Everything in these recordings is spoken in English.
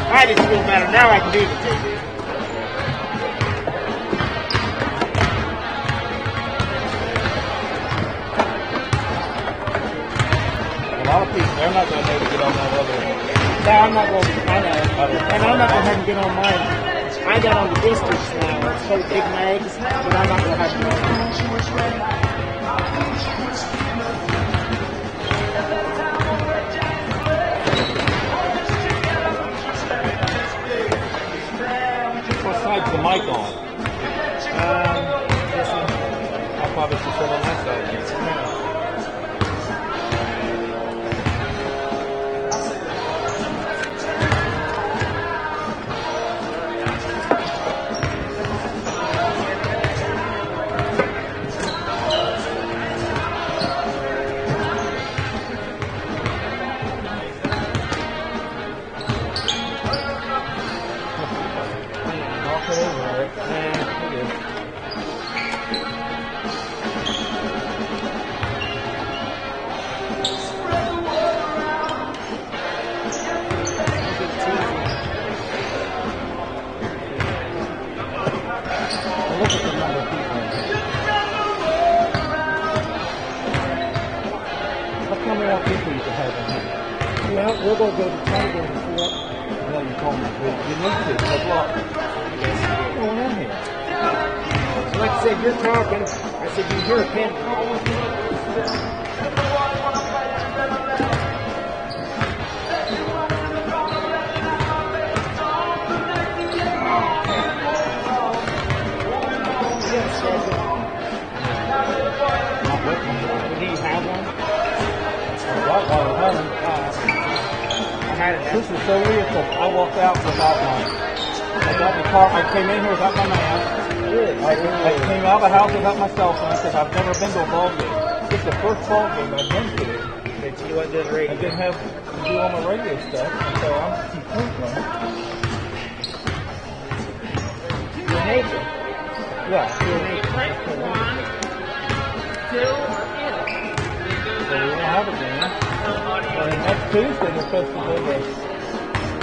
I just feel better. Now I can do the TV. A lot of people, they're not going to be able to get on that other. No, I'm not going to. And I'm not going to have to get on mine. I got on the distance now. It's so big Meigs, but I'm not going to have to get on. The mic on. I'll probably just said on my side. Knock it over, Eric. Yeah, it is. Look at the number of people. How many people you can have in here? Well, we're going to go to the table and see what. No, you told me. You need to. But look. What's going on here? So like I said, you're talking. I said, you hear a pen. Do you have one? I had it. This is so weird because I walked out without mine. I got in the car. I came in here without my mask. I came out of the house without my cell phone because I've never been to a ball game. This is the first ball game I've been to. That you wasn't doing radio. I didn't have to do all my radio stuff, and so I'm completely. Your neighbor. Yeah. Your neighbor. So we won't have it then. And next Tuesday we're supposed to go to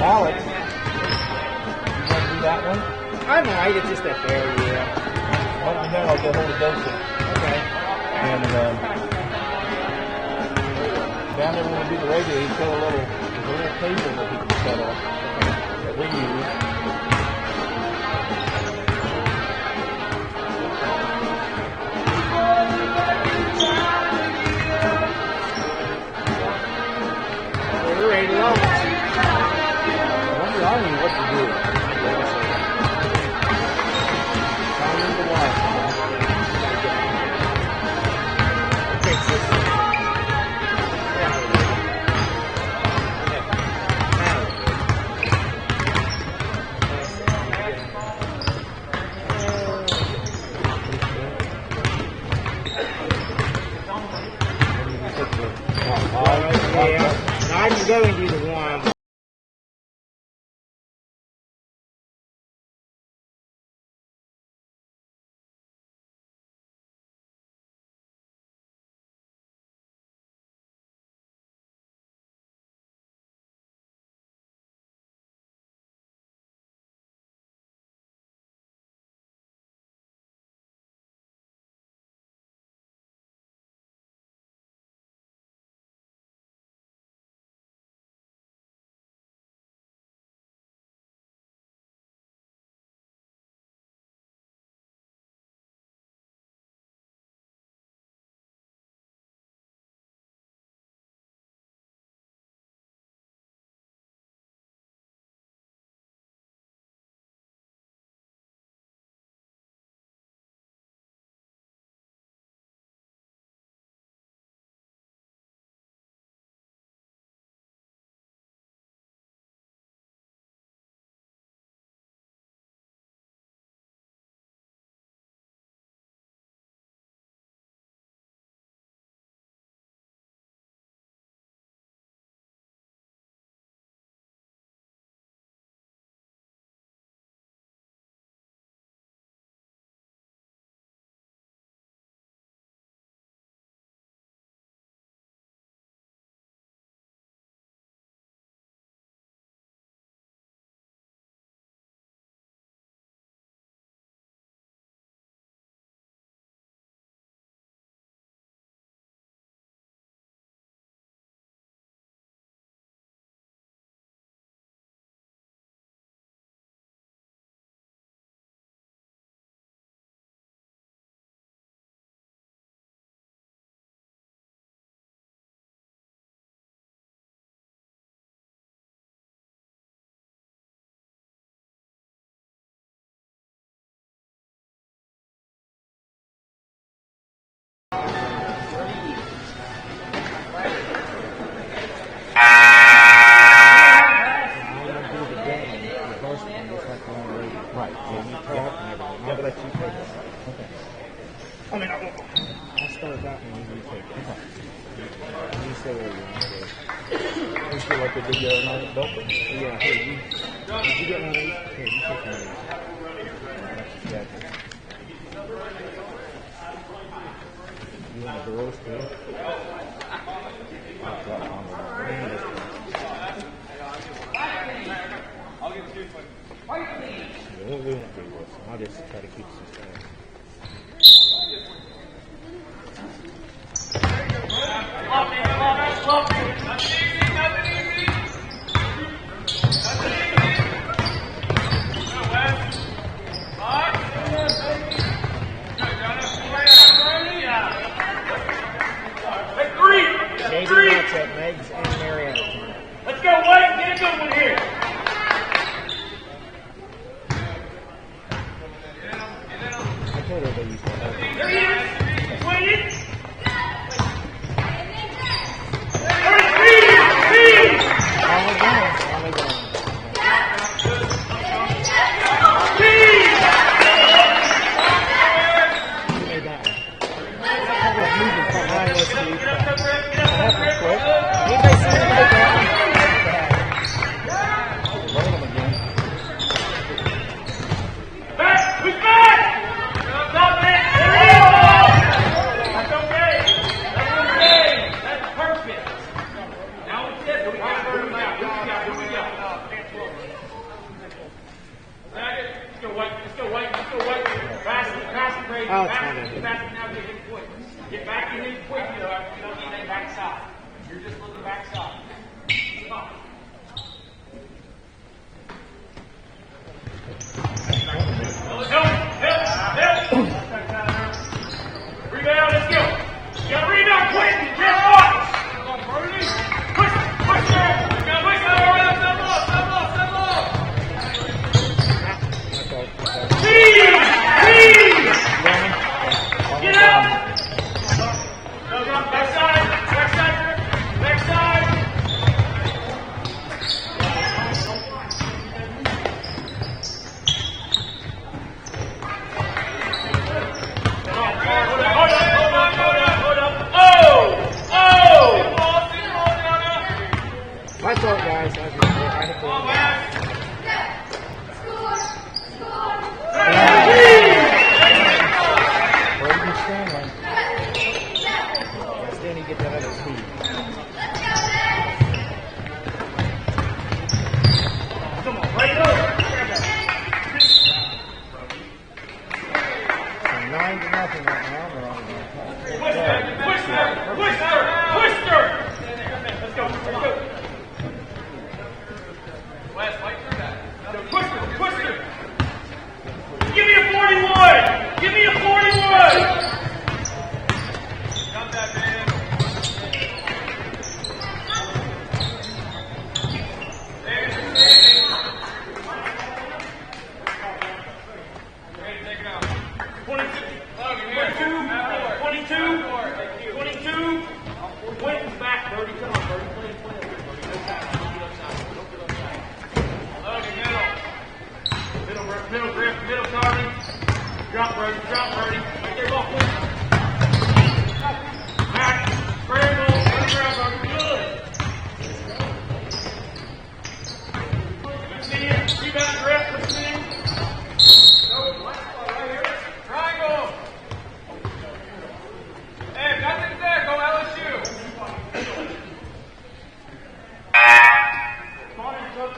Alex. You want to do that one? I might. It's just that fair, yeah. Let me know. I'll get hold of Dosey. Okay. And down there when we do the radio, he's got a little table that he can set up that we use. We're ready to go. I wonder, I don't know what to do. I don't know why. Takes this. Yeah. I can go and do the one. I'll start that one and you take it. You say where you want to go. You feel like they did the other night at Belfast? Yeah, hey, did you get one of these? Here, you take one of these. That's exactly. You want a girls too? I'll drop on them. Yeah, we won't do this. I'll just try to keep some stuff. Three matchup, Meigs and Marietta. Let's go, Wade. Get a good one here. I told her they used to have it. There he is. Wade. Only one. Who made that one? Moving from one was to Anybody see him make that one? Run them again. Back. Who's back? Stop it. There he is. That's okay. That's okay. That's perfect. Now it's it. We got to move now. Here we go. Let's go, White. Pass it, Brady. Oh, it's Pass fine. it now. Get in quick. Get back in here quick. You don't need that backside. You're just looking backside. Come on. Help. Rebound, let's go. You got to rebound quick. Get off. Come on, Brody. Push there. You got to push that right up. Step off. Speed. Get out. Go, backside. Hold up. My fault, guys. I was trying to pull it. Braden Stanley. Then you get that other speed. Come on, right over. So 9-0 right now. We're on the Twister. Let's go. Wes, fight through that. Twister. Give me a 41. Got that, man. There's your standing. Ready to take it out. 22. 22. Quentin's back, Birdie. Come on, Birdie. Play. Middle grip, middle target. Drop, Birdie. Right there, ball, Quentin. Back, scramble, underground, Birdie. Good. See you. Rebound grip, let's see. Right here. Triangle. Hey, nothing's there. Go LSU. Come on in, coach.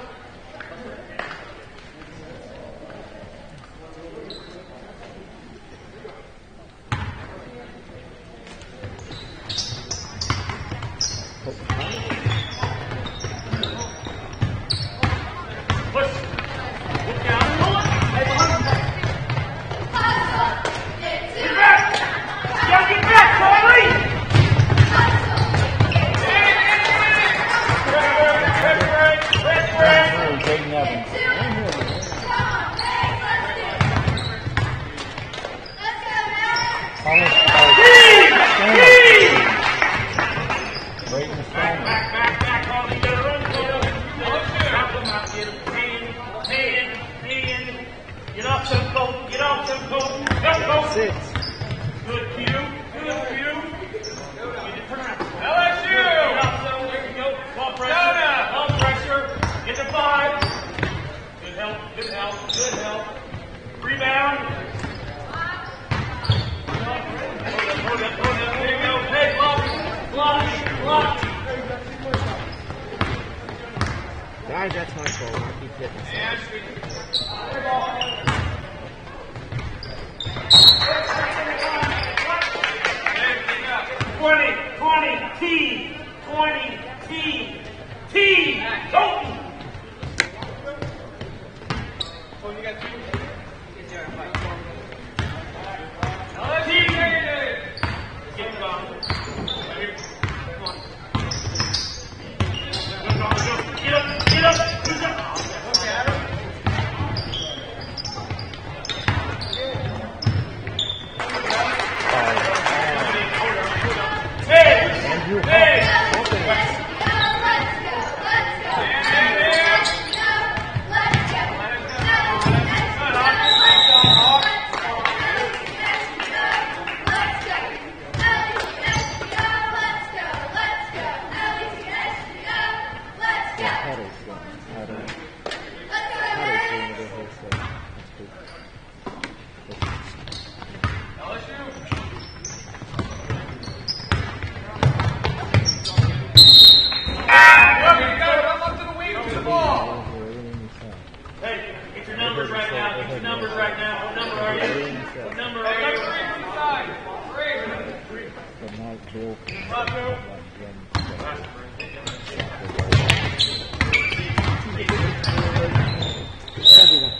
Guys, that's my fault. I keep hitting T. Go.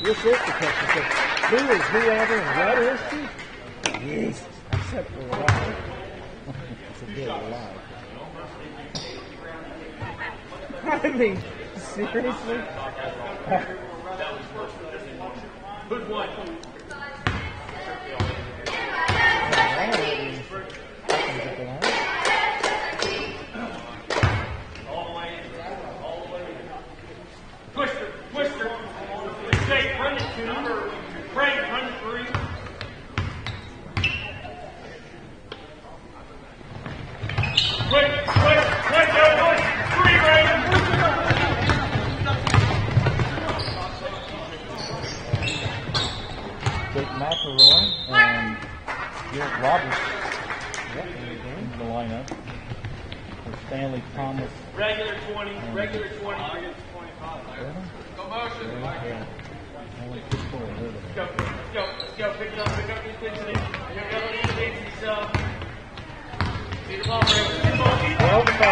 Your sister catches it. Who is whoever and what is she? Yes. Except for alive. It's a good alive. I mean, seriously? Who's one? Twister. Jake, run it 2. Frank, run it 3. Quick, go, 3, Brandon. Jake McElroy and Garrett Roberts in the lineup. For Stanley Thomas. Regular 20. Go motion. Let's go. Pick it up the intensity. You're going to need yourself. See the ball, Brandon. 12-5.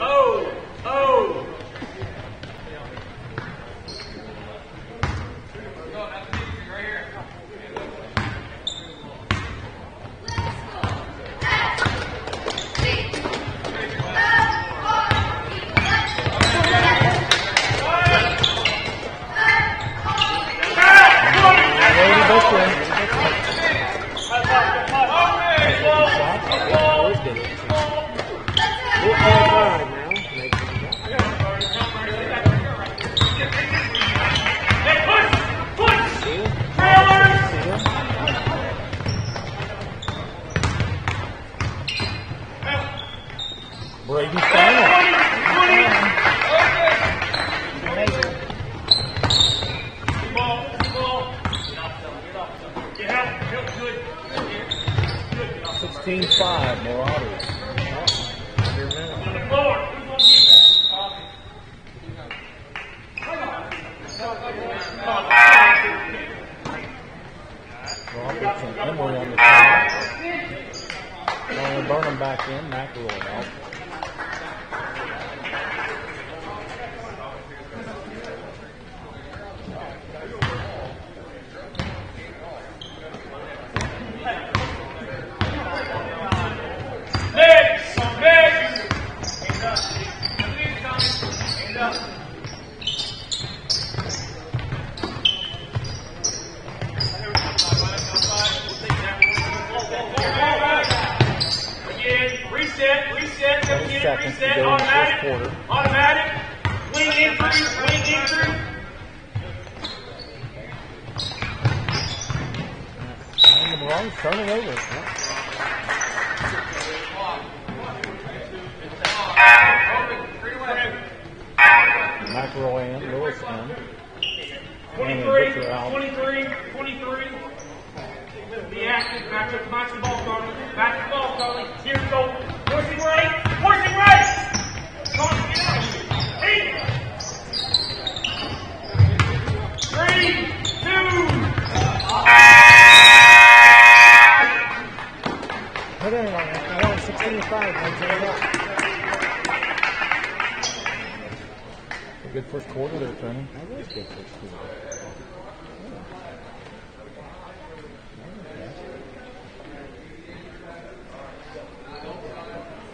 Oh! Brady final. Ball. Get help. Good. 16-5, Marauders. Forward. Roberts and Emory on the side. Burnham back in, McElroy out. Seconds to go in the first quarter. Automatic. Wing in through. And the Maroons turn it over. McElroy in, Lewis in. 23. Be active. Back to the ball, Charlie. Back to the ball, Charlie. Here we go. Forcing right. Forcing right. Come on, get out of here. 8, 3, 2. Put it on. I want 16-5. A good first quarter there, Tony. That was good first quarter.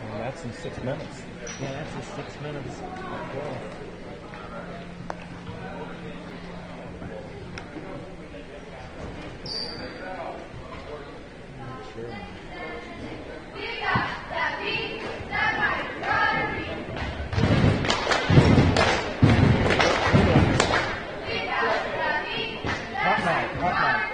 And that's in 6 minutes. Yeah, that's in 6 minutes. Well. Sure. Hot night, hot night.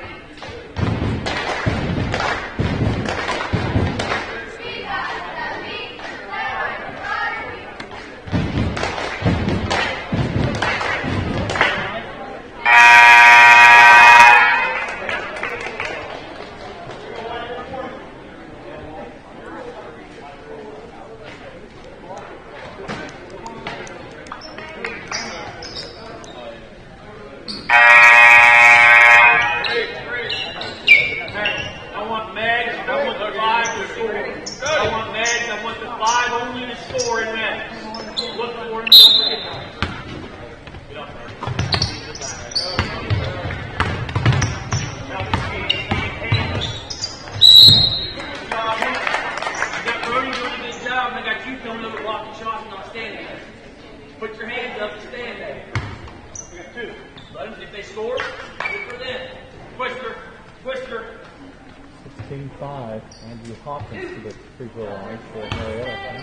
I want Meigs. I want the 5 to score. I want Meigs. I want the 5 only to score in Meigs. Look for him. Don't forget that. Get up, Brody. You got Brody doing a good job, and I got you coming over blocking shots and not standing there. Put your hands up and stand there. We got 2. Let them, if they score, look for them. Twister. Twister. 16-5. Andrew Hopkins to the free throw line for Marietta.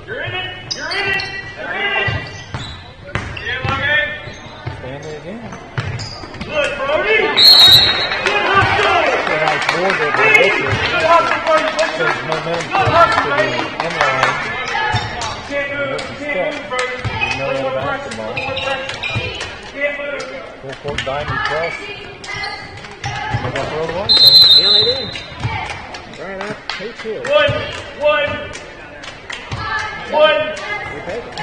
You're in it! You're in it! You're in it! Stanley again. Good, Brody! Good hustle! Good hustle, Brody! There's momentum Good hustle, to baby! the inline. Can't move, Brody! No basketball. Can't move! Full court diamond press. They're going to throw it away, Tony. Yeah, they did. Right up. 2-2. One. We take it.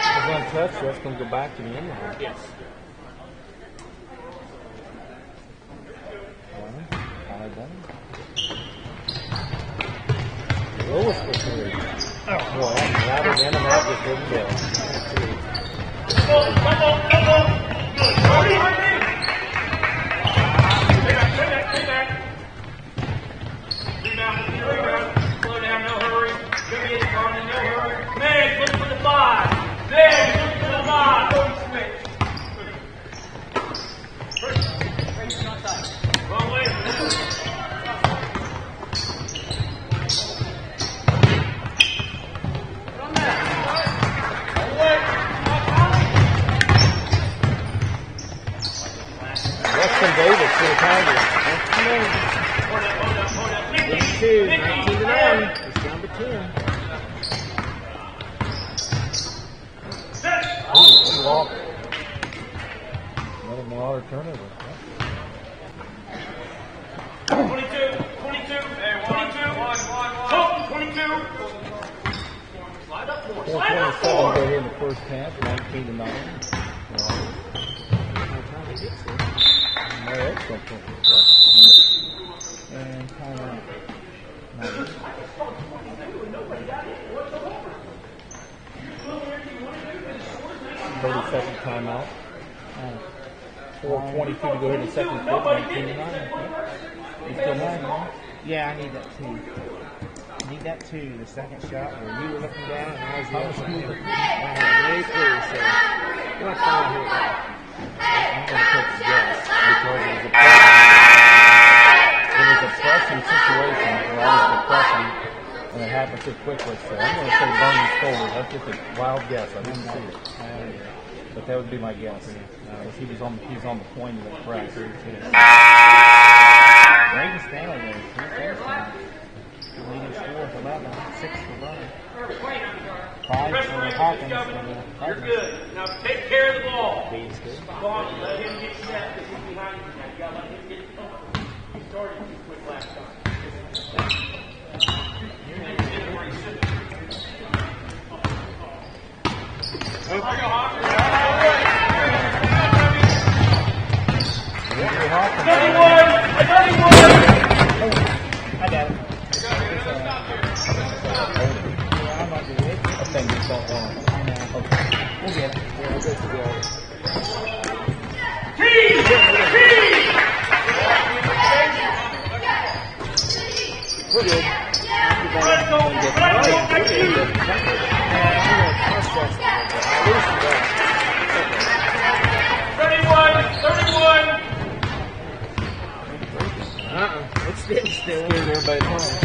It's untouched, so that's going to go back to the inline. Yes. Lewis for 3. Oh, boy, that's rather in and out just didn't go. Come on. Good, Brody! Stay back. Rebound. Slow down, no hurry. Give me it, Carmen, no hurry. Meigs, look for the 5. Meigs, look for the 5. Wrong way. Weston Davis to the Tigers. Hold up. 2, 19 to 9. It's down to 10. Ooh, walk. Another Marauder turnover. 22. Slide up more. 4:27 go here in the first half, 19 to 9. Marietta's going to and timeout. 30-second timeout. 4:22 to go in the second quarter. 19-9. You still missing one? Yeah, I need that too. I need that too. The second shot where you were looking down and I was looking down. I had really clear, so I'm not trying to hit that. I'm going to take the guess because it was a pressing situation where I was pressing and it happened so quickly. So I'm going to say Bernie's forward. That's just a wild guess. I didn't see it. But that would be my guess. He was on the point of the press. Greatest Stanley was 2 leading score for 11, 6 for Bernie. 5 for Hawkins. You're good. Now take care of the ball. Beats good. Come on, let him get set because he's behind you now. You gotta let him get going. He started too quick last time. I got it. I'm not doing it. I think you don't want it. We'll get it. Yeah, we'll go together. We're good. It's still in everybody's home.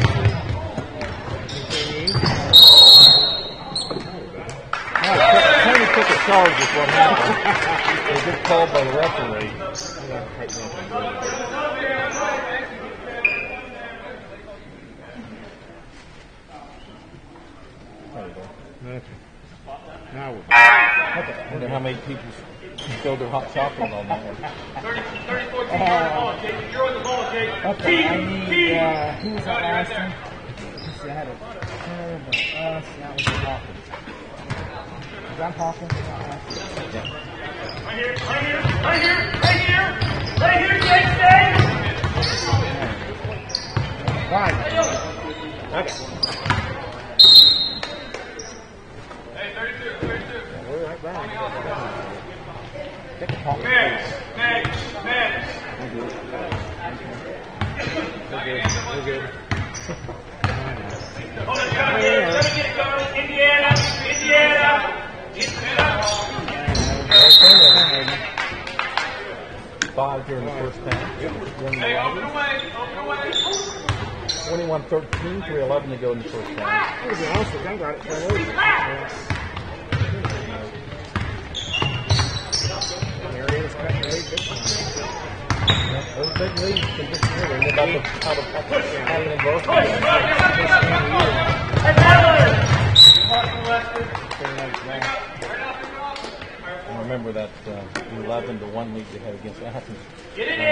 Tony took a charge with what happened. It was just called by the referee. There you go. Now we're I wonder how many people spilled their hot chocolate on that one. 34 Jake. You're on the ball, Jake. okay, I need, who was that last one? Let's see, I had a terrible us, that was Hawkins. Was that Hawkins? Right here, right here, right here, right here. Right here, Jake, stay. Right. Okay. Hey, 32, 32. We're right back. Get the Hawkins. Meigs. We're good. Hold it down here. Let me get it going. Indiana. Five during the first half. Hey, open away. 21-13, 3:11 to go in the first half. That was awesome. I got it. Marietta's cutting the lead. Those big leads can disappear. They're about to have an growth. I remember that 11-1 lead they had against Athens. Get it in.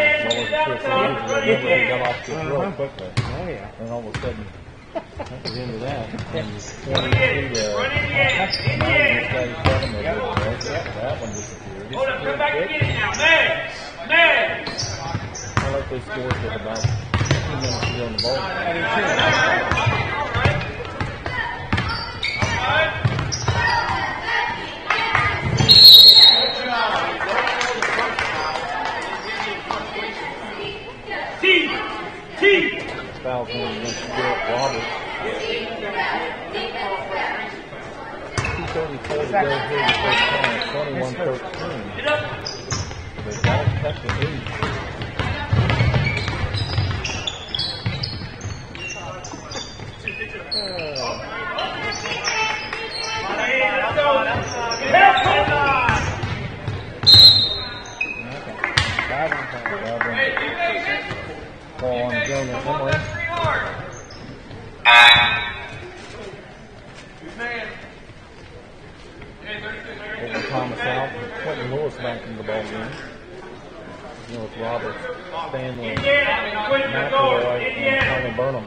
They got off to a real quickly. Oh, yeah. And all of a sudden, that was into that. And 23 Run Indiana. that one disappeared. Hold up, come back and get it now. Meigs. I like those scores with about 2 minutes to go in the ball. Fouls going against Garrett Roberts. 2:34 to go here in the first time. 21-13. They all kept the lead. Ball on Jonah Emery. Over Thomas out. Quentin Lewis back in the ball game. You know, it's Roberts, Stanley, McElroy, and Tony Burnham.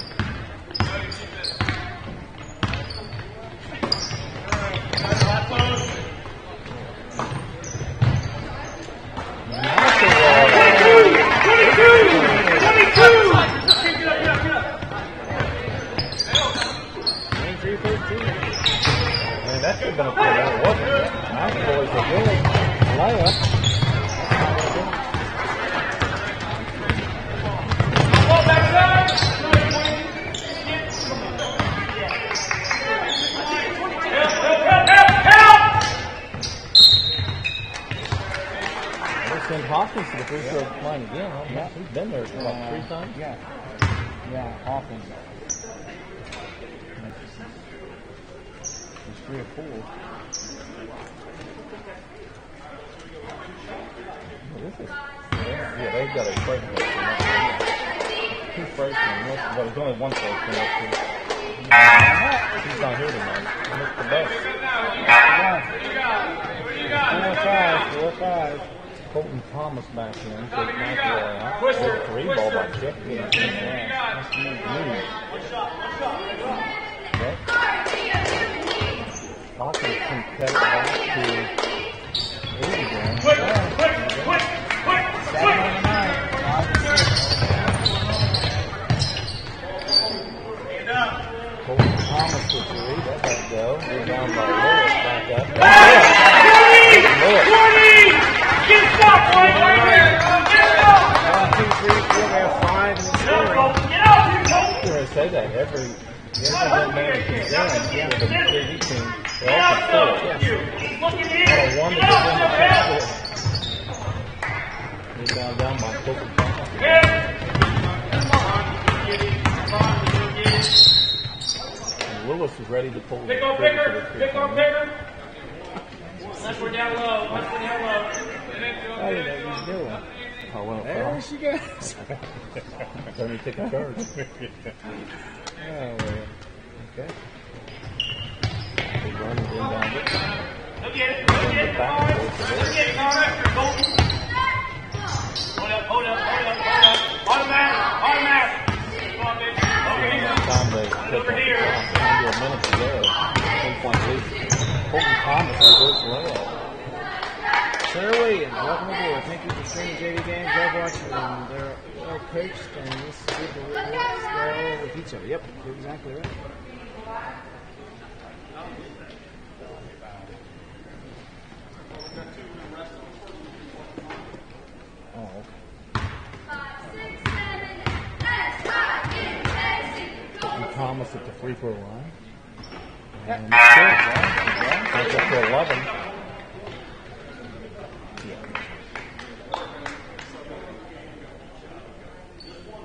have been a play there, wasn't it? Now the boys are good. Layup. We'll send Hawkins to the free throw line again. Huh? Yeah. He's been there about 3 times. Yeah. Yeah, Hawkins. He's 3 or 4. This is, yeah, they've got a freshman. 2 freshmen. Well, there's only 1 freshman up here. He's not here tonight. He looks the best. 4-5. Colton Thomas back in. So it's not the 3 ball by Jeff. That's new. Okay. Hawkins can cut it back to 8 again. Quick! 7 on the night. 5-6. Colton Thomas for 3. That doesn't go. They're down by Lewis back up. 20! Get stopped right there! Get up! 1, 2, 3, 4, they have 5 and it's 4. Get up! I say that every man can done with the KD team. They all can score. Look at Out of 1 to get them to score. He's down by Colton Thomas. And Lewis is ready to pull the Pick on bigger. Unless we're down low. Oh, you know what he's doing. Oh, well, There she goes. let me take a charge. Oh, man. Okay. They run and down it. Look at it. Look at it, Colton. Hold up. Automatic. Come on, baby. Over here. Time to Over here. under a minute to go. 10-point lead. Colton Thomas reverse layup. Sarah Williams, welcome aboard. Thank you for streaming JV games. Love watching them. They're well coached and this is good to work well with each other. Yep, you're exactly right. Oh, okay. Colton Thomas at the free throw line. And that's up to 11.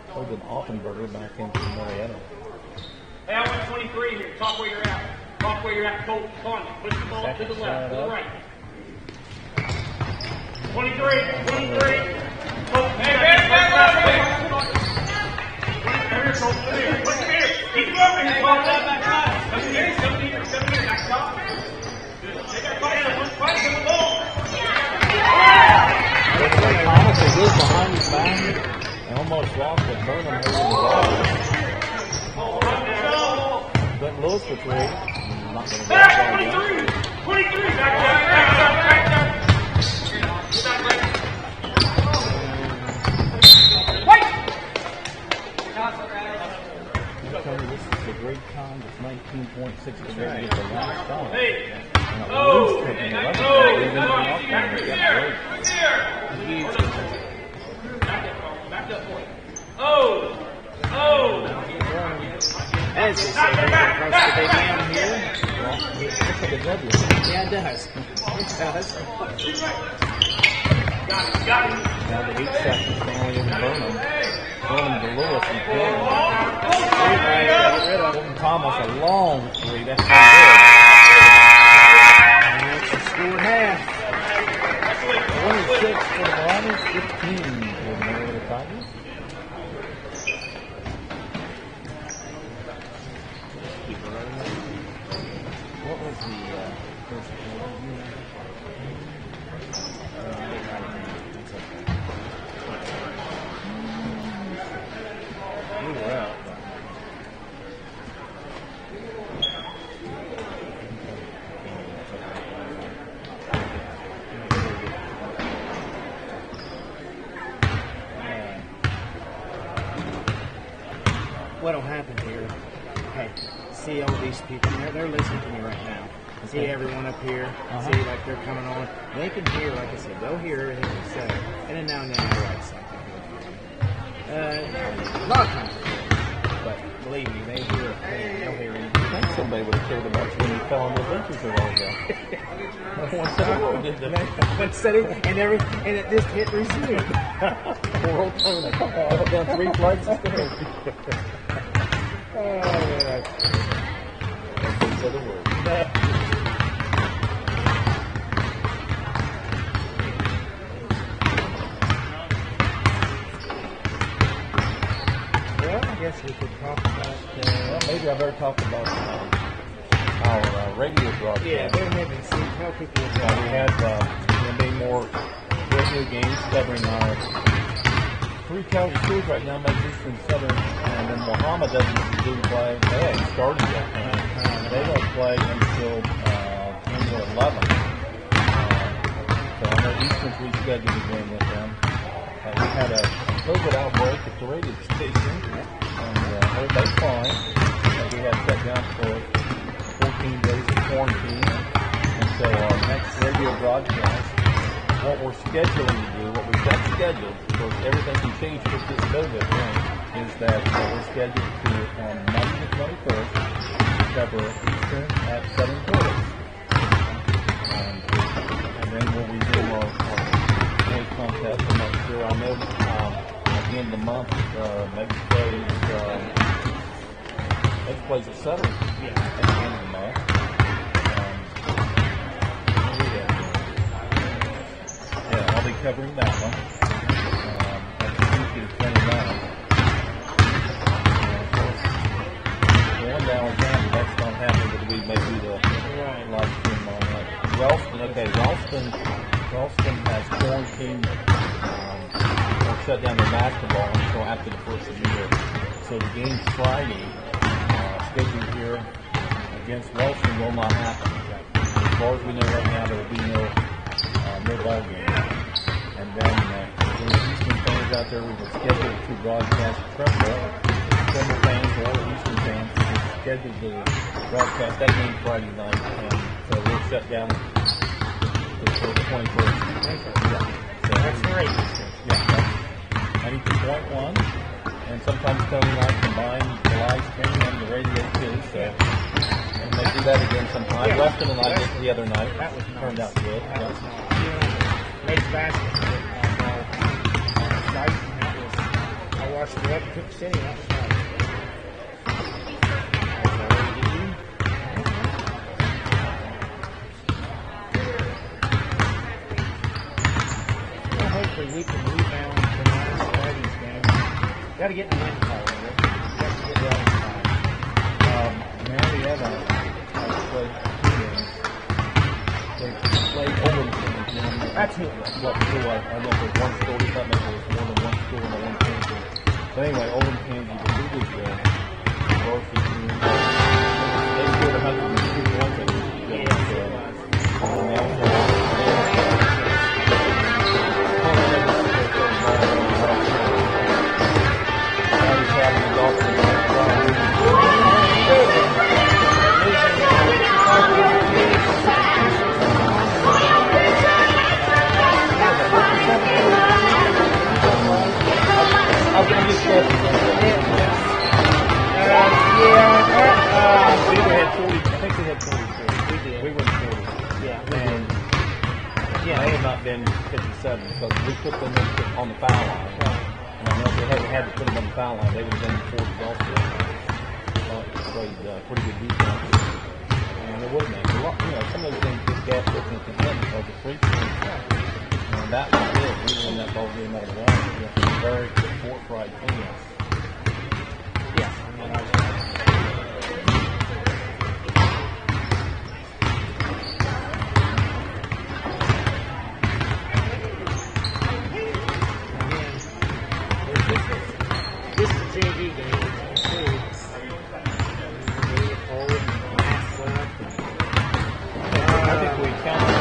Hogan Offenberger back into Marietta. Hey, I want 23 here. Talk where you're at. Colton. Come on. Push the ball to the left, to the right. 23. Colton, hey, back. Come here, Colton. Come here. Keep it over here. Come here. Back top. They got fight on the ball. Thomas is behind his back and almost lost it. Burnham over the ball. But Lewis for 3. Not going to Back, 23. Back. This is a great time. It's 19.6 to get the last stop. Hey. And a loose taking 11. Back up for it. As they say, across the big game here. Looks like a W. Yeah, it does. Got it. Now the 8 seconds Stanley over Burnham. Burnham to Lewis and Colton Thomas a long 3. That's no good. And that's the score half. 26 for the Lions, 15 for the Marietta Tigers. What was the first quarter? We were out. What'll happen here? Hey, see all these people, they're listening to me right now. see everyone up here, see like they're coming on. They can hear, like I said, they'll hear everything you say. And then now and then I'll write something. A lot of times. But believe me, they'll hear anything. I think somebody would have cared about you when you fell on the benches a while ago. One said it all, did they? One said it, and it just hit resume. Poor old Tony. I went down 3 flights of stairs. Oh, man. That's the word. Well, I guess we could talk about... well, maybe I better talk about our radio broadcast. Yeah, go ahead and see. Tell people about We have many more radio games covering our 3 county schools right now, Meigs, Eastern, Southern, and then Muhammad didn't play. They haven't started yet. They don't play until January 11th. So I know Eastern's rescheduled a game with them. We had a COVID outbreak at the radio station, and everybody's fine. We had shut down for 14 days of quarantine. And so our next radio broadcast, what we're scheduling to do, what we've got scheduled, because everything can change with this COVID thing, is that we're scheduled to, on Monday the 21st, cover Eastern at 7:40. And then we'll resume our play contest. I'm not sure. I know at the end of the month, Meigs plays at Southern at the end of the month. I'll be covering that one. That's Tuesday the 29th. Going down with them, that's not happening, but we may do the live stream on that. Ralston has quarantined or shut down their basketball until after the first of the year. So the game Friday, scheduled here against Ralston, will not happen. As far as we know right now, there will be no ball game. And then the Eastern fans out there, we were scheduled to broadcast Trumbull. Trumbull fans or Eastern fans were scheduled to broadcast that game Friday night. And so we'll shut down until the 21st. So that's great. Yeah, that's 92.1. And sometimes Tony and I combine the live stream and the radio too. So and they do that again sometime. Weston and I did the other night. That was nice. Turned out good. That was nice. Meigs basketball on site, and that was, I watched it up in Cook City, that was nice. Well, hopefully we can rebound from last Friday's game. Got to get the win call with it. Got to get well inside. Marietta has played 2 games. They played Overton. That's who it was. What school? I don't know if it was one school. We thought maybe it was more than one school and one campus. But anyway, Oldham Kansas, the biggest Varsity team. They scored 102 points. They have not been 57 because we put them on the foul line. And I know if they hadn't had to put them on the foul line, they would have been 40 also. They played pretty good defense. And it would have been. Some of those things just gas up at the end because the free throw. And that was it. We won that ball game out of the line. It's a very good forthright team. Yeah. This is JV game. I think we counted.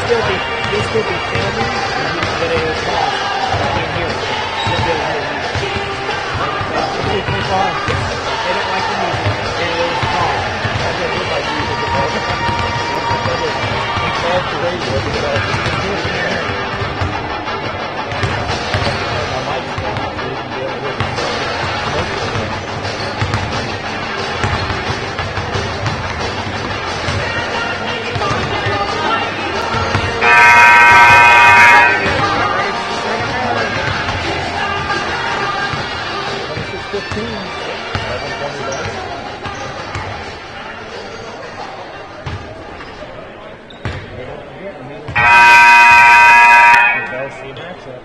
still be filming, but it was lost. You can't hear it. You'll be able to hear music. It's too far. They don't like the music. And it was calm. That's what it like music. It's off the radio because you can hear it. My mic's not so you can be able to hear it. Varsity matchup.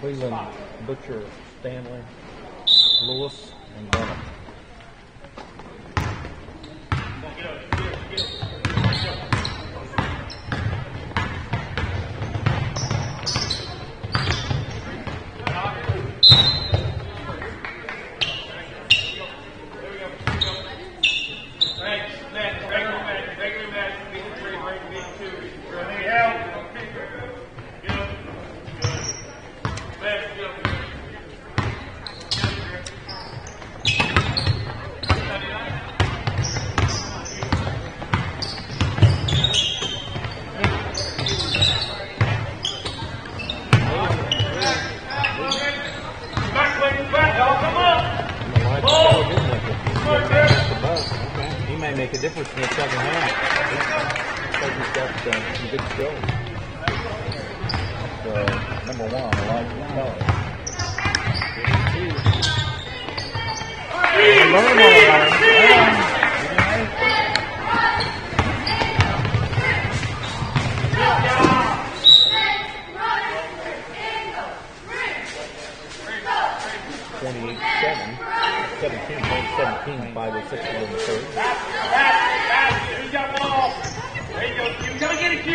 Cleveland, Butcher, Stanley, Lewis, and Bennett. He may make a difference in the second half. Because he's got some good skills. So, number one, I like the color. Five or six in the third. You got ball. There you go, Q. Come and get it, Q.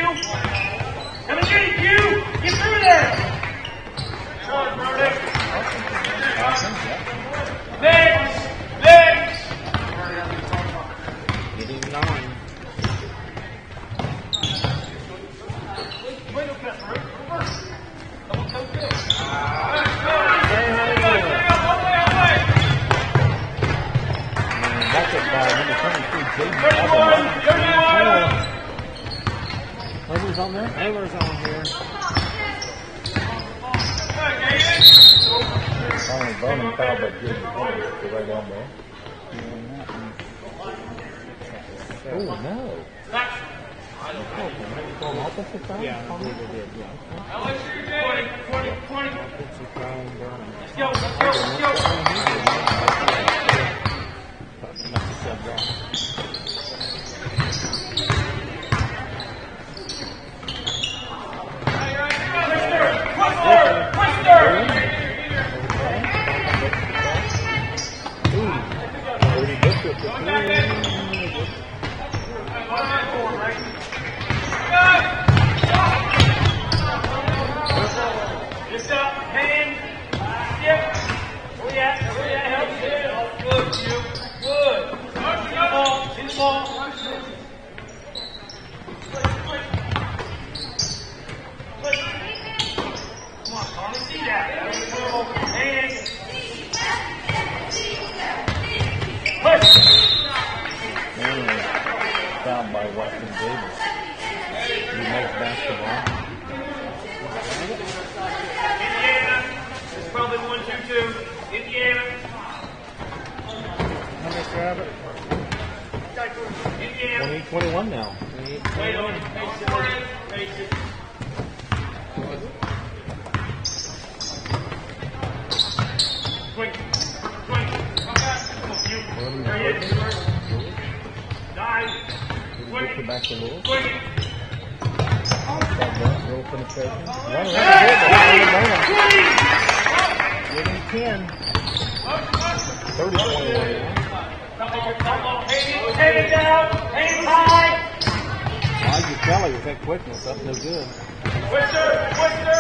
Come and get it, Q. Get through there. Meigs. Meigs. Getting 9. Others on there? Taylor's on here. Only Bowman foul, but good. Right on there. Oh, no. Yeah, I believe they did. Yeah. 20. It's a foul and Burnham. Let's go. Found by Weston Davis. He makes basketball. Indiana. It's probably 1-2-2. Indiana. How much grab it? Indiana. 20-21 now. Wait on it. Face it. Swing. Swing. Come back. Come on, you. There he is. Dive. Swing. Get back to Lewis. Swing. Roll penetration. Run around Give him 10. 30-21. Hand it down. Hands high. Why you Kelly with that quickness? That's no good. Twister. Twister.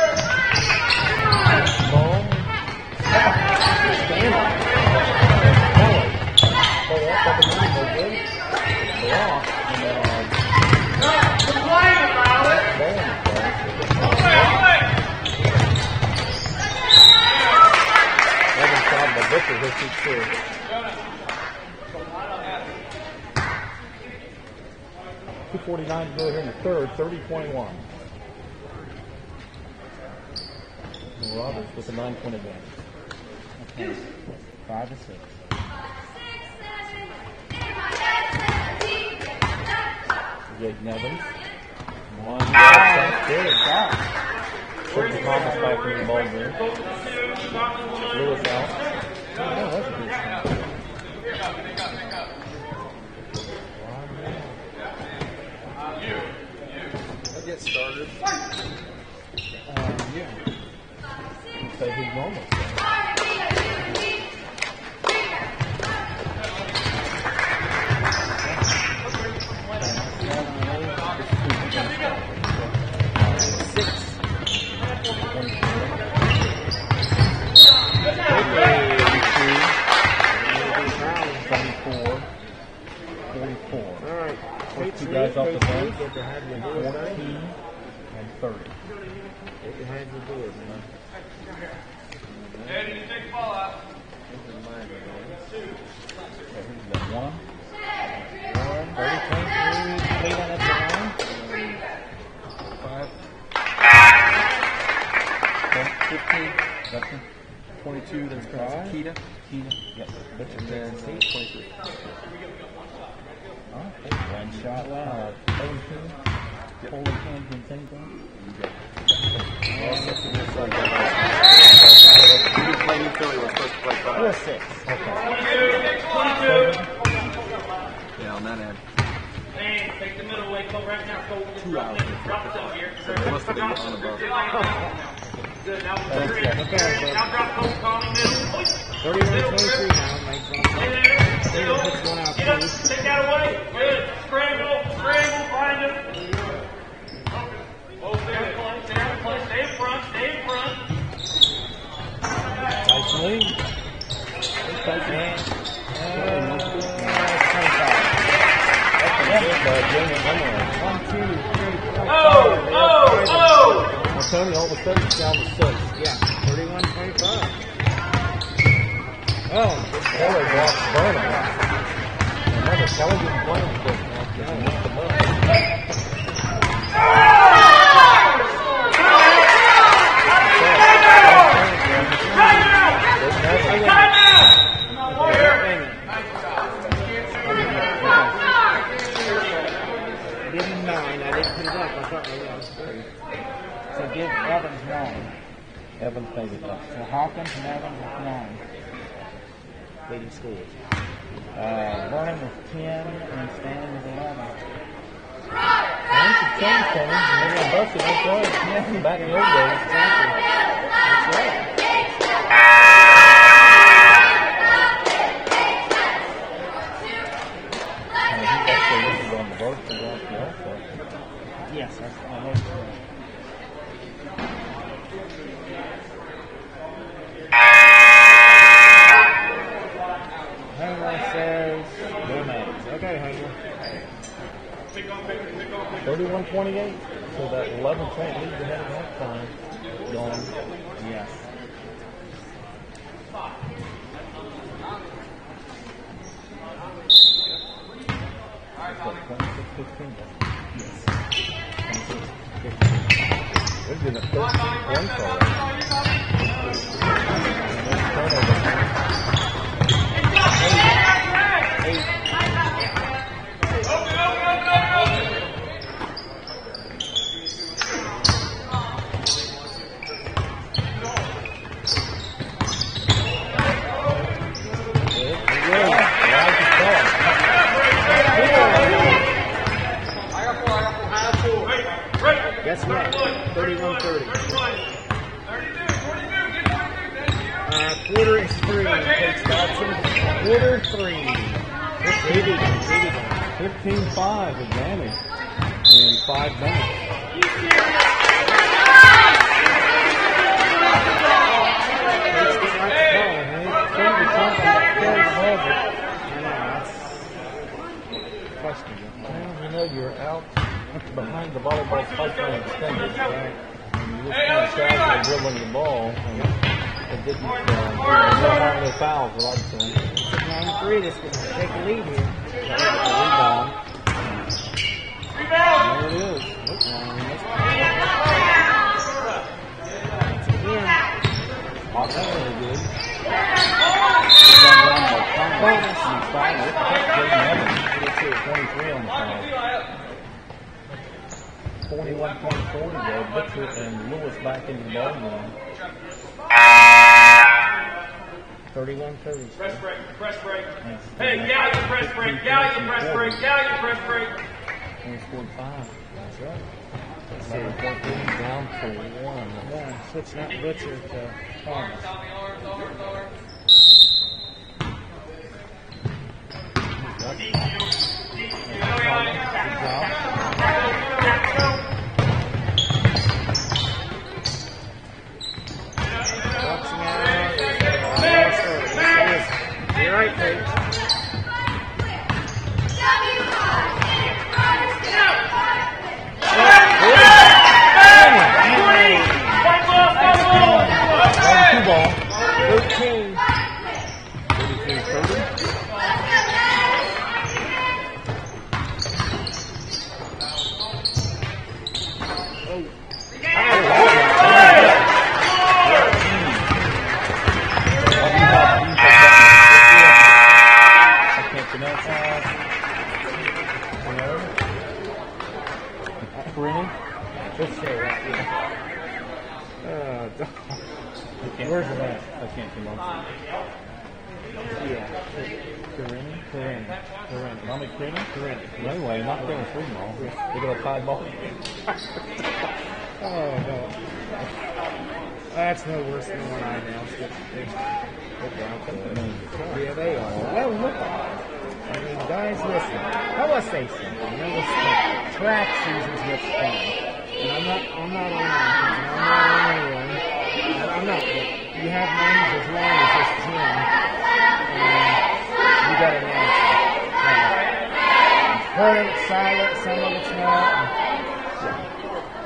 Ball. Stand up. Pull up the line, no good. Block. Complain about it. Evan shot the butcher hits it too. .249 to go here in the third, 30-21. Roberts with a 9-point advantage. Okay. 5 and 6. Jake Nevins. One shot. Good shot. Put the Thomas back in the ball game. Lewis out. Oh, that's a good shot. I'll get started. Yeah. Say who's normal. Two guys off the bench, 14 and 30. Get behind the door, man. Eddie, you take the ball out. Okay, here's the 1. 30, 23, clean on up the line. 5. 15, 22, that's Keita. Yes, and then 23. One shot, wow. 17. Holding hands and things on. We're 6. Okay. Yeah, on that end. Man, take the middle away. Come right now. Go. 2 hours. Drop it down here. So they must have been on above. Good. Now drop those Connie middle. 31-23 now. Meigs on top. Get up. Take that away. Good. Scramble. Find him. Oh, stay in place. Stay in front. Nice lead. Nice man. 1, 2, 3, 4, 5. I'm telling you, all of a sudden it's down to 6. Yeah, 31-25. Oh, Kelly blocks Burnham. Remember, Kelly didn't play him quick enough because he missed the ball. Give him 9. I didn't put it up. I thought maybe I was 3. So give Evans 9. Evans made it up. So Hawkins and Evans with 9. Leading scores. Vernon with 10 and Stanley with 11. Things have changed for him. Maybe I'm busted. That's right. Yeah, back in the old days. Exactly. That's right. He's actually listed on the Varsity also. Yes, I heard that. Hangler says no Meigs. Okay, Hangler. 31-28. So that 11-point lead ahead of that time. Gone. Yes. It's like 26-15. Yes. 26-15. We've been at 13 points already. Quarter three. 15-5 advantage in 5 minutes. Well, you know, you're out behind the volleyball spike line extended, right? And you just kind of casually dribbling the ball, and it didn't, no fouls, what I'd say. 9-3, this could take a lead here. Rebound. There it is. Hot really good. 23 on the foul. 41.4 to go. Butcher and Lewis back into the ball game. 31-30. Press break. Hey, Gallion press break. Gallion press break. Gallion press break. Only scored 5. That's right. 7.3 down to 1. Yeah, switching out Butcher to Thomas. You're right, Paige. Ball. 13. 32-30. Where's it at? I can't come up. Yeah. Corinne. Mommy Corinne? Anyway, not getting a free ball. They got a 5 ball. Oh, no. That's no worse than when I announced it. Yeah, they are. Well, look. I mean, guys, listen. I want to say something. You know, track season's what's fun. And I'm not on anyone. I'm not. You have names as long as it's Jim. You got an answer. Part of it's silent, some of it's not.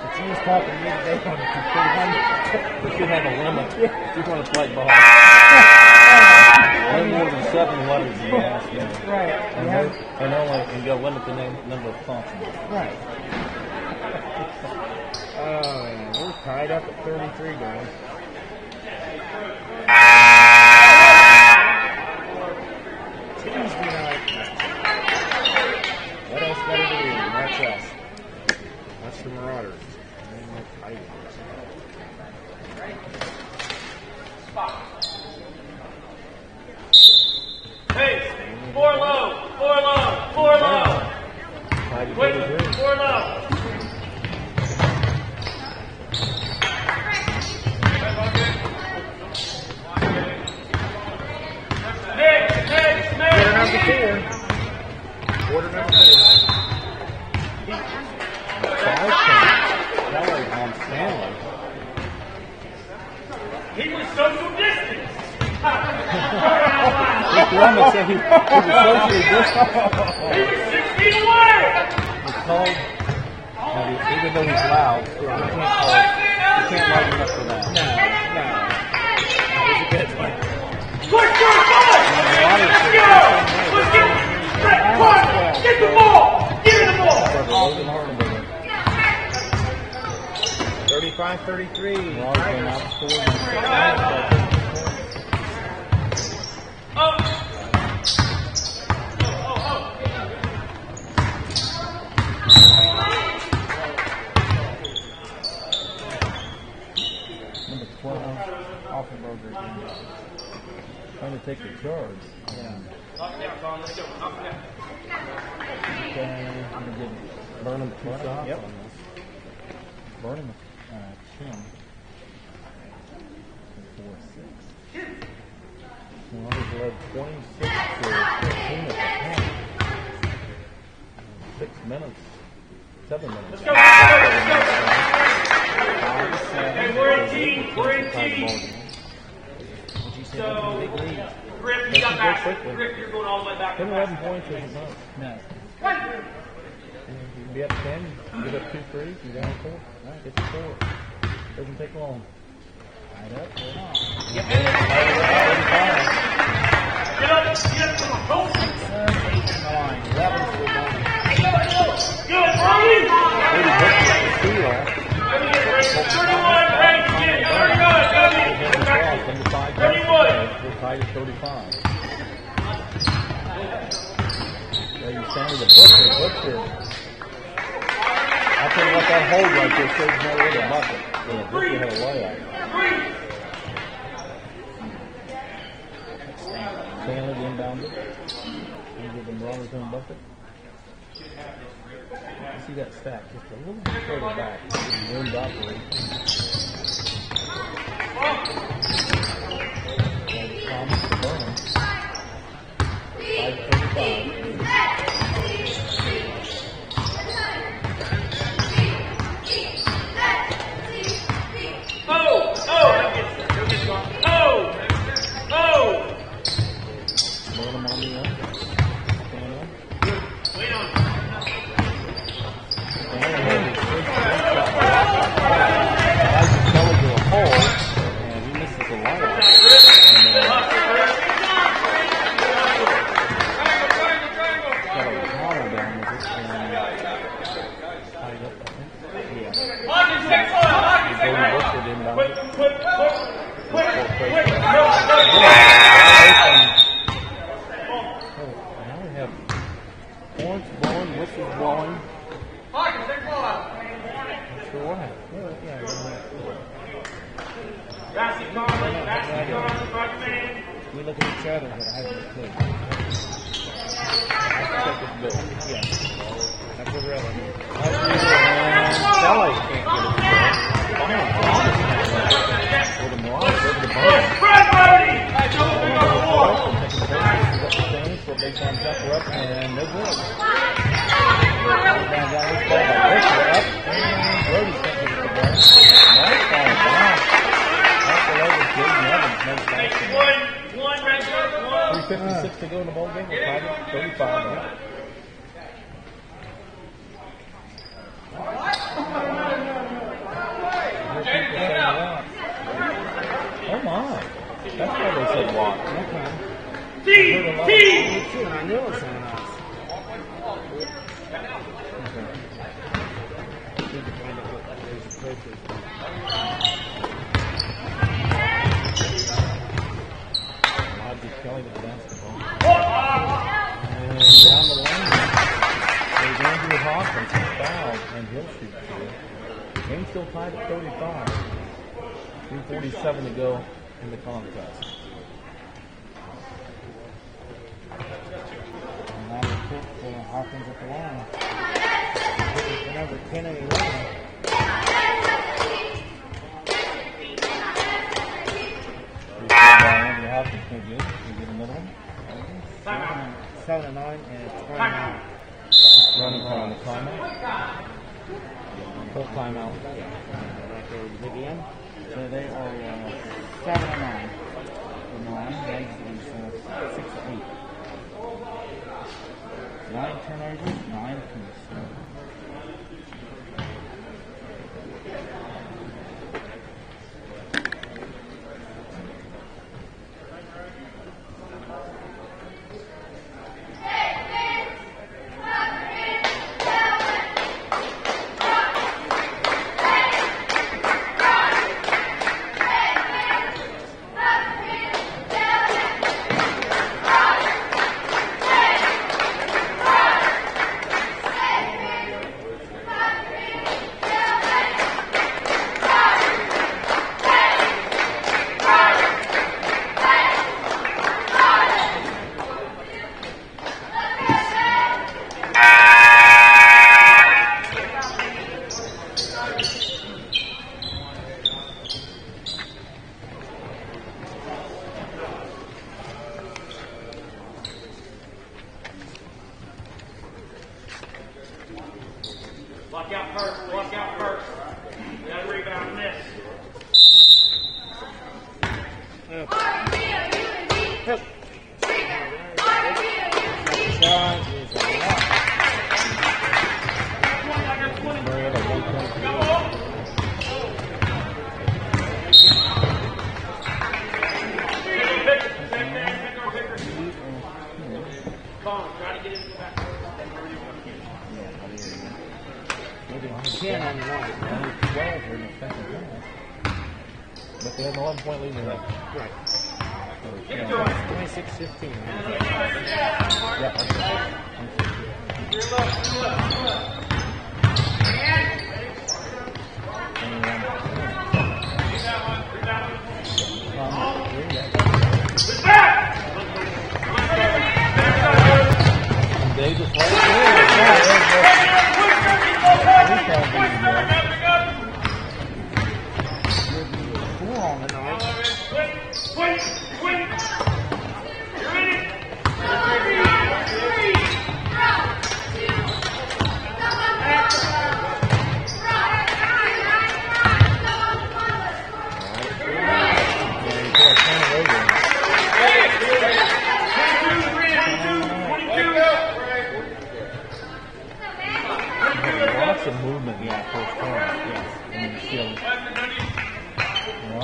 But you was talking to me today on the computer. You should have a limit if you want to play ball. No more than 7 letters you ask. Right. And go limit the number of consonants. Right. Oh, yeah. We're tied up at 33, guys. Tuesday night. What else better to do? That's us. That's the Marauders. Hey, 4 low. Wait, 4 low. Quarter number 4. He was social distance. Columbus said he was socially distant. He was 6 feet away. It's called, even though he's loud, you can't light him up for that. No. It was a good one. Quick, let's go! Let's get Get the ball! Give me the ball! 35-33. Number 12, Offenberger. Trying to take the charge. Yeah. Okay, I'm going to give Burnham 2 shots on this. Burnham, Tim. 4-6. Well, he's led 26 to 14 at the half. 6 minutes. 7 minutes. Let's go. Okay, we're in team. So, Griff, you got back. Griff, you're going all the way back. 10, 11 points isn't much. No. You can be up 10, you get up 2 threes, you're down 4. Right, get to 4. Doesn't take long. Right up, right on. Get up to the post. 8 from the line. 11 from the line. Good, Brody. 31, right, get 31. We're tied at 35. There you stand with the Butcher. I'll tell you what, that hold right there saves no way to bucket. Butcher had a layup. Stanley the inbounder. Can you give them Robert's own bucket? You see that stack just a little bit further back. It's room to operate. Thomas to Burnham. 5:35. Burnham on the end. Wait on. And he misses the layup. We look at each other, but I have no clue. Yeah. That's what we're at. Kelly can't get it. With the Morales over the ball. So big time jumper up and no good. Now got this ball by Butcher up and Brody's taking it to the ball. Nice ball back. That's the level of Jaden Evans makes that. 3:56 to go in the ball game. We're tied at 35. Right? Oh my. That's why they said walk. Okay. T. I knew it was on us. Kelly with the basketball. And down the lane, there's Andrew Hawkins, who's fouled, and he'll shoot two. Game still tied at 35. 3:47 to go in the contest. And now we put Hawkins at the line. It's another 10 and 11. Andrew Hawkins no good. We get another one. 7 and 9 and 29. Running on the timeout. Full timeout. Right there with the big end. So they are 7 and 9. From the line. Meigs is 6 and 8. 9 turnovers, 9 points. Block out first. Block out first. We got to rebound this. But they have an 11-point lead in that. Right. 26-15. Davis right lots of movement in that first half. Yes. And you see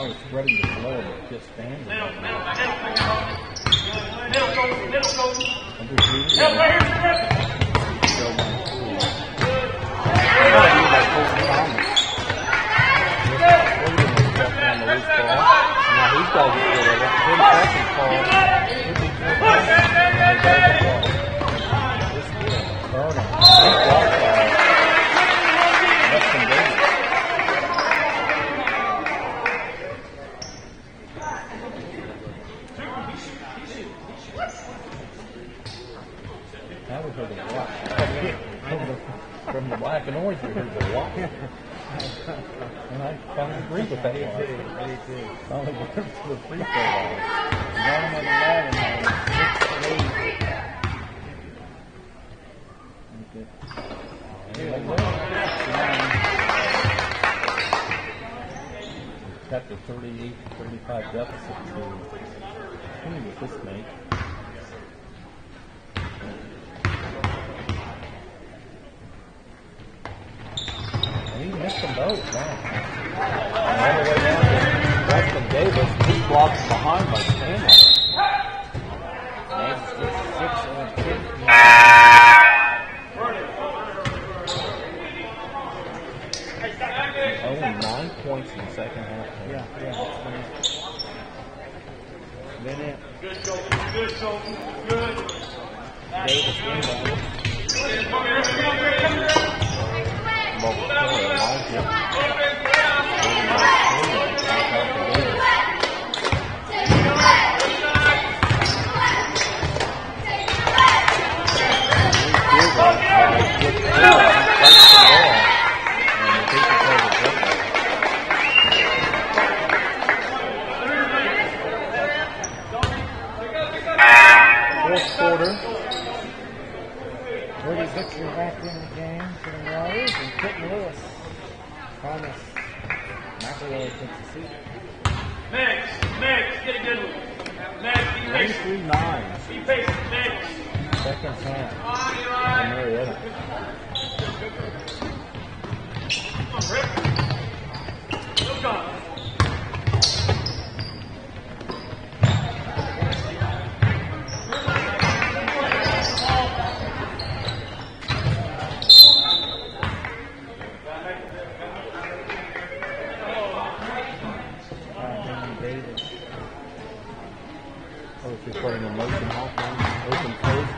it's spreading the flow, but just standing. Now he's got to get rid of it. 10 seconds call. That was a lot. From the black and orange, we heard a lot. And I kind of agree with that. I only went to the free throw line. Bottom of 11, 6-8. Cut the 38-35 deficit to who was this make? And he missed them both, man. And all the way down to Weston Davis, he blocks behind by Stanley. Meigs gets 6 Only 9 points in the second half. Yeah, that's been it. Good shoulder. Good shoulder. Good. Davis rebounded. Fourth quarter. 36 are back in the game for the Riders, and Quentin Lewis. Thomas McElroy takes the seat. Meigs, get a good one. Meigs, be patient. 23-9. Be patient, Meigs. Second half. Marietta. Come on, Rick. Still gone. He's running a motion off open post.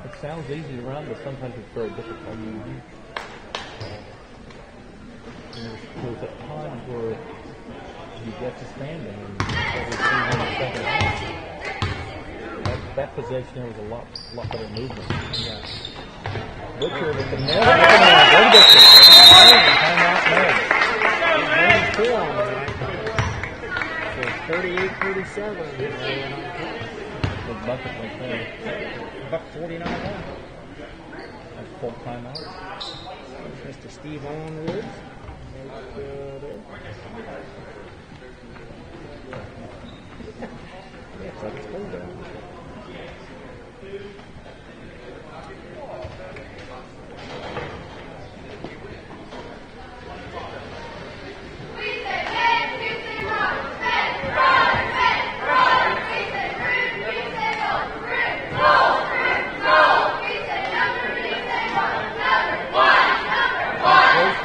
It sounds easy to run, but sometimes it's very difficult. There's at times where you get to standing, and what we see in the second half. That possession there was a lot better movement. Yeah. Butcher with the net. Timeout Meigs. 38-37. The bucket right there. $1.49 left. That's full time out. Mr. Steve on the woods. Yeah, it's like it's cold down.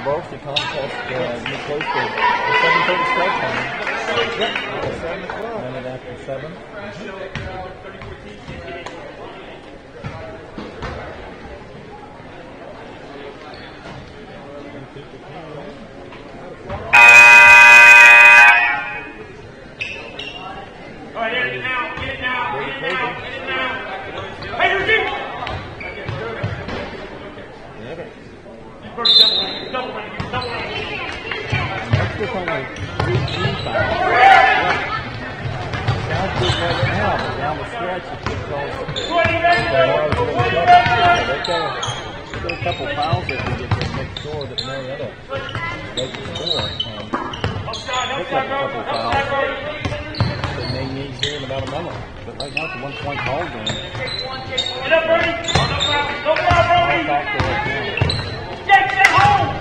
Varsity contest be close to the 7:30 start time. Yep, 7 o'clock. Minute after 7. All right, get it now, get it now, get it now, get it now. Hey, Ricky! First double rank, double rank, double rank. That's just only 3 fouls. Sounds good right now, but down the stretch it just goes. 20 minutes! 20 minutes! They've got a couple fouls they can get to make sure that Marietta doesn't score. Pick up a couple fouls. They may need here in about a minute. But right now it's a 1-point ball game. Get up, Bernie! No foul, Bernie! Factor right now. Get home!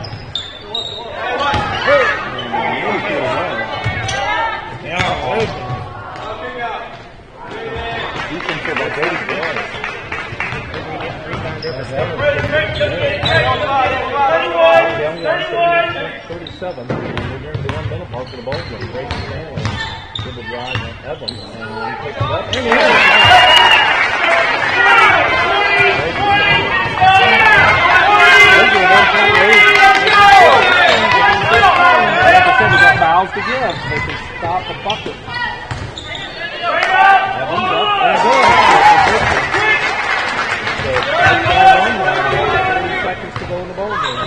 Defense for the Brady Boys. They only got 37. They're during the 1 minute mark of the ball game. Brady Stanley did the drive on Evans, and he picks it up. And he got fouls to give. They can stop the bucket. Evans up. They're good. So, 30 seconds to go in the ball game.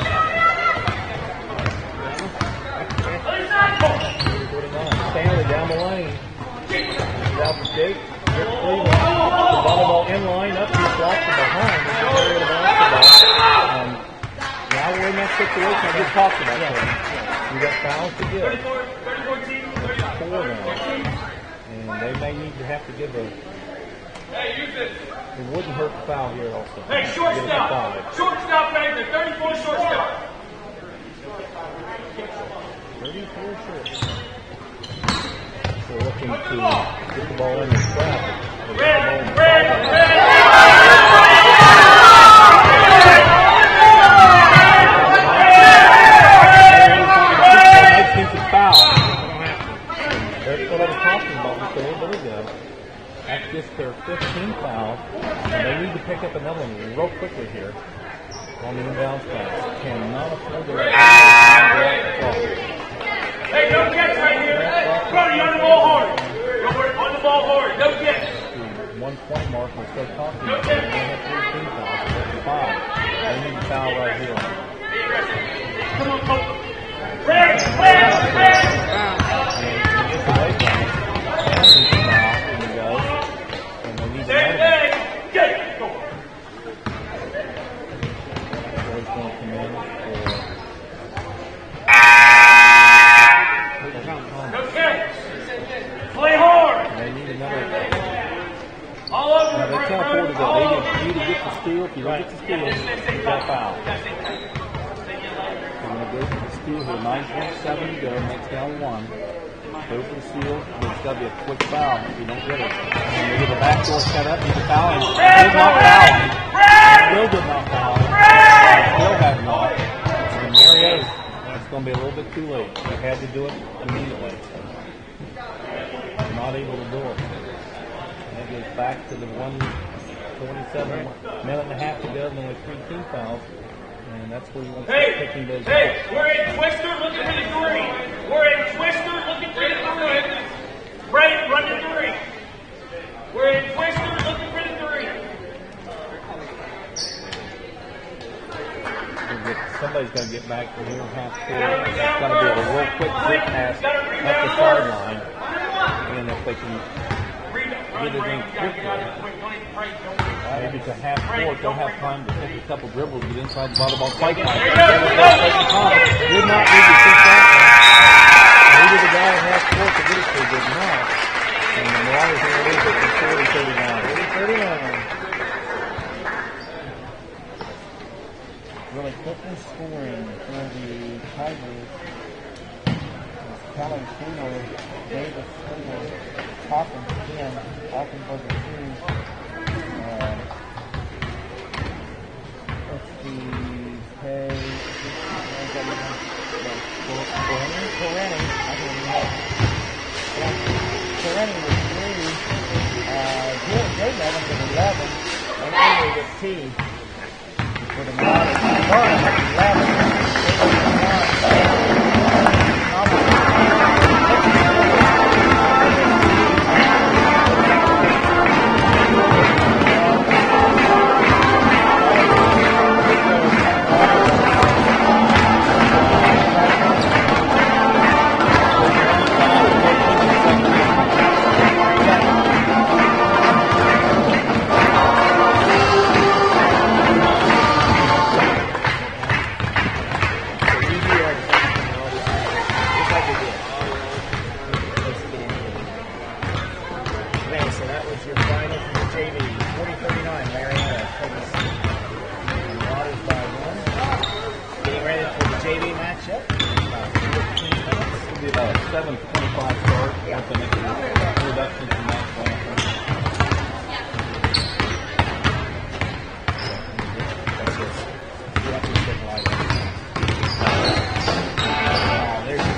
49. Stanley down the lane. Out the gate. The ball in line up. He's blocked from behind. He's the area of the basketball. Now we're in that situation I just talked about. You got fouls to give. 4 now. And they may need to have to give a. It wouldn't hurt the foul here also. Hey, shortstop! Shortstop right there, 34 shortstop. 34 short. We're looking to get the ball in the trap. That's what I was talking about just a little bit ago. That's just their 15th foul. And they need to pick up another one real quickly here on the inbounds pass. Cannot afford to let Hey, no catch right here. Brody, on the ball hard. On the ball hard. No catch. 1-point mark. We're still talking about it. They have 13 fouls. That's 5. They need to foul right here. Come on, Coach. Red. Play hard. They need another. All over. Now they can't afford to go. They need to get the steal. If you don't get the steal, you got foul. They're going to go for the steal here. 9.7 to go. Next down 1. Go for the steal. There's got to be a quick foul if you don't get it. And they get the back door set up. He's a foul. Still not foul. Still did not foul. Still have not. And Marietta, it's going to be a little bit too late. They had to do it immediately. Not able to do it. And it goes back to the 1:27 minute and a half to go, and only 3 team fouls. And that's where you want to start picking those up. We're in Twister looking for the 3. We're in Twister looking for the 3. Brady, run the 3. We're in Twister looking for the 3. Somebody's got to get back to here half court. It's got to be a real quick zip pass up the sideline. And if they can get it in quickly. Maybe to half court, they'll have time to take a couple dribbles, get inside the volleyball fight line. Did not need to shoot that one. Needed the guy at half court to get it, they did not. And the Marauders are going to lose it from 40-39. 40-39. Really quickly scoring for the Tigers. Palestino, Davis, Springer, Hawkins, 10, Altenberger, 2. Let's see, Correni with 3, J. Evans with 11, and Avery with T. For the Marauders, 40-39, Marietta. Marauders by 1. Getting ready for the JV matchup. About 15 minutes. It'll be about a 7:25 start. Once they make the reductions from that point. There's your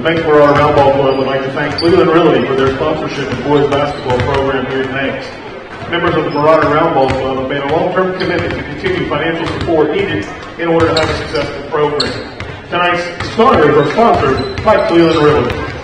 Meigs Round Ball Club would like to thank Cleveland Realty for their sponsorship of the boys basketball program here at Meigs. Members of the Marauder Round Ball Club have made a long-term commitment to continue financial support needed in order to have a successful program. Tonight's starters are sponsored by Cleveland Realty.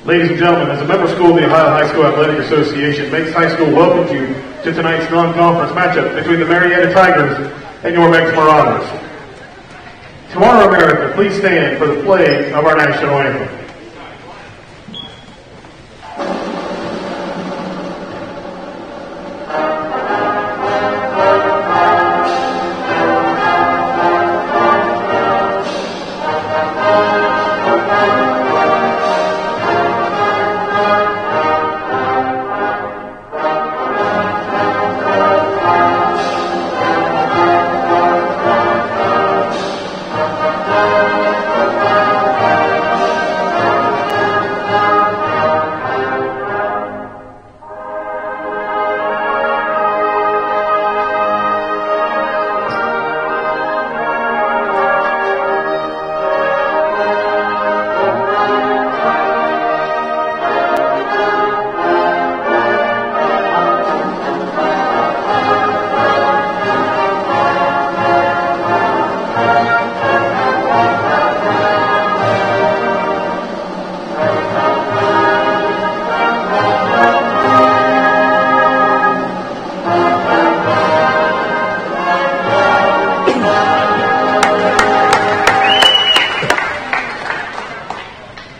Ladies and gentlemen, as a member school of the Ohio High School Athletic Association, Meigs High School welcomes you to tonight's non-conference matchup between the Marietta Tigers and your Meigs Marauders. To honor America, please stand for the play of our national anthem.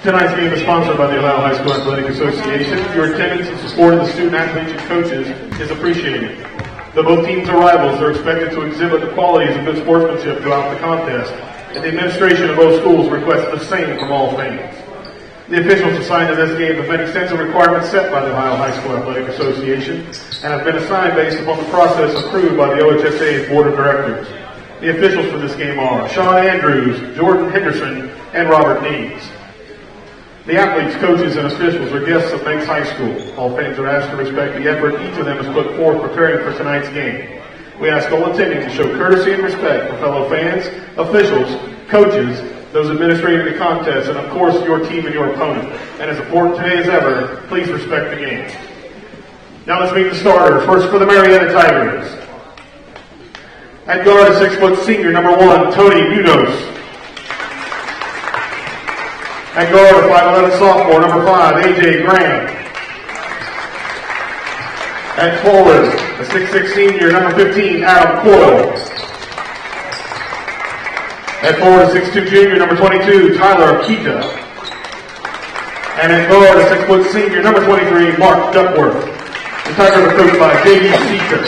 Tonight's game is sponsored by the Ohio High School Athletic Association. Your attendance and support of the student athletes and coaches is appreciated. Though both teams are rivals, they're expected to exhibit the qualities of good sportsmanship throughout the contest, and the administration of both schools requests the same from all fans. The officials assigned to this game have met extensive requirements set by the Ohio High School Athletic Association and have been assigned based upon the process approved by the OHSA's Board of Directors. The officials for this game are Sean Andrews, Jordan Henderson, and Robert Meigs. The athletes, coaches, and officials are guests of Meigs High School. All fans are asked to respect the effort each of them has put forth preparing for tonight's game. We ask all attending to show courtesy and respect for fellow fans, officials, coaches, those administrating the contest, and of course your team and your opponent. And as important today as ever, please respect the game. Now let's meet the starters. First for the Marietta Tigers. At guard, a 6-foot senior, number 1, Tony Munoz. At guard, a 5'11" sophomore, number 5, A.J. Graham. At forward, a 6'6" senior, number 15, Adam Coyle. At forward, a 6'2" junior, number 22, Tyler Akita. And at guard, a 6-foot senior, number 23, Mark Duckworth. The Tigers are coached by J.B. Seeker.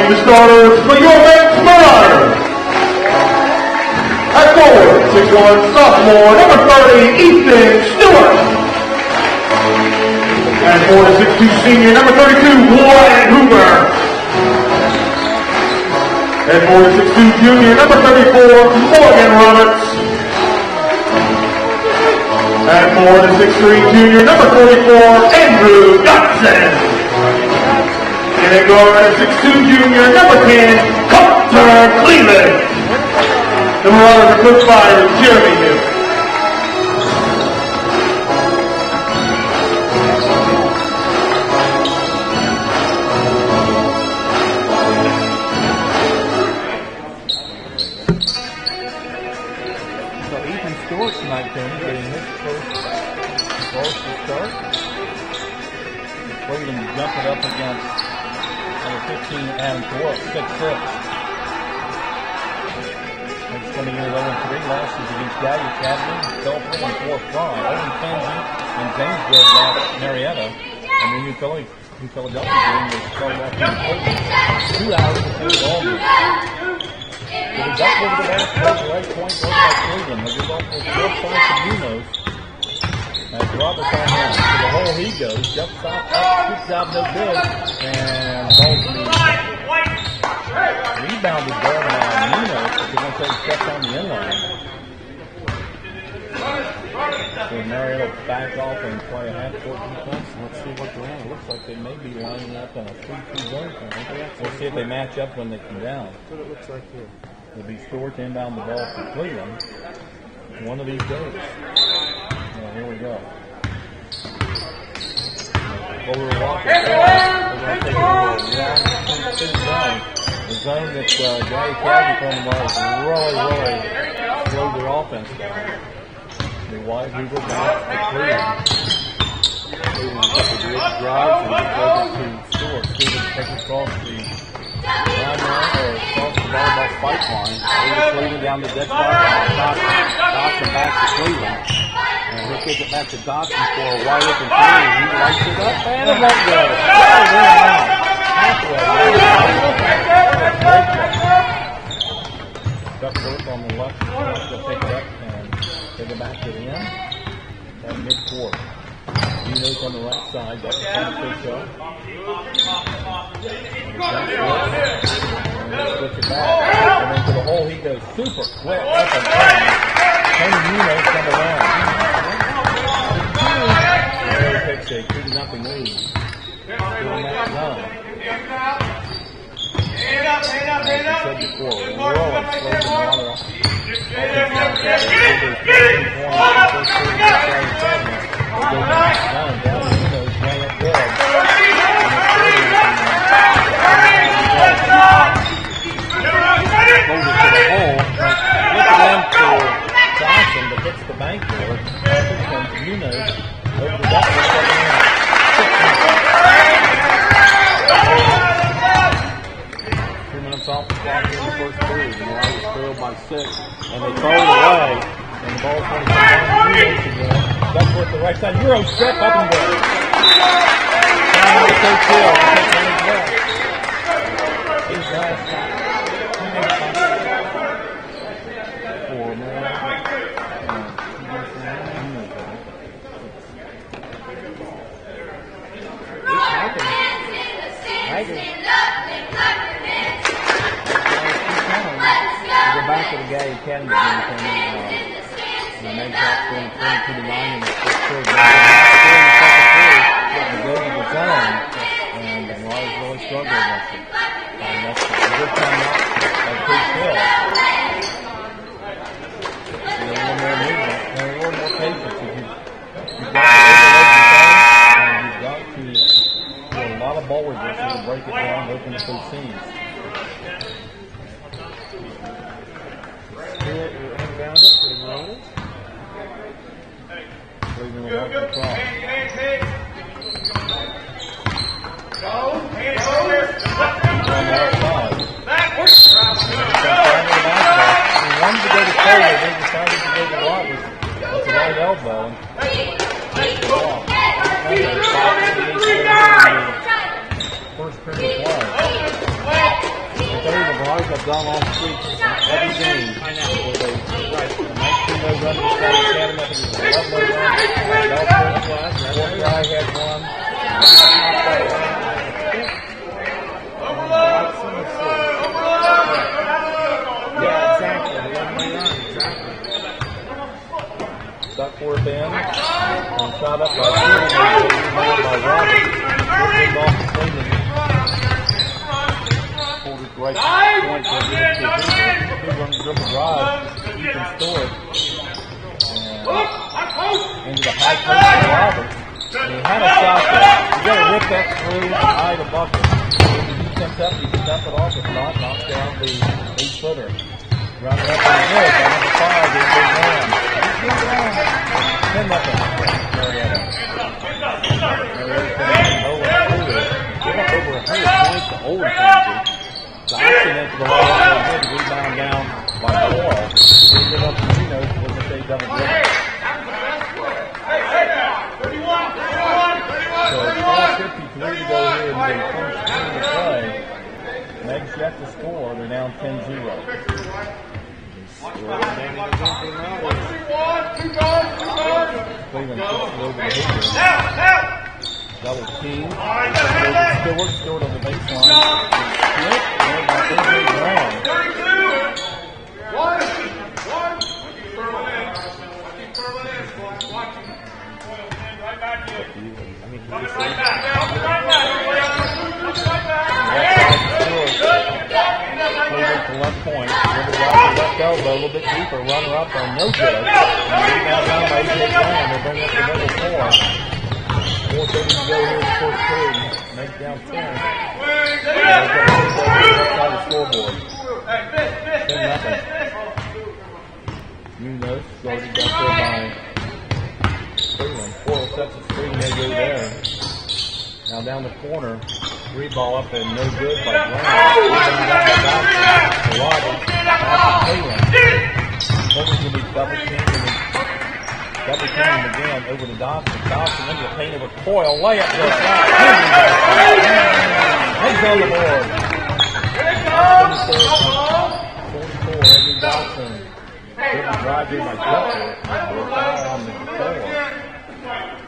The starters for your Meigs Marauders. At forward, 6'1" sophomore, number 30, Ethan Stewart. At forward, 6'2" senior, number 32, Wyatt Hoover. At forward, 6'2" junior, number 34, Morgan Roberts. At forward, 6'3" junior, number 44, Andrew Dotson. And at guard, a 6'2" junior, number 10, Carter Cleveland. The Marauders are coached by Jeremy Hill. So Ethan Stewart tonight, Tony, getting his first to start. Cleveland jumping up against number 15, Adam Coyle, 6'6". He's coming in at 0-3. Last was against Gallia Academy, Belford, and 4-5. Owen Kenzie and James Grove at Marietta. And the New Philadelphia game was started off in Cleveland. 2 hours to finish all game. So the Ducks over the last play, the right point goes by Cleveland. The result was 4 points to Munoz. As Roberts on down to the hole he goes, jump stop up, good job, no good, and ball to be rebounded there by Munoz, but they're going to take steps on the end line. So Marietta back off and play a half-court defense. Let's see what they're in. It looks like they may be lining up in a 3-2 zone. We'll see if they match up when they come down. That's what it looks like here. It'll be Stewart to inbound the ball for Cleveland. One of these days. Well, here we go. Well, we're walking across. We're going to take a little zone. The zone that Gallia Academy playing was really slowed their offense down. The wide Hoover back to Cleveland. Cleveland took the big drive and it goes to Stewart. Stewart takes across the line or across the volleyball spike line. Over Cleveland down the dead spot. Dodson back to Cleveland. And he'll kick it back to Dodson for a wide open three. He lights it up and it won't go. Halfway. Duckworth on the left. He'll take it up and take it back to the end. At mid-court. Munoz on the right side. That's the fish up. And he'll switch it back. And then to the hole he goes super quick up and down. Tony Munoz come around. Takes a 2-0 lead. Doing that zone. As I said before, rolling, slows the water off. Off the clock in the first period, and I was trailed by 6, and they throw it away, and the ball's going to come down again. That's what the right side. Euro step up and go. Time to take kill. These guys four man. Back to the guy who can the Meigs got 22 to 9 in the first period. Getting good in the zone, and Lars really struggled against it. That's a good time out by Coach Hill. A little more movement, and a little more patience. You've got to overload your thing, and you've got to do a lot of ball reversals to break it down and open up those seams. Around it for the moment. Leaving the walk across. Go. Backwards. He wanted to go to Taylor, they decided to go to Roberts. That's the right elbow. First period was. The Bars have gone on streaks every game where they make 2-0 run to Scott Academy. I think it was 11-0 run. One guy had one. Yeah, exactly. 11-0 run, exactly. Duckworth in. And shot up by Roberts. Off the cleaning. Right point, run dribble drive, you can store it. And into the high post of Roberts. And he had a shot there. You got to rip that through the eye of the bucket. If he steps up, you can dump it off. If not, knock down the 8-footer. Round it up in the head by number 5. There goes down. 10-0. Marietta. Give up over 100 points to Old Country. The accident to the right did rebound down by 4. They give up to Munoz with the state double dribble. So 4:53 to go here in the first quarter to play. Meigs yet to score. They're down 10-0. Cleveland puts it over the Hoover. Double team. Stewart on the baseline. Split. And by AJ Brown. 1. Right back here. Coming right back. Cleveland to left point. Dribbles out to left elbow. A little bit deeper. Runner up on no good. And rebound down by AJ Brown. They bring up the middle 4. 4:30 to go here in the first period. Meigs down 10. They've got outside the scoreboard. 10-0. Munoz started back there by Cleveland. 4 sets of screen. They go there. Now down the corner. 3 ball up and no good by Brown. Roberts. Cleveland. Cleveland's going to be double teamed. Double team again over to Dawson. Dawson into the paint over Coyle. Layup goes down. Meigs on the board. 44. Andrew Dawson. Good drive here by Duckworth. We're foul on the floor.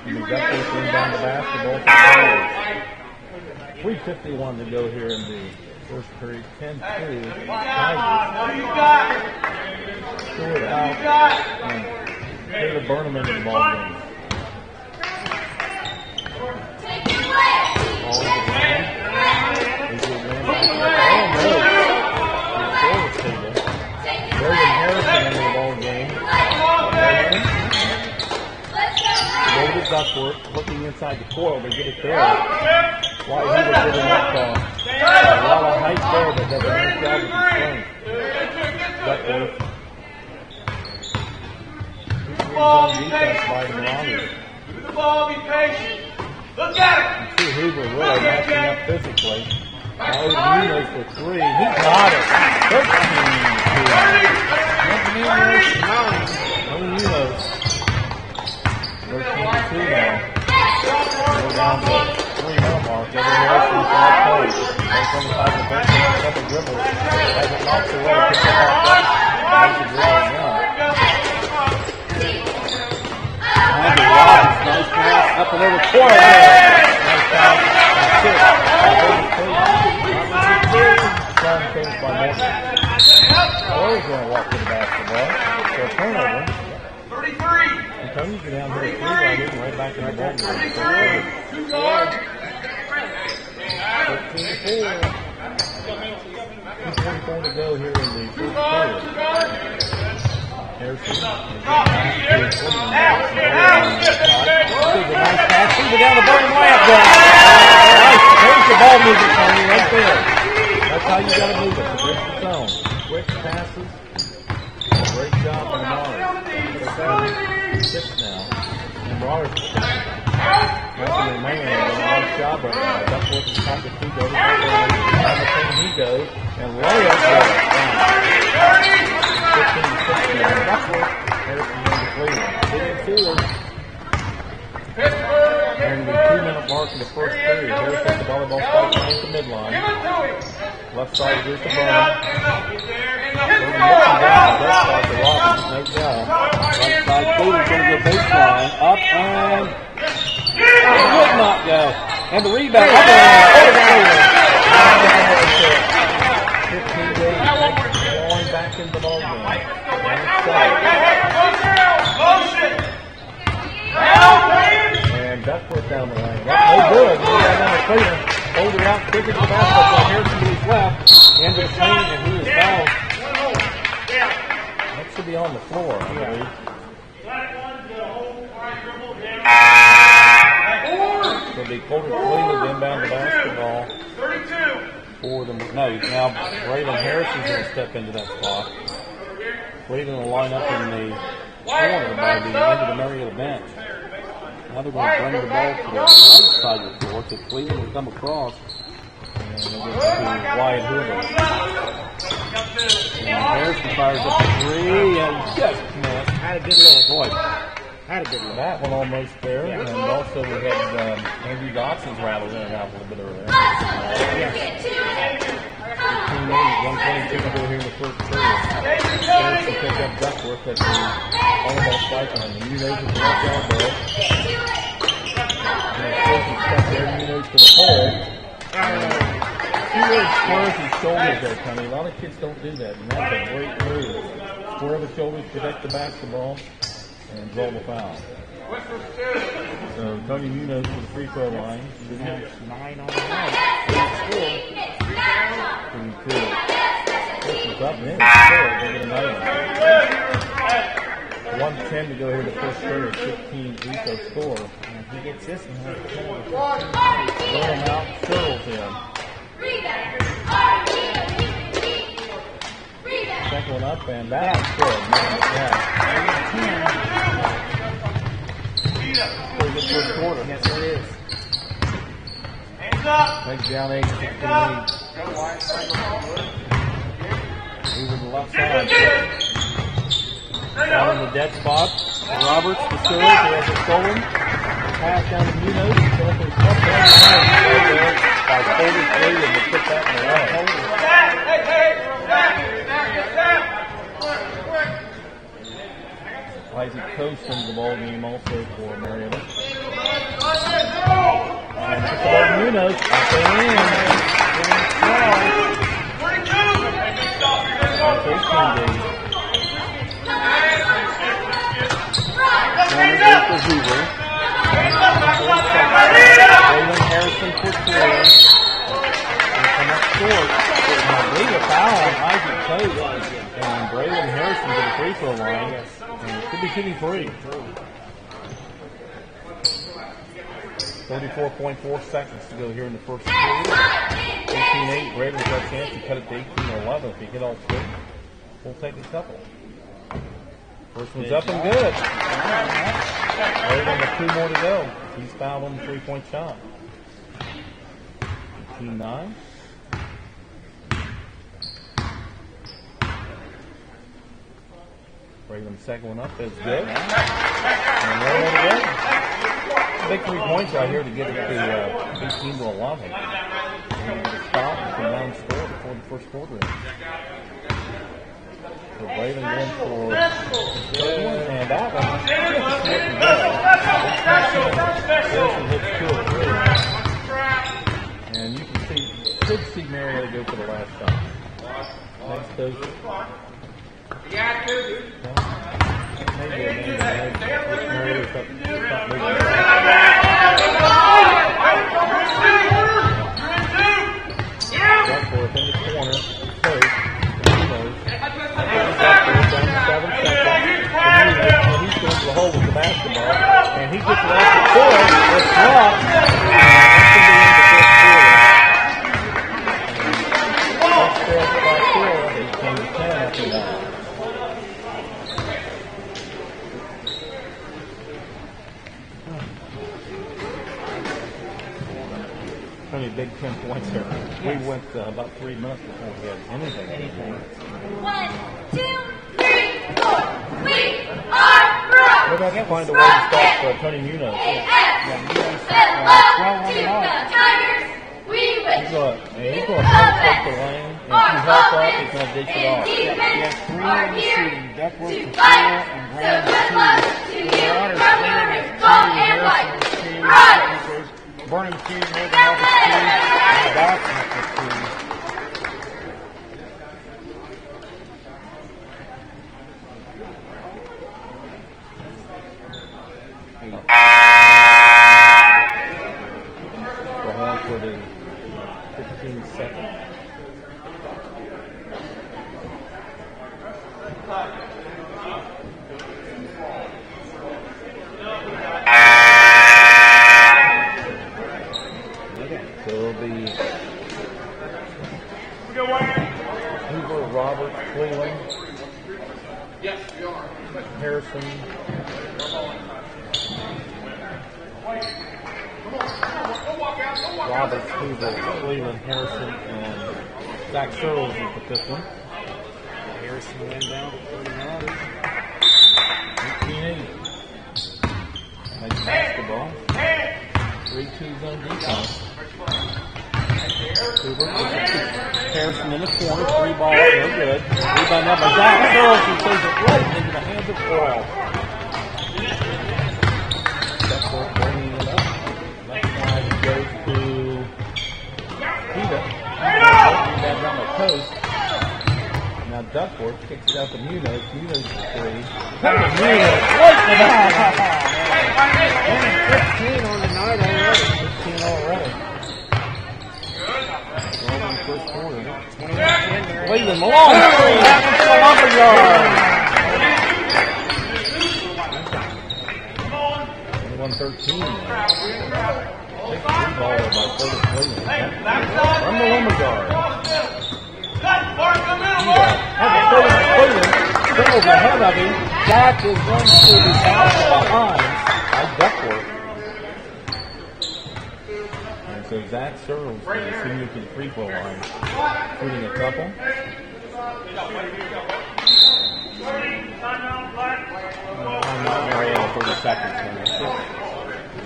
And the Duckworth brings down the basketball for 3:51 to go here in the first period. 10-2. Stewart out. Taylor Burnham into the ball game. Harrison into the ball game. Duckworth looking inside the coil to get it there. Why he was giving up a lot of height there, but does a nice job with his strength. Duckworth. He's on defense by the Rounders. Give the ball, be patient. Look at it. You see Hoover really matching up physically. Now Munoz for three. He got it. 13-2. Munoz. 13-2 now. We're down to 3-minute mark. Every Harrison five plays. 125 to bench. A couple dribbles. As it knocks away, picks it off. Nice dribble now. Andy Robbins, nice pass up and over Coyle. Nice foul. Strong finish by Morton. Coyle's going to walk to the basketball. So a turnover. 33. And Tony's go down here at 3 right here and right back in the ball game. 2 guard. 13-4. 2:44 to go here in the first quarter. Harrison. Down the bottom layup down. Nice. There's the ball movement, Tony, right there. That's how you got to move it. Against the zone. Quick passes. Great job by Mars. 7-6 now. And Mars nothing remaining. A nice job right now. Duckworth is trying to feed over. On the thing he goes. And layup there. 15-6 now. Duckworth. Harrison going to Cleveland. 8-4. And the 2-minute mark in the first period. Harris has the volleyball spike at the midline. Left side here's the ball. Looking down the left side to Robbins. No job. Right side, Cleveland's going to go baseline. Up and it would not go. And the rebound. Up and over 15 days. Going back into the ball game. And Duckworth down the lane. That's no good. He got down to Cleveland. Hold it out, kick it to the basketball. Harrison to his left. Into the paint, and he is fouled. That should be on the floor, I believe. It'll be Colter Cleveland inbound the basketball. 32. For them. No, now Braylon Harrison's going to step into that spot. Cleveland will line up in the corner by the end of the Marietta bench. Now they're going to bring the ball to the right side of the floor, so Cleveland will come across. And they'll get to Wyatt Hoover. And Harrison fires up a three, and just missed. Had a good look. Boy, Had a good look. that one almost there. Yeah. And also we had Andrew Dotson's rattled in and out a little bit earlier. 122 to go here in the first period. Harrison picked up Duckworth at the volleyball spike line. And Munoz with the left elbow. And Harrison stuck there. Munoz to the hole. He really squares his shoulders there, Tony. A lot of kids don't do that, and that's a great move. Square the shoulders, protect the basketball, and draw the foul. So Tony Munoz to the free throw line. 9 on the night. 32. Harrison's up and in. They're going to 1:10 to go here in the first period. 15 Rico score. And if he gets this one, he'll Throw him out, Searles in. Second one up, and that's good. Yeah. 10. Pretty good first quarter. Yes, it is. Hands up. Takes down 8-16 lead. Over the left side. Out in the dead spot. Roberts, the serve, who has it stolen. Pass down to Munoz. He's going to put it there by Colter Cleveland to put that in the line. Isaac Coast into the ball game also for Marietta. And that's all Munoz. Up and in. That's 18 days. For Hoover. Braylon Harrison for three. And come up short. And I believe a foul on Isaac Coast. And Braylon Harrison to the free throw line. And it could be shooting free. 34.4 seconds to go here in the first period. 18-8. Ravens got a chance to cut it to 18-11 if he hit all three. We'll take a couple. First one's up and good. Raven with 2 more to go. He's fouled on the 3-point shot. 18-9. Raven's second one up is good. And one more to go. Big 3 points right here to get it to 18-11. And get a stop and come down and score before the first quarter ends. So Raven going for the third one, and that one just looking well. And you can see, could see Marietta go for the last shot. Next goes. Duckworth in the corner, post, and he's going to the hole with the basketball, and he gets it off the court. It's blocked. He came to 10 after that. Only big 10 points here. We went about 3 minutes before we had anything. 1, 2, 3, 4. We are Brooks. We're going to find a way to stop Tony Munoz. Hello to the Tigers. We wish. He's going to take the lane, and if you help up, he's going to dish it off. He has 3 in the shooting. Duckworth to 4 and Brown to 2. The Otters playing with 2, Harrison 2, Burnham 2, Morgan Harvest 2, and Dawson for 2. The horn for the 15 seconds. So it'll be Hoover, Roberts, Cleveland, Harrison, Roberts, Hoover, Cleveland, Harrison, and Zach Searles is the 5th one. Harrison went down for the Otters. 18-8. Nice basketball. 3-2 zone defense. Hoover gets it to Harrison in the corner. 3 ball, no good. Rebound up by Zach Searles, who plays it right into the hands of Paul. Duckworth bringing it up. Left side goes to Peter. Rebound on the post. Now Duckworth kicks it out to Munoz. Munoz is 3. Munoz right to that. 15 on the night already. 15 already. Well, in the first quarter. Cleveland, Malone, that one's the lumber yard. 21-13. Big 3 ball by Curtis Cleveland. From the lumber yard. Cleveland goes ahead of him. Zach is going to be out behind by Duckworth. And so Zach Searles is continue to the free throw line, shooting a couple. Timeout Marietta for the seconds.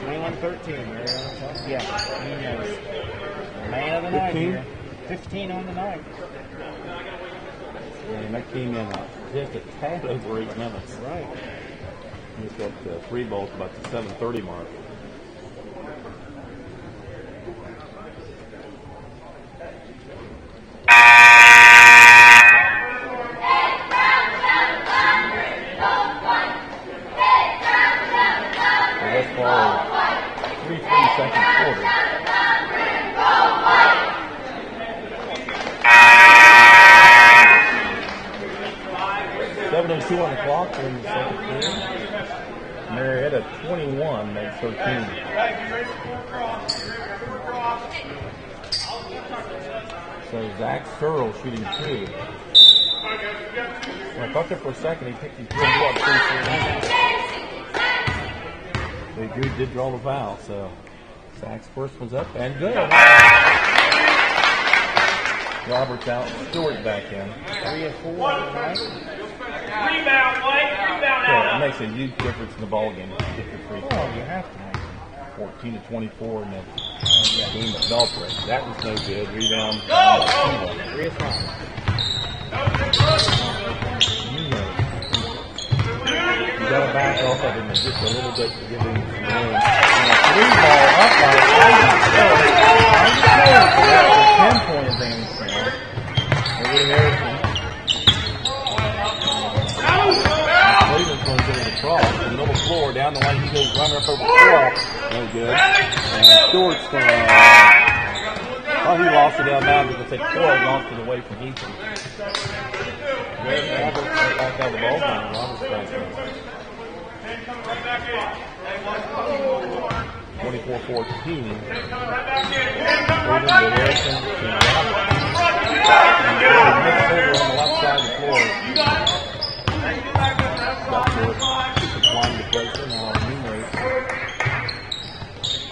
21-13, Marietta. Yeah, he knows. Man of the night here. 15 on the night. And that came in just a tad over 8 minutes. Right. He's got 3 balls about the 7:30 mark. So that's for 3-3 second quarter. 7:02 on the clock in the second quarter. Marietta 21, Meigs 13. So Zach Searle shooting 2. I thought there for a second he picked his dribble up 3-3. The dude did draw the foul, so Zach's first one's up and good. Roberts out, Stewart back in. 3 of 4, right? Rebound, White. Rebound So out. it makes a huge difference in the ball game. Get your free throw. Oh, you have to make it. 14 to 24 in the game at Belfry. That was no good. Rebound. 3 of 5. You got to back off of him just a little bit to give him some room. And a 3-ball up by 10-point advantage now. Over to Harrison. Cleveland's going to get it across. The middle of the floor, down the lane, he goes running up over the floor. No good. And Stewart's going to... Oh, he lost it out now because they lost it away from Ethan. Roberts back out of the ball game. Roberts back in. 24-14. Cleveland to Harrison to Roberts. And mixed over on the left side of the floor. Got to applying the pressure now on Meigs.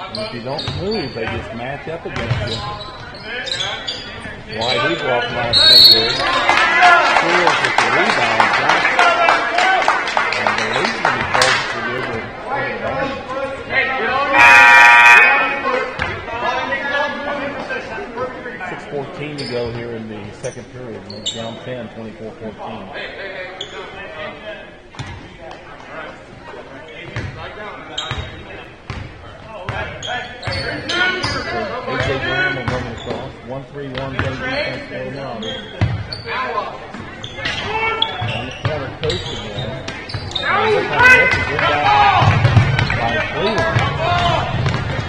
And if you don't move, they just match up against you. Why he's walking last good. Steals with the rebound. And the lead's going to be close to the river. 6:14 to go here in the second period. It's down 10, 24-14. AJ Graham will bring it across. 1-3-1 game defense for the Robbers. On the corner coast again. By Cleveland.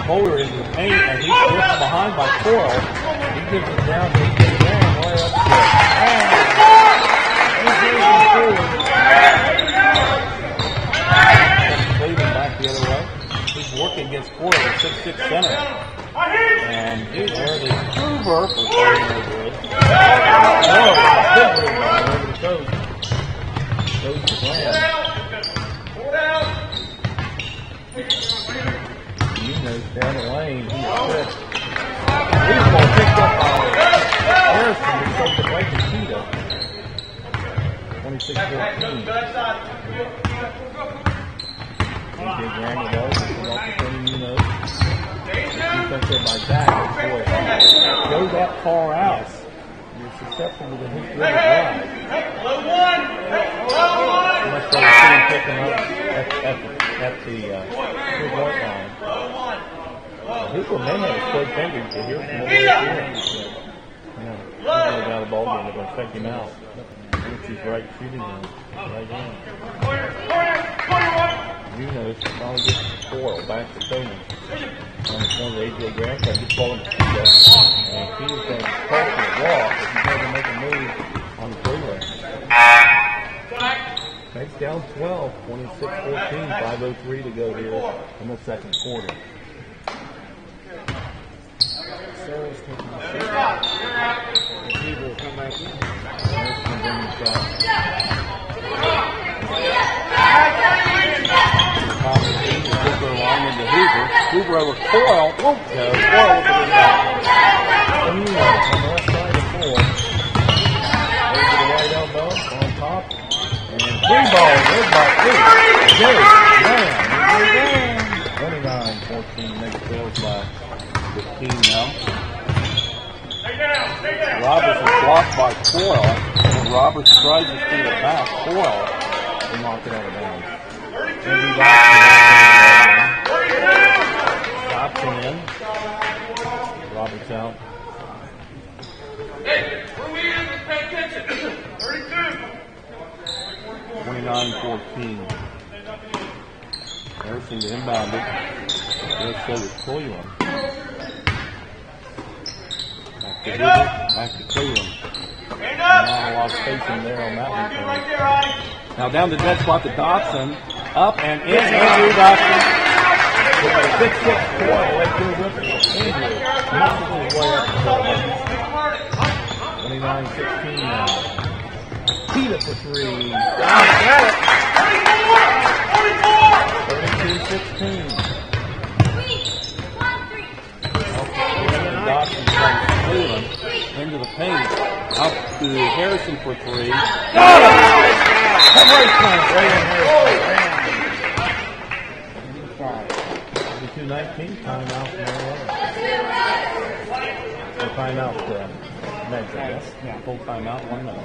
Kohler into the paint and he's slipped behind by Coral. He gives it down to AJ Graham right up to Cleveland back the other way. He's working against Coral, the 6'6" center. And he's early Hoover for starting no good. Over the coast. Goes to Graham. Munoz down the lane. He's quick. He's ball picked up by Harrison. He takes it right to Cheetah. 26-14. AJ Graham with those. This is off the 20 Munoz. Defense there by Zach. Boy, go that far out. You're susceptible to his dribble drive. Unless they see him pick him up at the 3-point line. Hooper may have a straight finger to hear from over there. Yeah, he's got a ball game. They're going to check him out. Which he's right shooting him. Right in. Munoz finally gets the Coral back to Tony. On the corner of AJ Graham, so I just call him Cheetah. And Cheetah's going to call for a walk if he's going to make a move on the Cleveland. Meigs down 12, 26-14, 5:03 to go here in the second quarter. Sarah's taking the shot. The Cleveland will come back in. Harris can bring the shot. Hoover along into Hoover. Hoover over Coral. Won't go. Coral with the rebound. And Munoz on the left side of the floor. Over to the right elbow. On top. And 3 balls. Good by 3. 29-14. Next scores by 15 now. Roberts is blocked by Coral. And Roberts tries to steal it back. Coral will knock it out of bounds. Stops him in. Roberts out. Hey, where we in? Let's pay attention. 29-14. Harrison to inbound it. Let's go with Cleveland. Back to Cleveland. Not a lot of space in there on that one. Now down the dead spot to Dotson. Up and in. Andrew Dawson with a 6-6 point. Led to a whip. Andrew multiple his way up to 29-16 now. Peta for three. Got it. 32-16. Three, 1-3. Dawson from Cleveland into the paint. Up to Harrison for three. Got it. Headway point. Raymond Harrison. 22-19. Timeout Marietta. Or timeout Meigs, I guess. Yeah. Full timeout, 1 minute.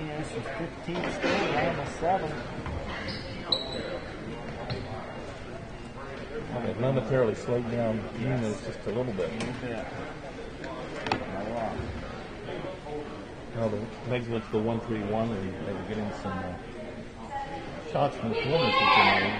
Yes, it's 15 still, almost 7. They've momentarily slowed down Eunice just a little bit. Yeah. A lot. Well, the Meigs went to the 1-3-1 and they were getting some shots from the corners that they made.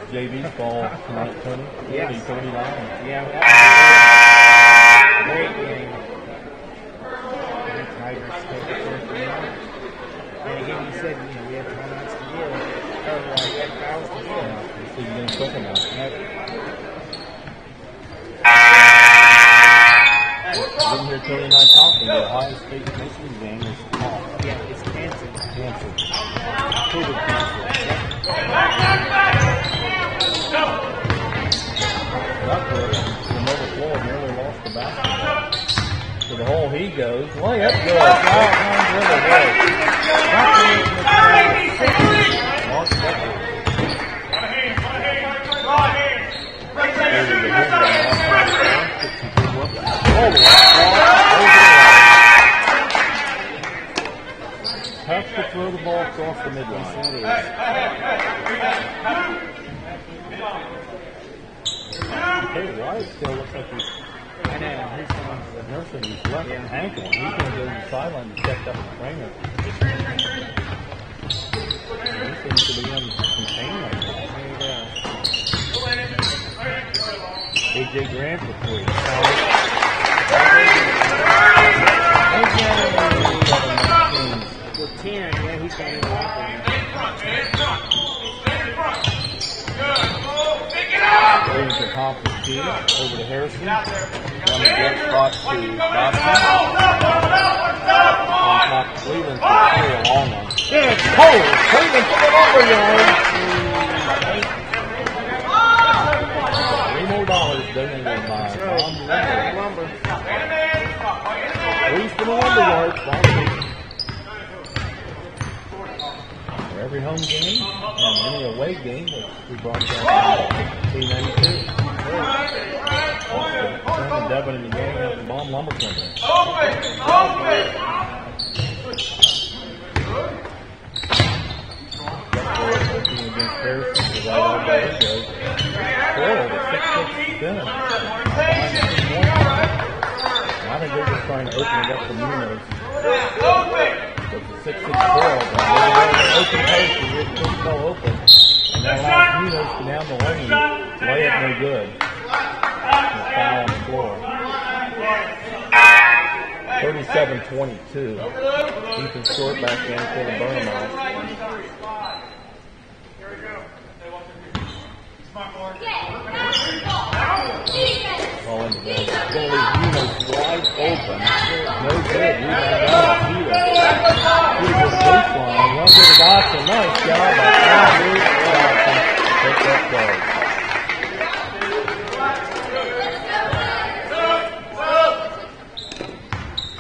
JV's ball tonight, Tony. Yes. 39. Yeah, that was a great game. The Tigers take the first round. And again, you said, we had timeouts to give. Or we had fouls to give. So you didn't click on that. Didn't hear Tony and I talking. The Ohio State Michigan game is off. Yeah, it's canceled. Canceled. COVID canceled. Duckworth, from over floor, nearly lost the basketball. To the hole he goes. Layup good. Mark Duckworth. Tough to throw the ball across the midline. Hey, White still looks like he's. I know. Here's someone. Nursing his left ankle. He's going to go to the sideline to check up the trainer. He seems to be in containment. AJ Grant for three. With 10, yeah, he's got it out there. Over to Thompson, over to Harrison. Down the left spot to Dawson. On top of Cleveland for a long one. Yeah, Cleveland for the lumber yard. $3 more donated by Lumber. Three's for the lumber yard. For every home game and any away game that we broadcast on T92. Also, Devin in the game at the Bomb Lumber Company. Working against Harrison, the right elbow goes. Score with 6-6 spin. I think they're just trying to open it up for Munoz. It's a 6-6 score. Open post and it's so open. And that allows Munoz to down the lane. Lay it no good. And a foul on the floor. 37-22. Ethan Short back in for the Burnham. All into the goalie Munoz wide open. No good. Rebound out of Peter. Peter to the baseline. One to the Dawson. Nice job by Andrew Dawson. Pick up goal.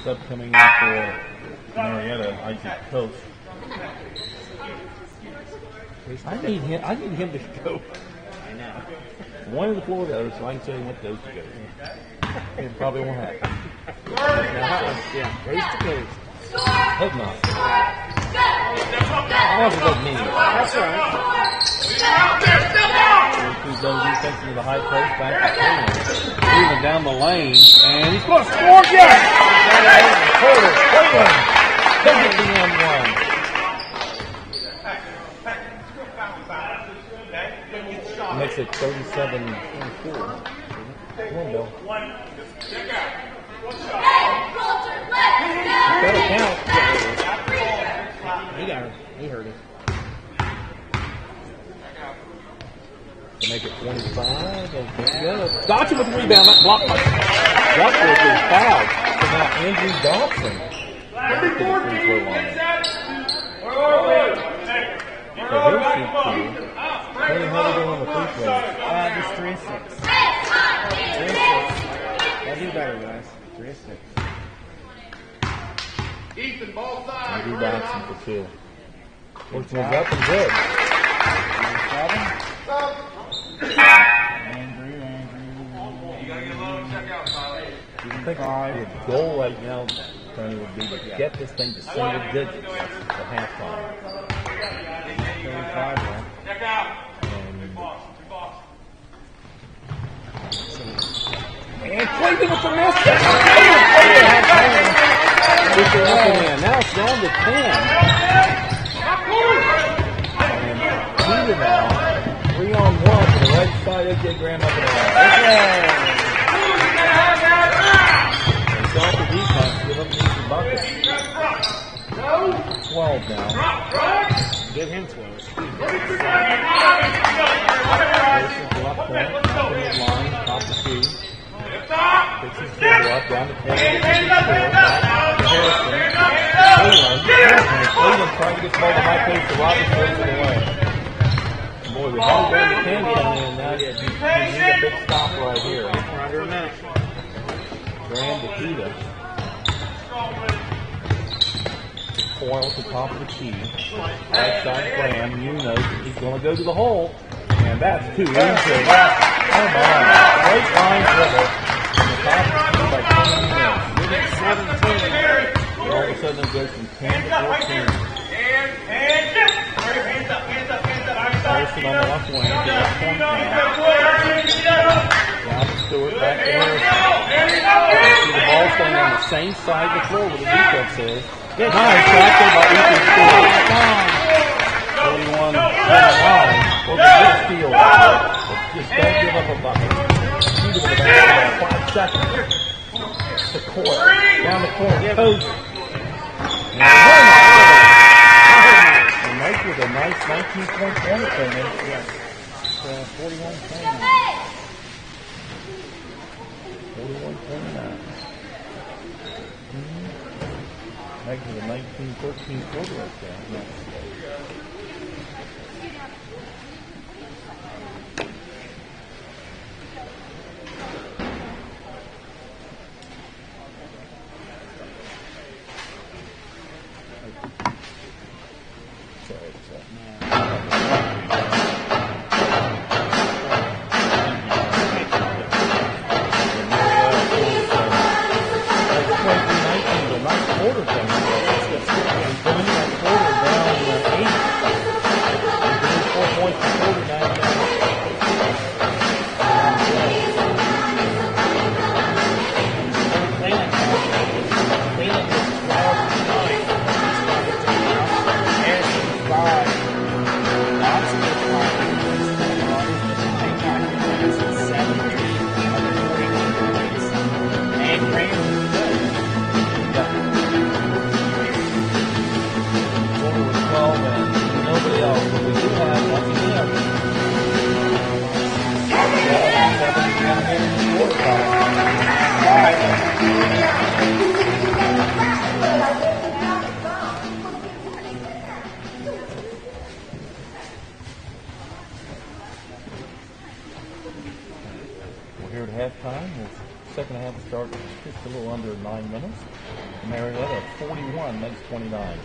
Sub coming in for Marietta, Isaac Coach. I need him to go. I know. One of the floor goes, so I can tell you what those to go. It probably won't happen. Yeah, coast to coast. Hope not. All of it doesn't mean anything. That's right. He's done defense into the high post, back to Cleveland. Cleveland down the lane, and he's going to score again! Cleveland taking the makes it 37-24. Come on, Bill. Better count. He got her. He heard it. To make it 25. Okay. Dodson with the rebound. That block by Duckworth is fouled. So now Andrew Dodson. Back to the free throw line. So he'll shoot two. Tony, how do they go on the free throw? Just 3 and 6. 3 and 6. I'll do better, guys. 3 and 6. Andrew Dodson for two. Works his up and good. Andrew. You gotta get a little check out, Tyler. I think the goal right now, Tony, would be to get this thing to single digits at halftime. 35, man. Check out. And Clayton with the miss. Now it's down to 10. And Peter now, 3-on-1 to the right side. AJ Graham up in the line. And start the defense. Give up the easy bucket. 12 now. Give him 12. Versus the left point. Up in the line. Top the key. Takes his dribble up, down the corner, gets his score, back to Harrison. Cleveland trying to get the ball to high pace to Roberts, throws it away. Boy, we haven't got the candy on there now yet. You need a big stop right here. Under a minute. Graham to Kita. Coyle at the top of the key. Right side Graham. You know he's going to go to the hole. And that's too easy. Come on. Great line dribble. By 20 minutes. 17. All of a sudden it goes from 10 to 14. Harrison on the left wing. To the left point now. Down to Stewart. Back to Harrison. See the ball staying on the same side of the floor where the defense is. Nice shot there by Ethan Stewart. 41-29. Well, the good steal. Just don't give up a bucket. Shoot it with about 5 seconds. The court. Down the court. Coach. And Meigs with a nice 19-point corner finish. Yes. 41-29. 41-29. Meigs with a 19-13 quarter right there. Nice. Here at halftime, the second half will start just a little under 9 minutes. Marietta 41, Meigs 29.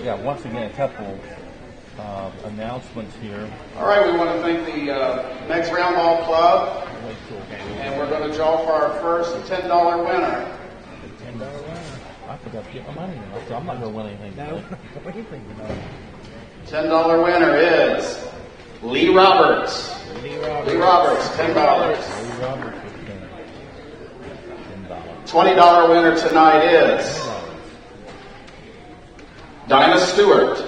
Yeah, once again, a couple announcements here. All right, we want to thank the Meigs Round Ball Club, and we're going to draw for our first $10 winner. $10 winner. I forgot to get my money now, so I'm not going to win anything. No, what do you think about it? $10 winner is Lee Roberts. Lee Roberts, $10. Lee Roberts with $10. $20 winner tonight is Dinah Stewart.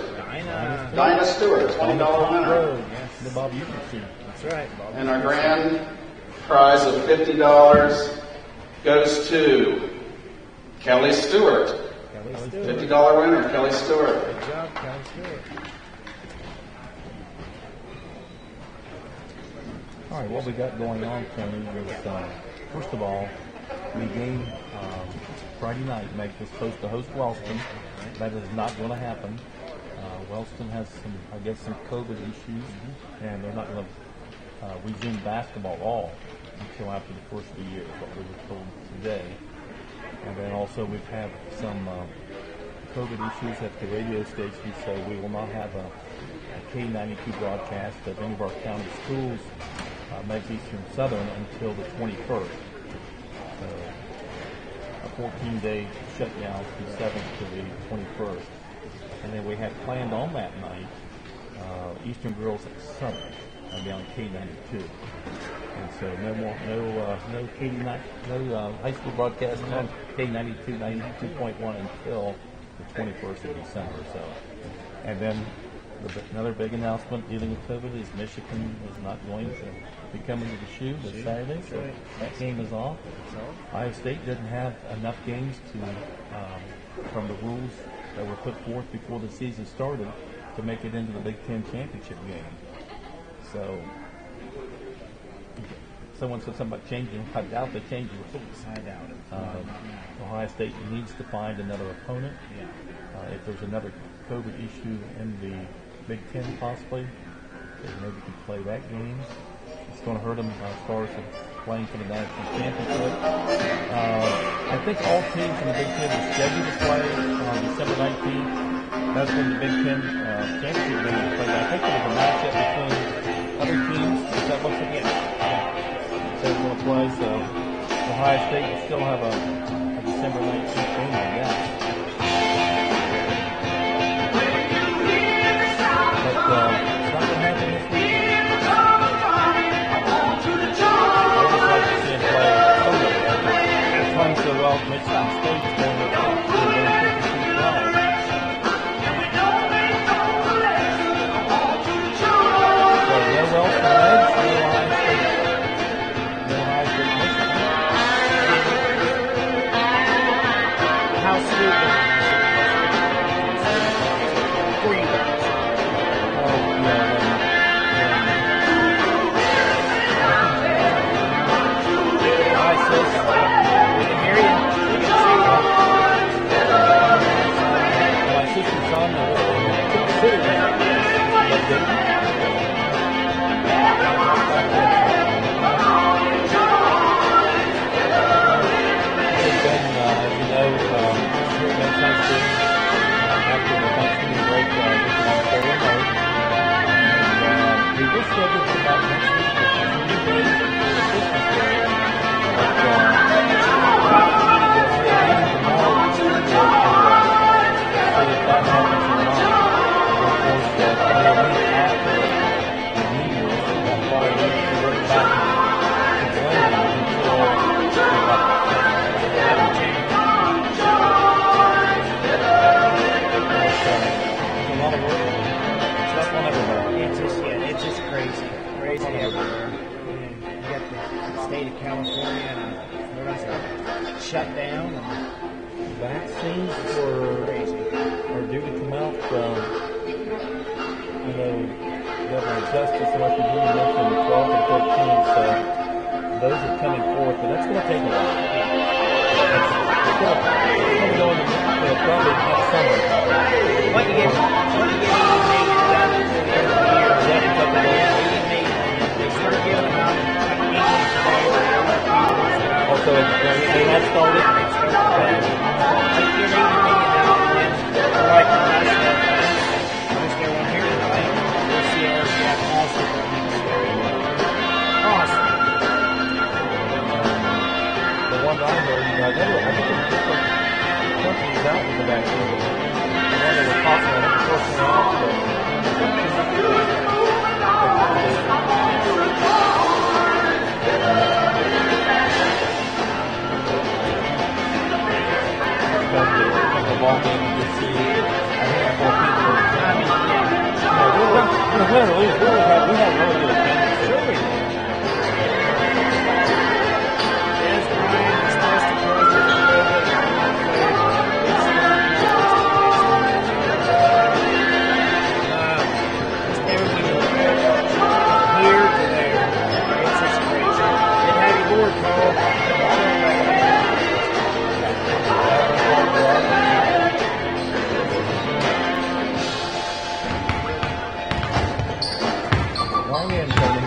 Dinah Stewart, $20 winner. The Bob Euclid team. That's right. And our grand prize of $50 goes to Kelly Stewart. $50 winner, Kelly Stewart. Good job, Kelly Stewart. All right, what we got going on, Tony, is first of all, we game Friday night. Meigs was supposed to host Wellston. That is not going to happen. Wellston has some COVID issues, and they're not going to resume basketball at all until after the first of the year, is what we were told today. And then also we've had some COVID issues at the radio station, so we will not have a K92 broadcast of any of our county schools, Meigs Eastern Southern, until the 21st. So a 14-day shutdown from 7th to the 21st. And then we had planned on that night Eastern Girls at Summit. I'll be on K92. And so no K9, no high school broadcast on K92, 92.1 until the 21st of December. So, and then another big announcement dealing with COVID is Michigan is not going to be coming to the shoe this Saturday, so that game is off. Ohio State didn't have enough games to from the rules that were put forth before the season started to make it into the Big Ten championship game. So someone said something about changing. I doubt they changed the rules. I doubt it. Ohio State needs to find another opponent. If there's another COVID issue in the Big Ten, possibly, they maybe can play that game. It's going to hurt them as far as playing for the national championship. I think all teams in the Big Ten are scheduled to play on December 19th. That's when the Big Ten championship game is played. I think there was a matchup between other teams. Is that what's again? So they're going to play. So Ohio State will still have a December 19th game, I guess. But it's not going to happen this weekend. So well, Michigan State's going to How sweet shut down. Vaccines are due to come out. Governor Justice in West Virginia mentioned the 12th and 13th, so those are coming forth, but that's going to take a while. It's going to go into probably next summer. What you get done until the end of the year. They start giving them out also, they have started. The one I heard, I think it's different companies out with the vaccine. The one that was talking about the first one out. win or lose, we had really good attendance. Yes, Brian is supposed to close it a little bit. Here to there. It's just crazy. It had a board call. Long in, Tony.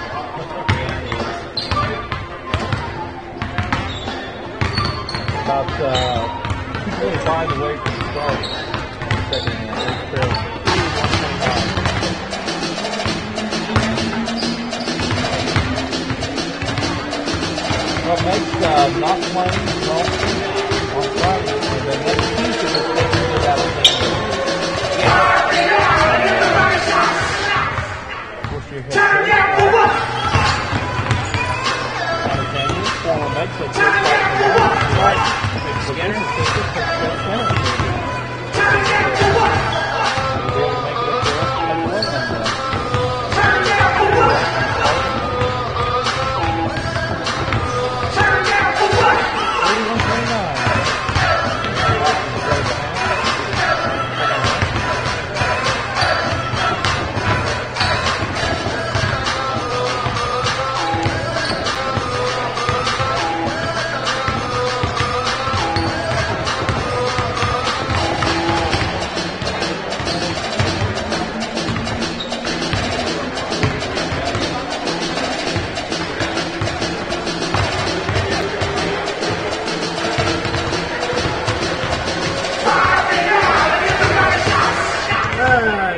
About 2:25 away from the start. Second half. Well, Meigs not playing on Friday, and then next Tuesday we'll play with Alexander. Of course, your head coach, Alexander, former Meigs head coach, right? Skinner.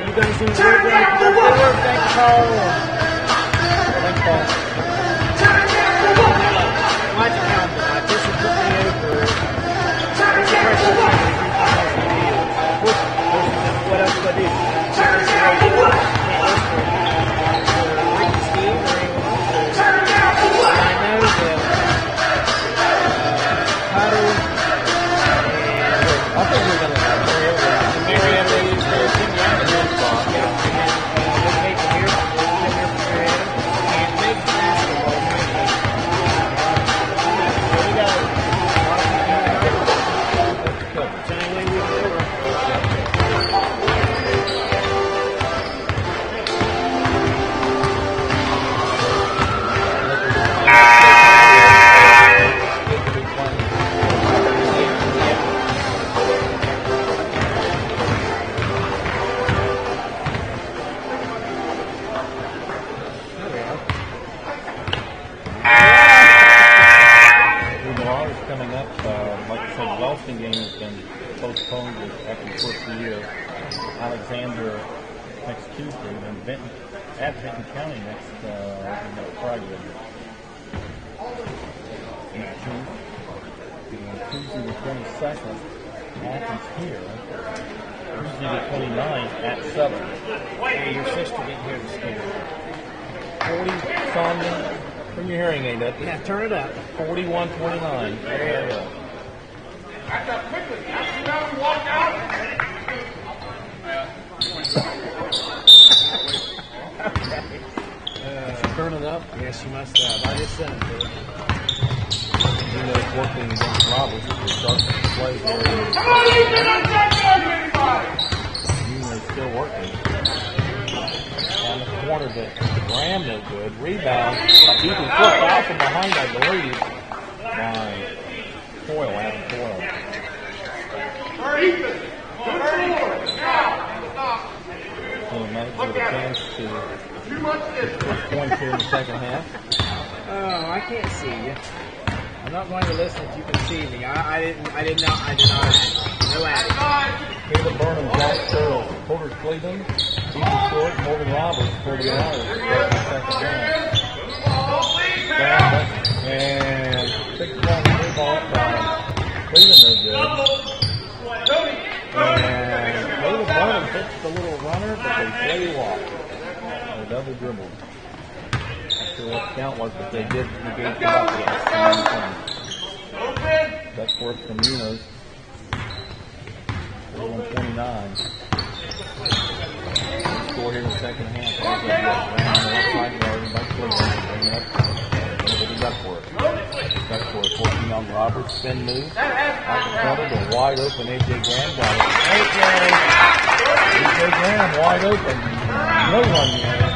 You guys doing good, right? Thank you, Paul. Thanks, Paul. Watch it now, but this will put me over. This is pressure. What else do I do? Can't listen to Steve or anyone. I know that Huddle I think we're going to have Marietta is there. Tim Young is in spot. We'll take it here. And Meigs basketball. There we go. It's the only way we can do it. coming up. Like I said, the Wellston game has been postponed after the first of the year. Alexander next Tuesday, and then at Benton County next Friday. 18th. Tuesday the 22nd, Athens here. Tuesday the 29th at 7. Hey, your sister didn't hear the score. 40, Sonia, turn your hearing aid up. Yeah, turn it up. 41-29. There you go. Back up quickly. You know, walk out. Turn it up. Yes, you must have. I just sent it to her. You know, it's working against Roberts. We're starting to play there. Come on, Ethan, I'm not going anybody. You know, it's still working. On the corner to Graham, no good. Rebound. Ethan flipped out from behind, I believe, by Coyle, Adam Coyle. Ethan, good forward. Now, stop. So Meigs with a chance to Too much distance. points here in the second half. Oh, I can't see you. I'm not going to listen if you can see me. I did not. No addict. Caleb Burnham, Jack Searle, Porter Cleveland, Ethan Short, Morgan Roberts for the Irish. Second half. And 6 points, 3 ball up by Cleveland, no good. And Caleb Burnham hits the little runner, but they play walk. They double dribbled. Not sure what the count was, but they did negate the up against Duckworth from Munoz. 41-29. Scored score here in the second half. Around the left side yard by Cleveland. Bring it up. Look at the Duckworth. Duckworth working on Roberts. Spin move. Out in front of the wide open A.J. Graham. Got it. A.J. Graham wide open. No one there.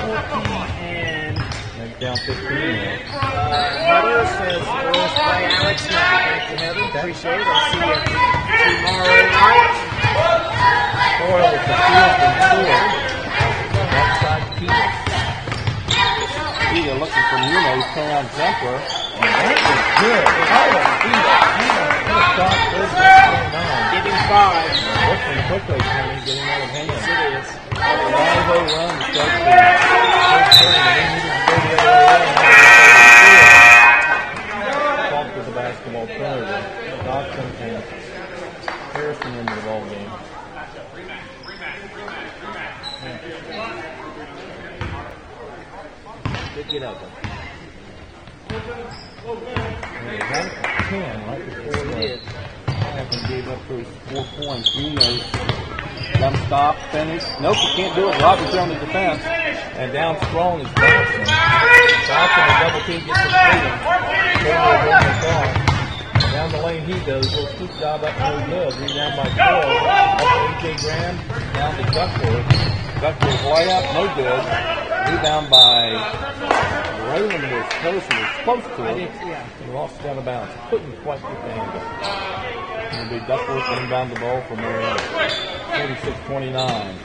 14 and Down 15 there. Heather says girls play Alex. Thank you, Heather. Appreciate it. I'll see you tomorrow night. Foyle with the field and four. Left side Keith. Either looking for Nuno's turnaround jumper. And that is good. Give him 5. Working quickly, Tony, getting out of hand. Yes, it is. Rival run to start the third quarter. They needed to go the other way. Falk with the basketball turnover. Dodson and Harrison into the ball game. Good get up. They had it at 10 right before the half and gave up those 4 points. Nuno's jump stop, finish. Nope, you can't do it. Roberts on the defense. And down strong is Dodson. Dodson, a double team gets the freedom. Down the lane he goes. Little scoop job up no good. Rebound by Cole. Up to A.J. Graham. Down to Duckworth. Duckworth way up, no good. Rebound by Raylan was close to it. He lost it out of bounds. Couldn't quite get the handle. It'll be Duckworth inbound the ball for Marietta. 46-29.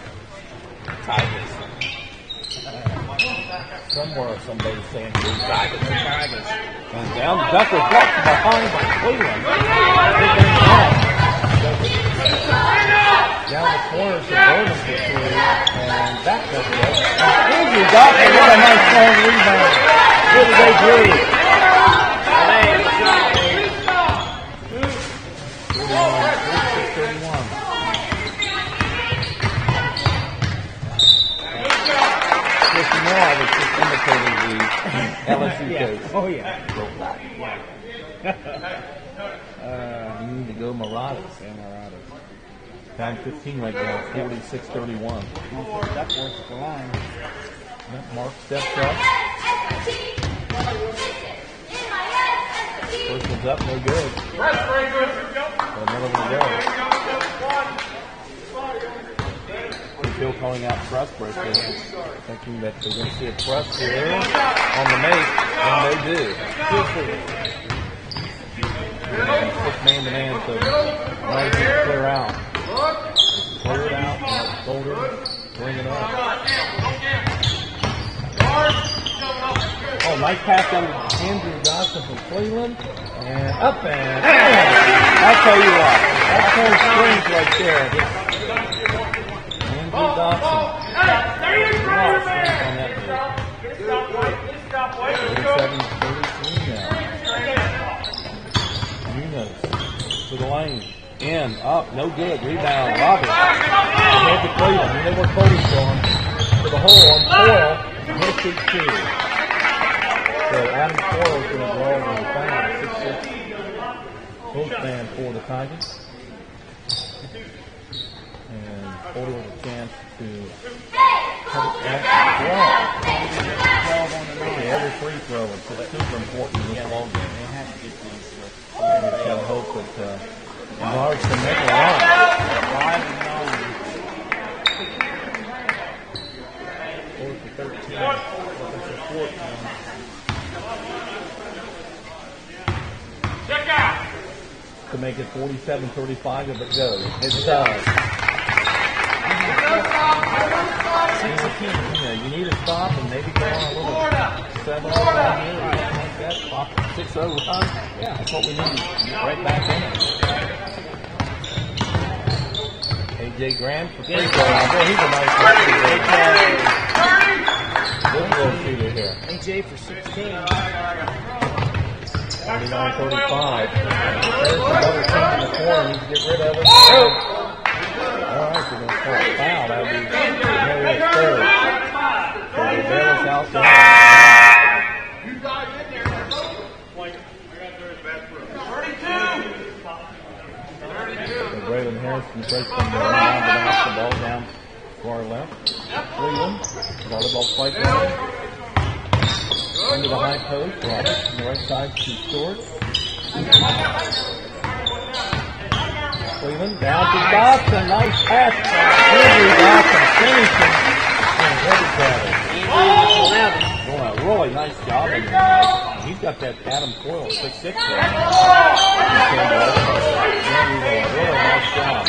Tigers. Somewhere somebody's saying Tigers. And down to Duckworth, blocked behind by Cleveland. Down the corner to Bowman for 3. And back up there. Andrew Dodson, what a nice strong rebound. Good as they drew. 31. Chris Moore was just imitating the LSU coach. Oh, yeah. You need to go Marauders. Time 15 right now, 46-31. Duckworth at the line. Mark steps up. First one's up, no good. Another one to go. Still calling out press breakers, thinking that they're going to see a press here on the make, and they do. Quick man-to-man to right here, clear out. Clear it out, hold it, bring it up. Oh, nice pass down to Andrew Dodson from Cleveland. And up and I'll tell you what, that's four strings right there. Andrew Dodson. On that move. 37-33 now. Nuno's to the lane. In, up, no good. Rebound, Roberts. Ahead to Cleveland. You know where Cody's going. To the hole on Coyle. And he'll shoot 2. So Adam Coyle's going to draw on the foul. 6-6. Postman for the Tigers. And Cody with a chance to cut it back to 12. Okay, every free throw is super important in this ball game. They have to get these. We got to hope that Lars can make a run. 5-9. 4 for 13. Looking for 14. Check out. To make it 47-35 if it goes. It does. You need to stop and maybe go on a little 7-0 run here or something like that. 6-0 run. Yeah, that's what we need. Right back in it. A.J. Graham for free throw. He's a nice good little shooter here. A.J. for 16. 29-35. There's another team in the corner. Needs to get rid of it. All right, so we're going to call a foul. That'll be Marrietta's third. So Rivera's out there. You dive in there. So Braylon Harrison breaks from the line of the basketball down far left. William, volleyball spike line. Into the high post, Roberts on the right side, too short. Cleveland down to Dawson, nice pass. Andrew Dawson finishing and headed battle. Doing a really nice job in there. He's got that Adam Coyle 6'6". Really nice job.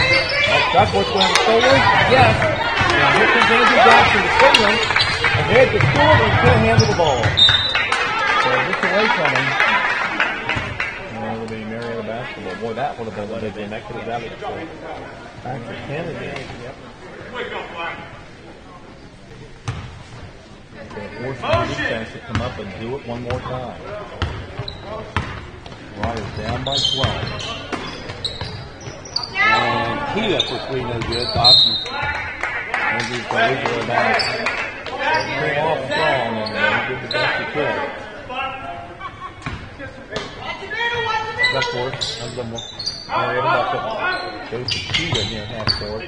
Duckworth's going to stay in? Yes. Now here comes Andrew Dawson to Cleveland. Ahead to Stewart and can't handle the ball. So just away from him. And it'll be Marietta basketball. Boy, that would have been a big game. That could have done it for back to 10 again. Yep. So force the defense to come up and do it one more time. Riders down by 12. And key up for three, no good. Dawson. Andrew's going to leave back. Came off strong and he did the best he could. Duckworth, under the Marietta bucket. Goes to Cheetah near half court.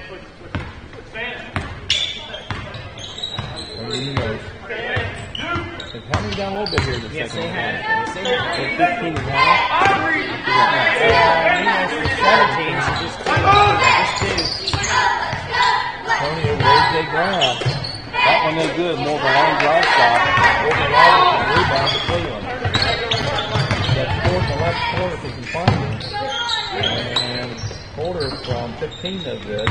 And he knows. They've held him down a little bit here in the second half. 15 and a half. For 17, so just two. Tony over AJ Graham. That one no good. More of a long drive stop. Over Roberts and rebound to Cleveland. That's fourth and left quarter if he can find it. And Porter from 15 no good.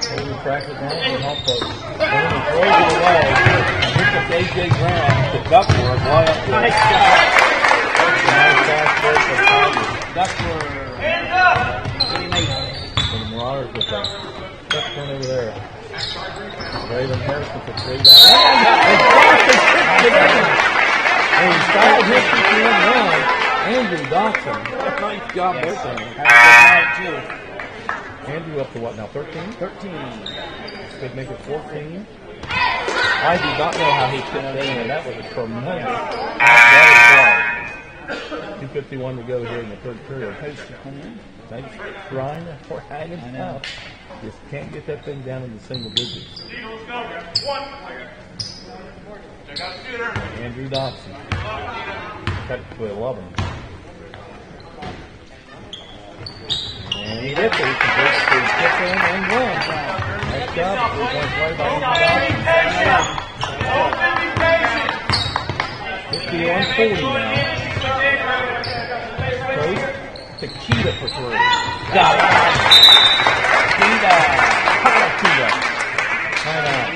Over practice down to the home post. And then he throws it away. And here comes AJ Graham to Duckworth right up there. Nice job. Nice fast break for Tigers. Duckworth. So the Marauders with that tough one over there. Raven Harrison for three. And he started his 51 Andrew Dawson. Nice job both of them. Andrew up to what now? 13? 13. Could make it 14. I do not know how he fit that in. That was a tremendous athletic play. 2:51 to go here in the third period. Nice trying for hanging out. Just can't get that thing down into single digits. Andrew Dawson. Cut to 11. And he did it. He converts to kick in and run. Nice job. 3-point play by Andrew Dawson. 51-40 now. Post to Keita for three. Got it. Keita. Timeout.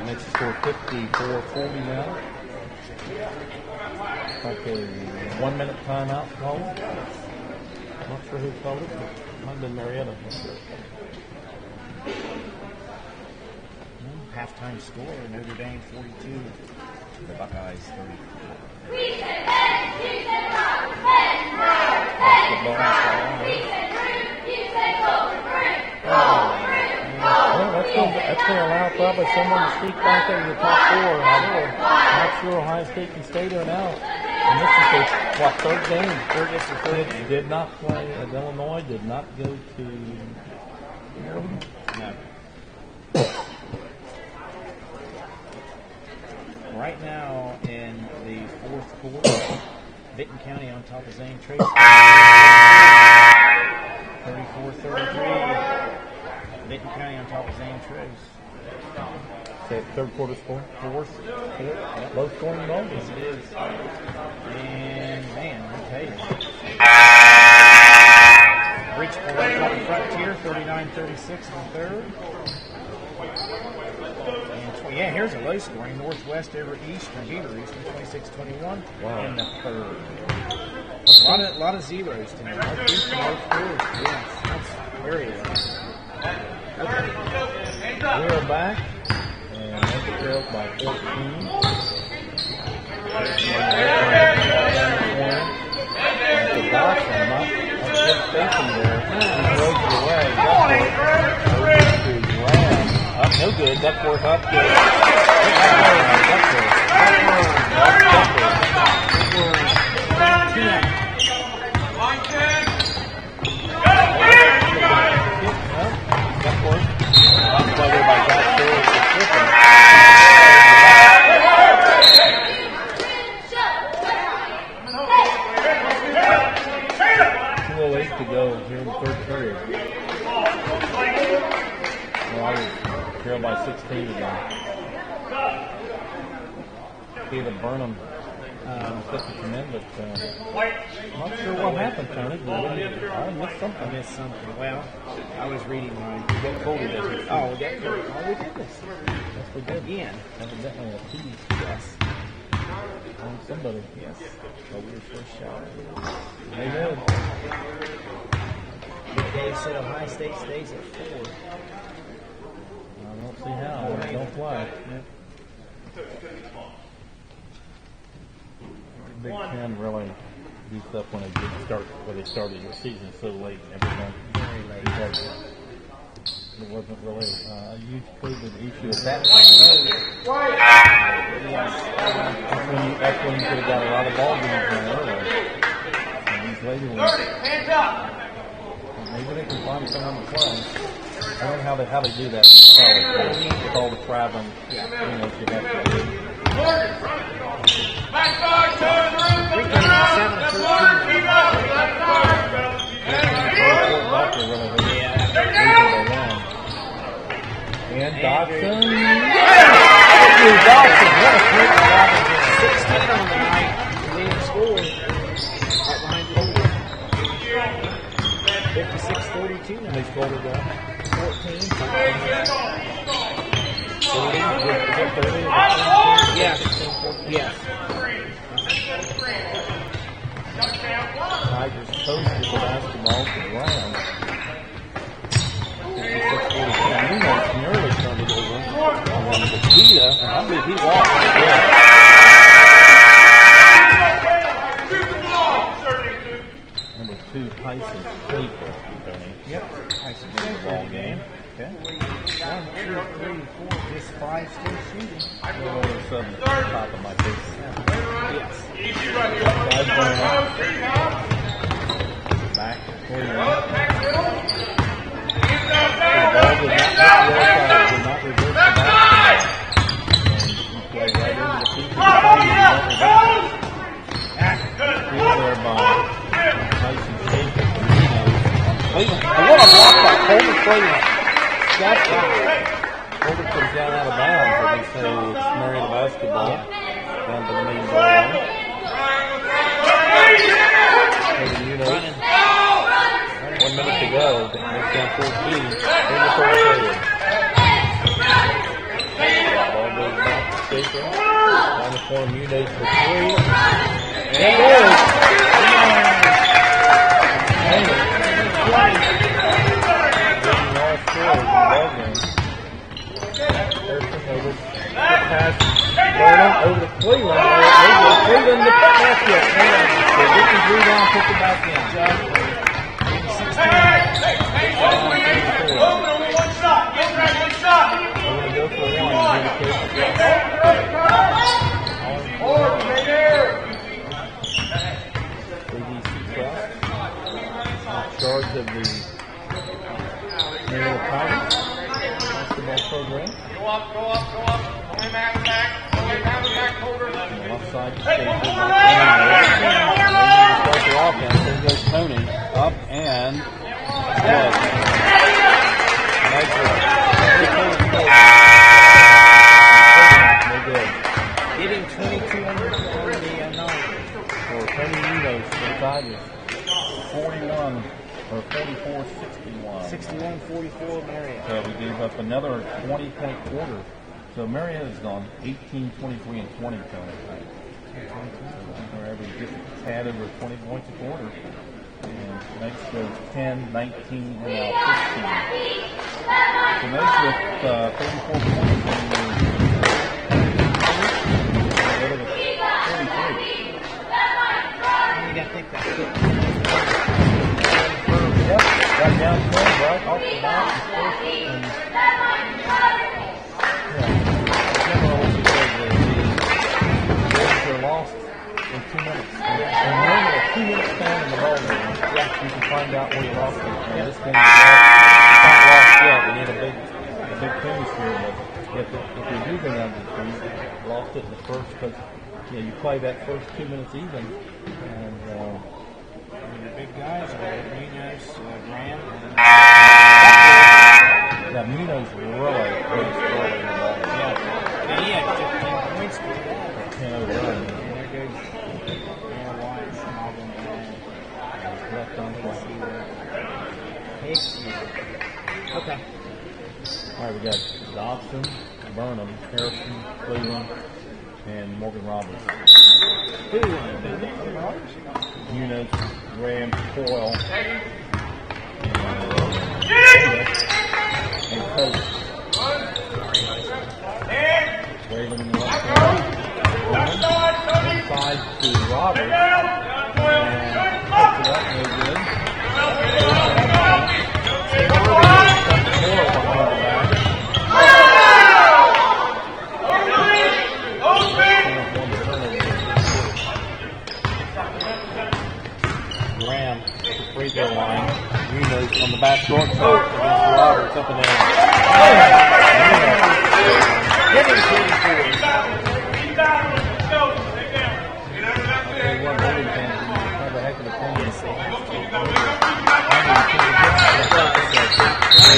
Makes the score 54-40 now. Okay, 1 minute timeout call. Not sure who called it, but it might have been Marietta. Halftime score, Notre Dame 42, the Buckeyes 30. Well, that's going to allow probably someone to sneak back into the top four. I'm not sure Ohio State can stay there now. And this is their, third game? Third. Did not play at Illinois, did not go to Maryland. No. Right now in the fourth quarter, Benton County on top of Zane Trace. 34-33. Benton County on top of Zane Trace. Okay, third quarter score? Fourth. Low scoring ball. Yes, it is. And man, I tell you. Bridgeport on top of Frontier, 39-36 in the third. And yeah, here's a low scoring. Northwest over Eastern, Beaver Eastern, 26-21 in the third. A lot of zeros tonight. No threes, no scores. Yeah, that's very low. We are back, and that's trailed by 14. And the Dawson up good station there. He throws it away. Up, no good. Duckworth up good. Duckworth trail by 16 again. Caleb Burnham set to come in, but I'm not sure what happened, Tony. I missed something. I missed something. Well, I was reading my. We got Cody this week. Oh, we got Cody. Oh, we did this. Yes, we did. Again. Evidently a piece. Yes. On somebody. Yes. So we were first shot. They did. Dave said Ohio State stays at 4. I don't see how. They don't play. Big Ten really beats up when they did start, when they started your season so late and everything. Very late. It wasn't really a huge COVID issue at that time. That's when you could have got a lot of ball games in early. And these later ones, Hands up! maybe they can find someone to play. I don't know how they do that college with all the traveling, you have to do. Back guard, turn, Keep up. And Dodson. Dodson, what a quick job. 16 on the night. Leading score. Right behind the 56-42 now. They scored it down. 14. 30. Yes. Yes. Tigers posted the basketball to the ground. 56-42. Nuno nearly turned it over. And then Bakita, and I believe he walked it. Yeah. Number 2, Tyson Cleveland. Yep. Tyson In the ball game. Okay. 1, 2, 3, 4, just 5 still shooting. All of a sudden, top of my face. Yes. Guys going up. Back to Cleveland. The ball did not reverse the basketball. Play right into the feet of the field there by Tyson Cleveland. Cleveland. What a block by Colby Cleveland. That's right. Colby comes down out of bounds, and they say it's Marietta basketball down to the main goal line. Running. 1 minute to go. It's down 14. In the third period. Ball goes back to Staker. Down the corner, Muniz for 3. And it is. All scores in the ball game. Harrison over. Pass. Burnham over to Cleveland. Cleveland the basket. They get the rebound, put the back in. One shot. Get ready, one shot. We're going to go for one. ABC Trust. In charge of the Marietta Tigers basketball program. Go up. Only back. Only back, holder. On the left side, start the offense. There goes Tony. Up and good. Nice work. They're good. Getting 22 under the 9. For Tony Munoz for the Tigers. 41 or 44-61. 61-44 Marietta. So we gave up another 20-point quarter. So Marietta's gone 18, 23, and 20, Tony. We're averaging just a tad over 20 points a quarter. And Meigs goes 10, 19, and now 15. So Meigs with 34 points and 43. You got to think that's good. Yep, got down 12 right off the bat. And they're lost in 2 minutes. And normally a 2-minute span in the ball game, you can find out where you lost it. And this game is lost. It's not lost yet. We need a big finish here. But if you do go down to the team, lost it in the first, because you play that first 2 minutes even. And The big guys are Munoz, Graham, and Yeah, Munoz really pushed early in the ball. Yeah. And he had 15 points for that. 10-0 run. There goes White, Snobbing, Left on play. Okay. All right, we got Dobson, Burnham, Harrison, Cleveland, and Morgan Roberts. Who won? Munoz, Graham, Coyle, and Coach. Raven in the left corner. Inside to Roberts. And puts it up, no good. Coyle behind the back. Graham, the free throw line. Munoz on the back short coat against Roberts up and down. Give him 24. One Willie fans have a heck of a team.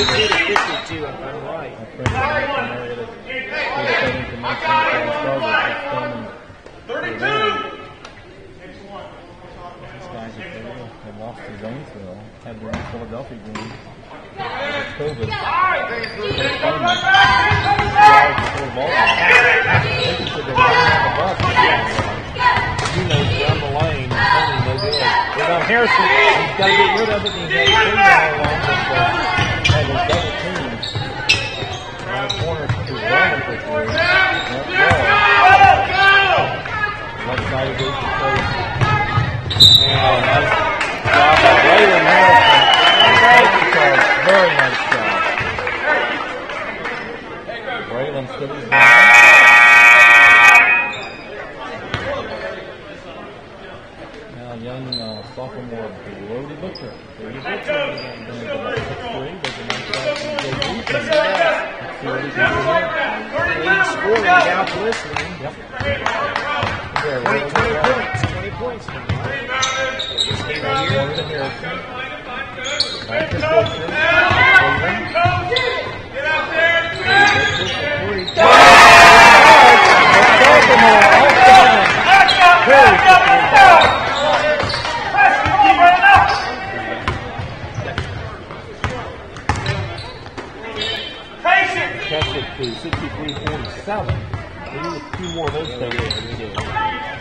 52, if I'm right. My friend Marietta, that information before I started. 32. These guys are real. They lost to Zanesville. Had their own Philadelphia game. COVID. Down the lane. No good. They're on Harrison. He's got to get rid of it. He's got to get along with had his double teams. Right corner to Roman for three. Left side of the coach. And nice job by Braylon Harrison. Very nice job. Braylon stood his ground. Now young sophomore Brody Butcher. Brody Butcher is going to go about 6'3", but the nice shot from JV. Let's see what he can do here. Lead scorer without listening. Yep. 20 points for him. Harrison. Back to Butcher. Catch it to 63-47. We need a few more of those things.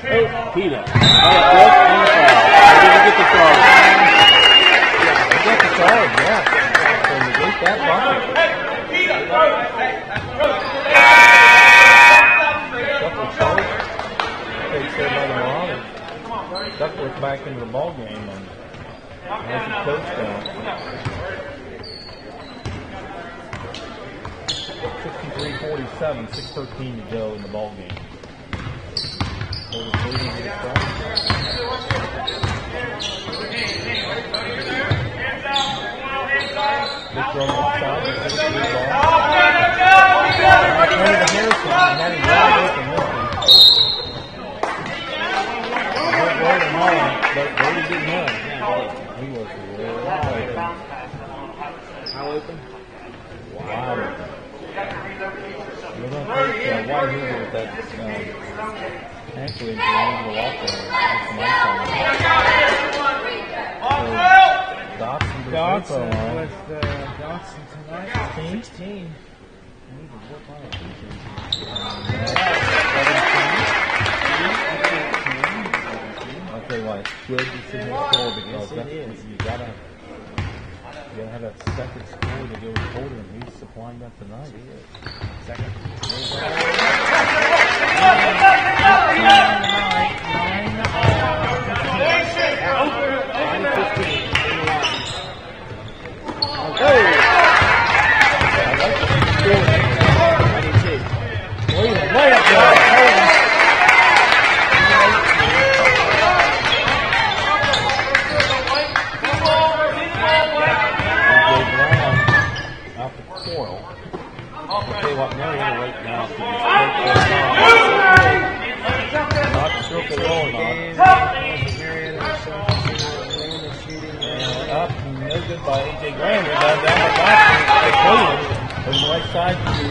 Oh, Peta. Did get the charge? They got the charge, yeah. So negate that bucket. Takes there by the line. Duckworth back into the ball game, and there's the coach down. 63-47, 6:13 to go in the ball game. Big throw outside. But Brady didn't have. He was wide open. How open? Wide open. We're going to take White Hoover with that. Actually, if you want to walk there, that's some ice on it. Dotson to the Dotson line. with Dotson tonight. 16. I need to work on it. I'll tell you what, it's good to see him score because you gotta have that second score to go forward, and he's supplying that tonight. Second. Up, no good by A.J. Graham. Down the back. Over the right side to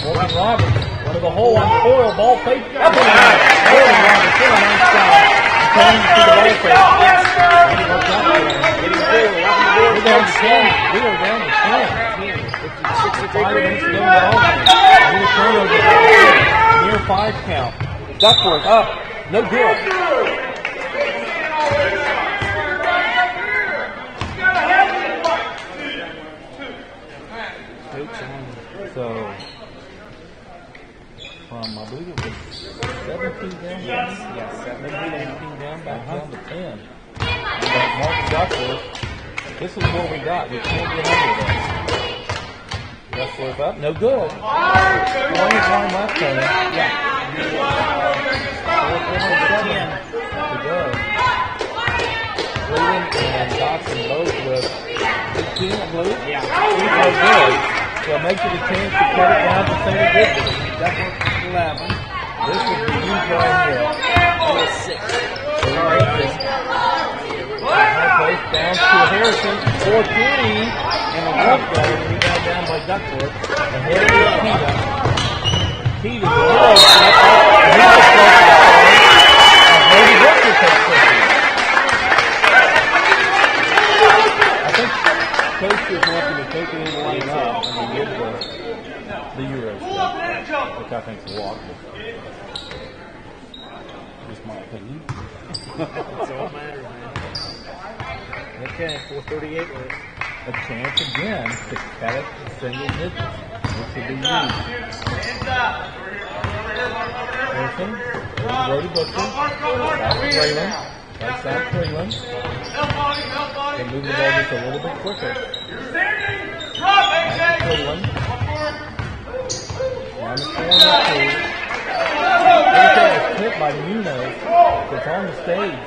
Morgan Roberts. Under the hole on Coyle. Ball fake. Up and out. Morgan Roberts in on the outside. Turning to the ball fake. We're down to 10. We are down to 10. 5 minutes to go in the ball game. New turnover. Near 5 count. Duckworth up. No good. So, from I believe it was 17 down. Yes, 17 down, back down to 10. But Mark Duckworth, this is what we got. We can't get under this. Duckworth up, no good. 20 time left turn. Yeah. 4:10 to go. Freeland and Dotson both with 15, I believe. Yeah. No good. So it makes it a chance to cut it down to single digits. Duckworth 11. This would be huge right here. 6. Sorry. High post down to Harrison. 4:20. And a walk goal. Rebound down by Duckworth. Ahead to Keita. Keita goes. Brody Butcher takes it. I think Coach is wanting to take it in the line up and then give the Euro stuff, which I think is a walk. Just my opinion. That's all matters, man. Okay, 4:38 left. A chance again to cut it to single digits, which would be used. Harrison, Brody Butcher, South Freeland, right side Freeland. They move the ball just a little bit quicker. Back to Freeland. Down the corner to everything was hit by Munoz. It's on the stage.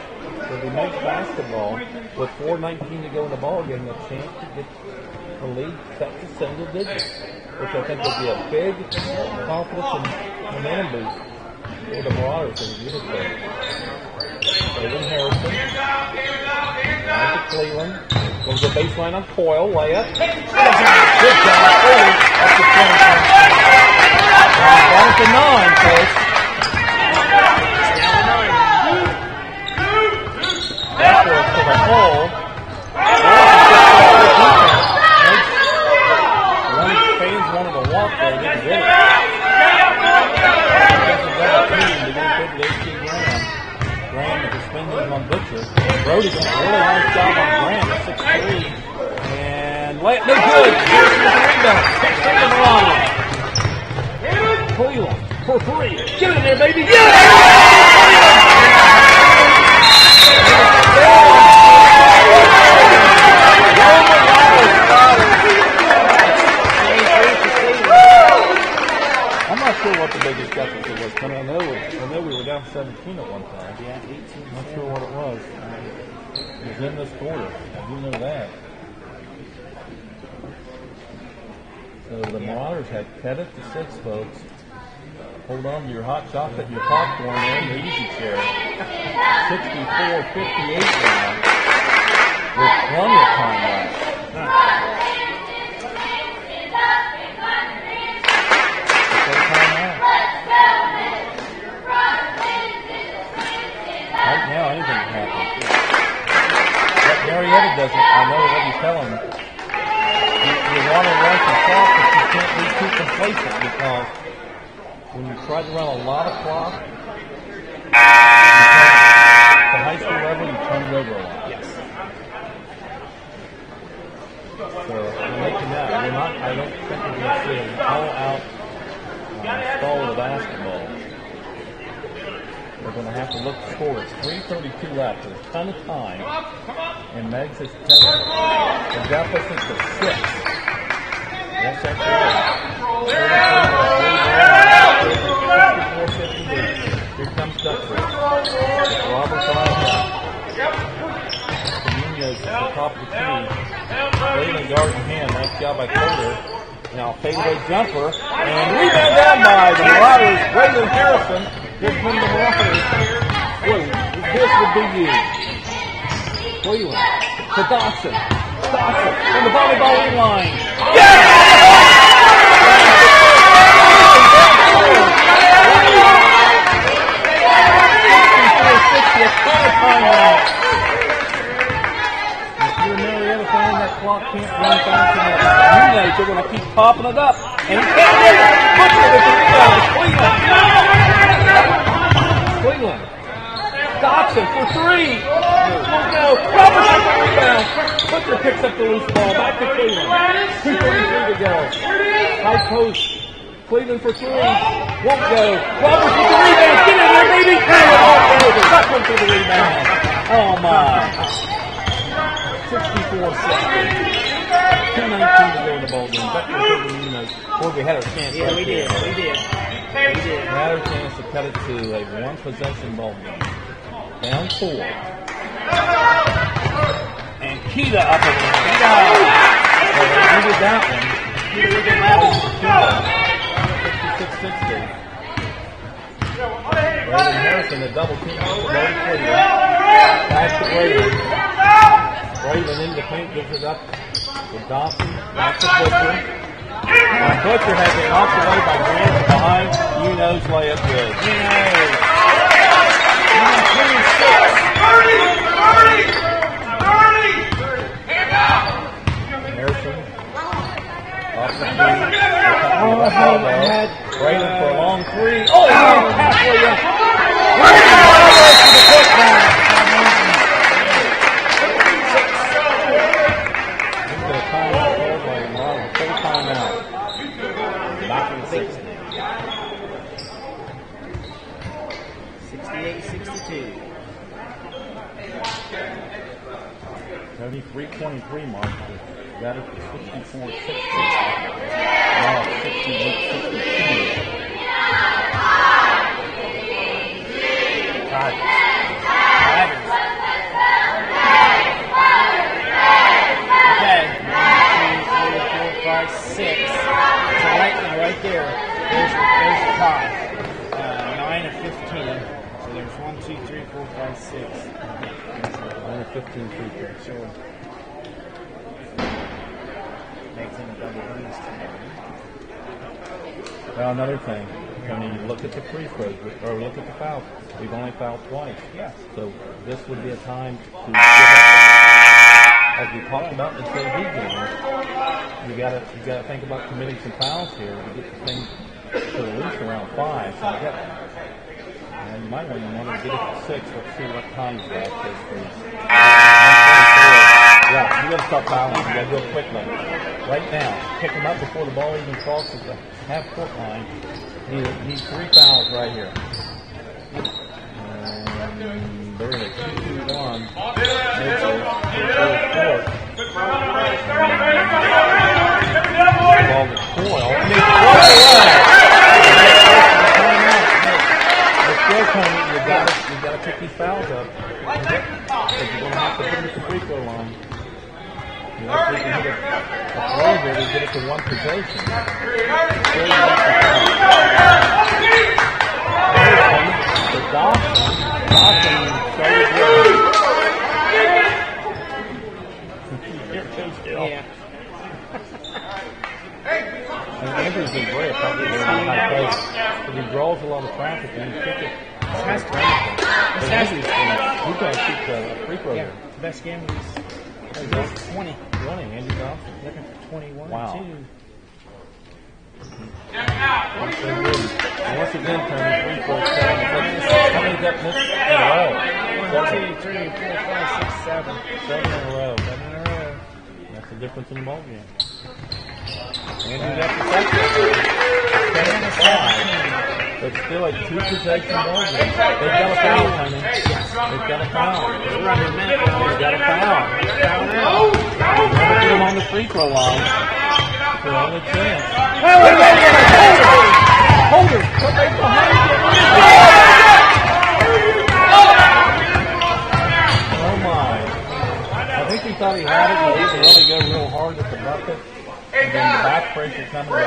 So the Meigs basketball with 4:19 to go in the ball game, a chance to get the lead set to single digits, which I think would be a big confidence and momentum boost for the Marauders as we get it there. David Harrison, down to Cleveland, goes to the baseline on Coyle, layup. Good job, Cleveland, up to 20. Down to 9, folks. Duckworth to the hole. One fans wanted to walk there, didn't get it. Graham with the spin on Butcher. Brody does a really nice job on Graham at 6'3". And layup, no good. Cleveland for 3. Get in there, baby. Yeah! I'm not sure what the biggest deficit was. I know we were down 17 at one time. Yeah, 18. I'm not sure what it was. It was in this quarter. I do know that. So the Marauders had cut it to 6, folks. Hold on to your hot chocolate and your popcorn there in the easy chair. 64-58 now. With plenty of time left. Right now, anything can happen. But Marietta doesn't. I know what you tell them. You want to run some clock, but you can't be too complacent because when you try to run a lot of clock, at the high school level, you turn it over a lot. Yes. So we're making that. We're not. I don't think we're going to see an all-out stall of basketball. We're going to have to look to score. It's 3:32 left. There's a ton of time, and Meigs has cut the deficit to 6. Yes, that's right. 64-58. Here comes Duckworth. It's Roberts on him. Munoz at the top of the key. Freeland guard in hand. Nice job by Porter. Now fadeaway jumper. And rebound down by the Marauders. Waylon Harrison. Here come the Marauders. This would be you. Cleveland to Dotson. Dotson from the volleyball line. Yeah! post. Cleveland for three. Won't go. Roberts with the rebound. Get in there, baby. Cut one for the rebound. Oh, my. 64-60. 2:19 to go in the ball game. But before we had our chance. Yeah, we did. We did. We had our chance to cut it to a one-possession ball game. Down 4. And Keita up in there. So they needed that one. Keita 66-60. Raven Harrison, a double team. Back to Raven. Raven in the paint, gives it up to Dawson. Back to Butcher. Butcher has it knocked away by Grant behind. Uno's layup good. Harrison. Off the tee. Raven for a long three. Oh, halfway up. Timeout. Back in 60. 68-62. 73-23 mark. Got it to 64-60. Now 68-62. Okay. 5, 6. So right there, there's the tie. 9 of 15. So there's 1, 2, 3, 4, 5, 6. 1 of 15 free throws. Sure. Makes him a double bonus today. Well, another thing, when you look at the free throws, or look at the fouls, we've only fouled twice. Yes. So this would be a time to give up, as we talked about in the JV game. You gotta think about committing some fouls here to get the thing to at least around 5. So and you might want to get it to 6. Let's see what time's that is. Yeah, you gotta stop fouling. You gotta do it quickly. Right now, pick them up before the ball even crosses the half-court line. You need 3 fouls right here. And they're in a 2-2-1. Makes it 4-4. Ball to Coyle. You gotta pick these fouls up. Because you're gonna have to put them at the free throw line. You know, if we can hit a throw here, we get it to one possession. The Dawson started with. Yeah. And Andrew's been great, probably in high place. But he draws a lot of traffic and he kicks it. Has to. But Andrew's he's going to shoot the free throw here. Best game was 20. 20, Andrew Dawson. Looking for 21. Wow. 2. And once again, Tony, free throw seven. How many did that miss in a row? 1, 2, 3, 4, 5, 6, 7. 7 in a row. 7 in a row. That's the difference in the ball game. Andrew got the second. 7-5. But still a 2-possession ball game. They've got a foul, Tony. They've got a foul. They've got a foul. Never get them on the free throw line. Their only chance. Hold it! Put right behind you. Oh my. I think he thought he had it, but he didn't really go real hard at the bucket. And then the back pressure coming out.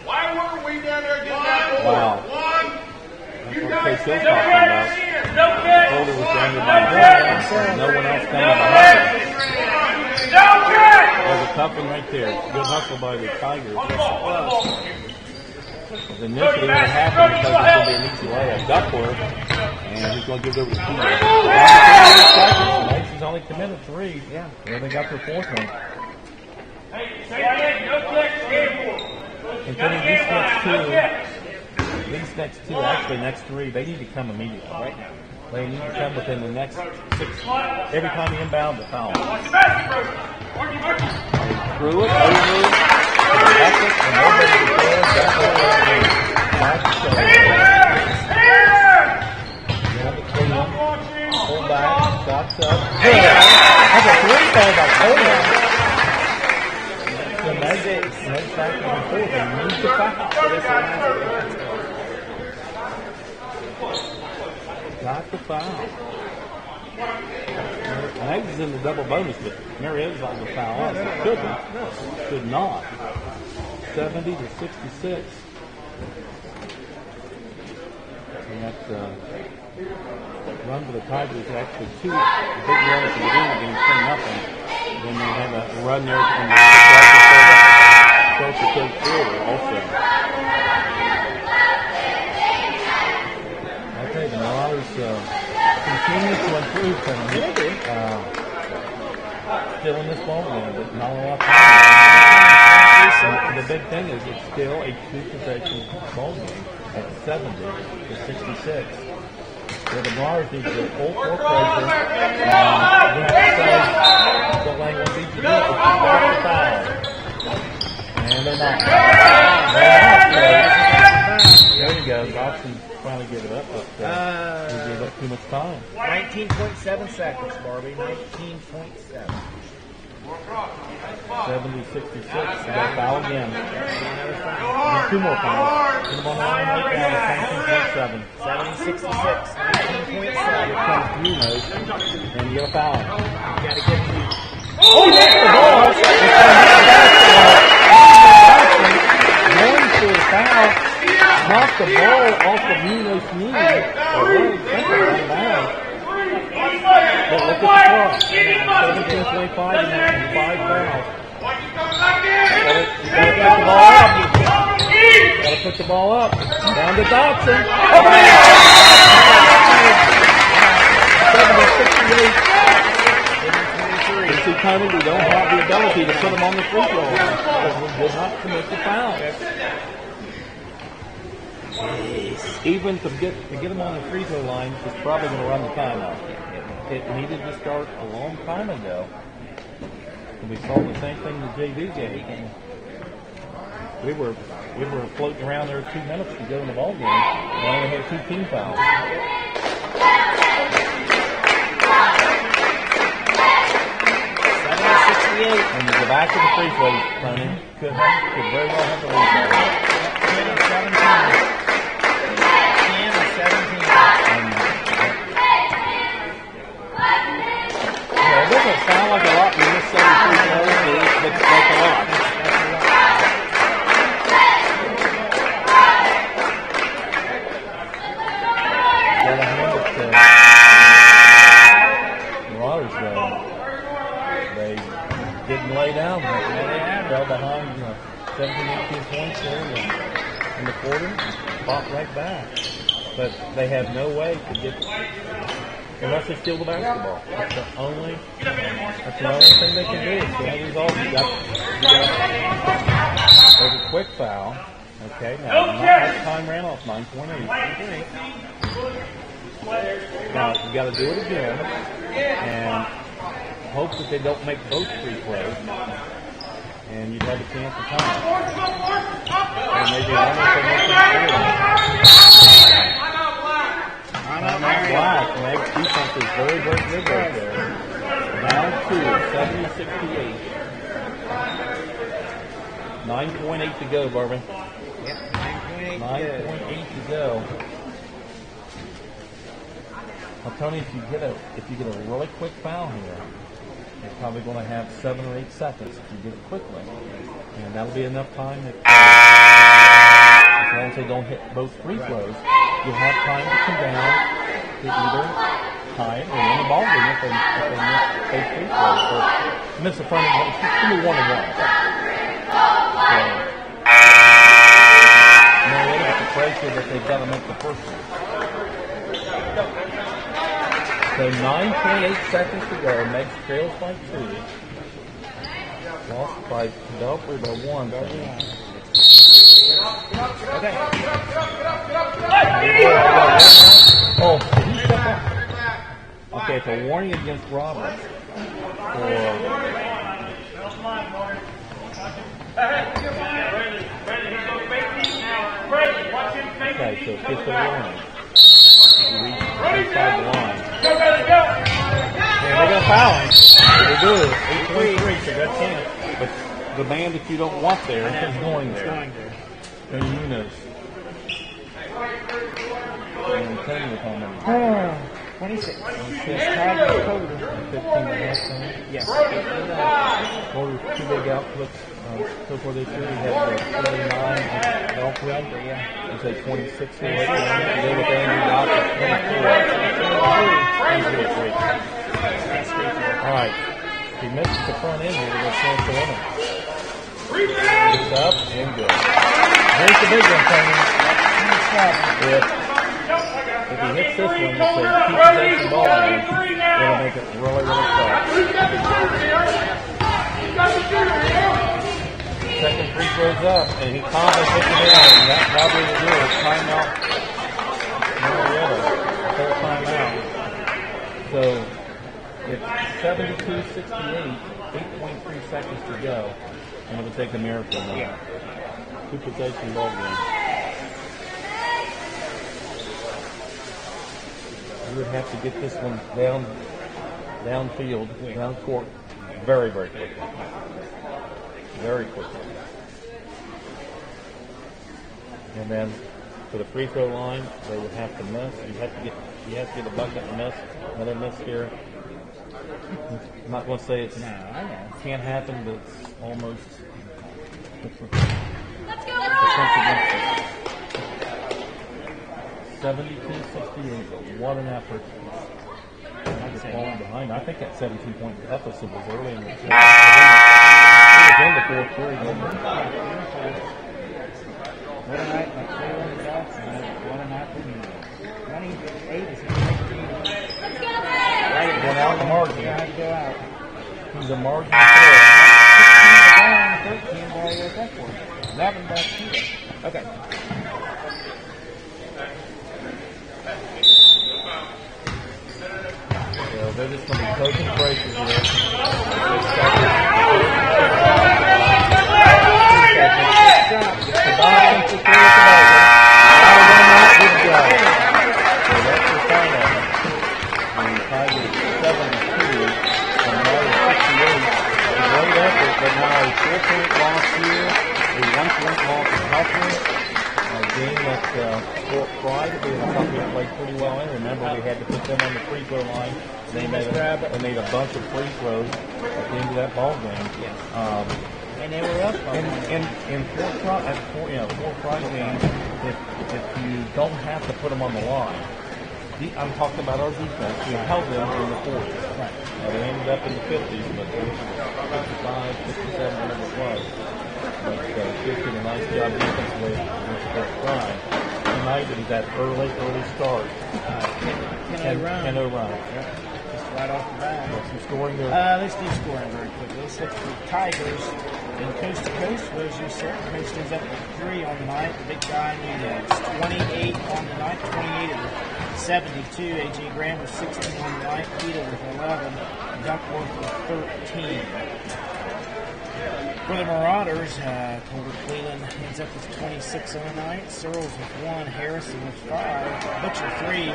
Why weren't we down there getting that ball? Wow. That's what Coach Hill's talking about. Holder was down there by himself. No one else coming behind him. There's a tough one right there. Good hustle by the Tigers. Initially, what happened because it's going to be an easy layup. Duckworth, and he's going to give it over to Keita. He's only committed 3. Yeah. Well, they got their 4th one. And then these next two, actually next 3, they need to come immediately. Right now. They need to come within the next 6. Every time you inbound, the foul. Threw it over. That's it. And nobody was there. That's what they did. Back to show. Pull back. Shots up. That's a three-ball by Coleman. So Meigs back and forth and moves the foul. Got the foul. Meigs is in the double bonus, but Marietta's on the foul line. So couldn't. Could not. 70 to 66. And that run for the Tigers actually two big runs at the beginning of the game, 10-0. Then they had a run there in the third quarter also. I'll tell you, the Marauders continue to improve things. Still in this ball game, but not a lot of time. The big thing is it's still a two-possession ball game at 70 to 66. Where the Marauders need to go full court pressure. We have to say the lane won't be to do it, but she's got the foul. And they're not. There you go. Dobson finally gave it up, but he gave up too much time. 19.7 seconds, Barbie. 19.7. 70-66. They got a foul again. And two more fouls. Put them on the line right now. 19.7. 70-66. 19.7. Here comes Munoz, and you get a foul. You gotta get the. Oh, he missed the ball! Going for the foul. Knocked the ball off of Munoz's knee. But look at the clock. 17:25 and 5 fouls. You gotta put the ball up. Down to Dobson. Oh, man! 70-68. You see, Tony, we don't have the ability to put them on the free throw line because we did not commit the foul. Even to get them on the free throw line, it's probably going to run the timeout. It needed to start a long time ago. And we saw the same thing in the JV game. And we were floating around there 2 minutes to go in the ball game. And we only had 2 team fouls. And you go back to the free throws, Tony. Could very well have the lead there. 10 it doesn't sound like a lot when you miss 7 free throws, but it's like a lot. Gotta hand it to Marauders, though. They didn't lay down. They fell behind 17, 18 points there in the quarter and fought right back. But they have no way to get, unless they steal the basketball. That's the only thing they can do. So that is all. There's a quick foul. Okay, now time ran off 9.8. Now you got to do it again and hope that they don't make both free throws, and you'd have a chance of time. And maybe almost a Black. Meigs' defense is very, very good right there. Down 2, 70-68. 9.8 to go, Barbie. Yep, 9.8 to go. Well, Tony, if you get a really quick foul here, you're probably going to have 7 or 8 seconds if you get it quickly, and that'll be enough time that as long as they don't hit both free throws, you'll have time to come down to either tie it or win the ball game if they miss both free throws or miss the front end. It's just 1-1. Marietta with the pressure that they've got to make the first one. So 9.8 seconds to go. Meigs trails by 2. Lost by Belfry by 1. Okay. Oh, did he step up? Okay, it's a warning against Roberts. Brandon, he goes fake deep now. Brandon, watch him fake Okay, deep. so He fifth comes of the back. line. You reach inside the line. Go, Brandon, go. Yeah, they're going to foul him. They do. 8-3, so that's chance. But the man that you don't want there is going there. And Munoz. And 10 was on them. 26. 26. Tied with Cody. 15 and a half time. Yes. Porter, 2 big outputs. So far this year, he had 39 at Elkwood. He's had 26 here right now. Today with Andrew Dock at 24. All right. If he misses the front end here, we'll chance to win it. It's up and good. Here's the big one, Tony. If he hits this one, it's a keep possession ball game. It'll make it really, really tough. Second free throw's up, and he calmly puts it in, and that probably will do it. Timeout. Marietta. Full timeout. So it's 72-68, 8.3 seconds to go, and it'll take a miracle now. Yeah. Two possession ball game. You would have to get this one downfield, down court, very, very quickly. Very quickly. And then for the free throw line, they would have to miss. You have to get a bucket and miss. Another miss here. I'm not going to say it's can't happen, but it's almost. Let's go, 72-68. What an effort. I was falling behind. I think that 17-point deficit was early in the fourth. It was in the fourth period. What a night by Taylor Jackson. What a night for me. 28 is right. Going out in the margin. Trying to go out. He's a margin player. 16 to 13 by that for 11 by 2. Okay. So they're just going to be coaching braces here. But now a 4-point loss here, a 1-point loss in Huffman, a game that Fort Pride, I thought we played pretty well in. Remember, we had to put them on the free throw line. They made a bunch of free throws at the end of that ball game. And they were up in Fort Pride game, if you don't have to put them on the line, I'm talking about our defense. We held them in the 40s. Right. They ended up in the 50s, but 55, 57, whatever it was. But 50 did a nice job defensively against Fort Pride. Tonight it was that early start. Can run. Just right off the bat. Some scoring there. Let's do scoring very quickly. Let's look for Tigers. And coast to coast, as you said, Princeton's up to 3 on the night. The big guy Munoz, 28 on the night, 28 of the 72. A.J. Graham was 16 on the night. Peter with 11. Duckworth with 13. For the Marauders, Colbert Cleveland ends up with 26 on the night. Searles with 1, Harrison with 5, Butcher 3,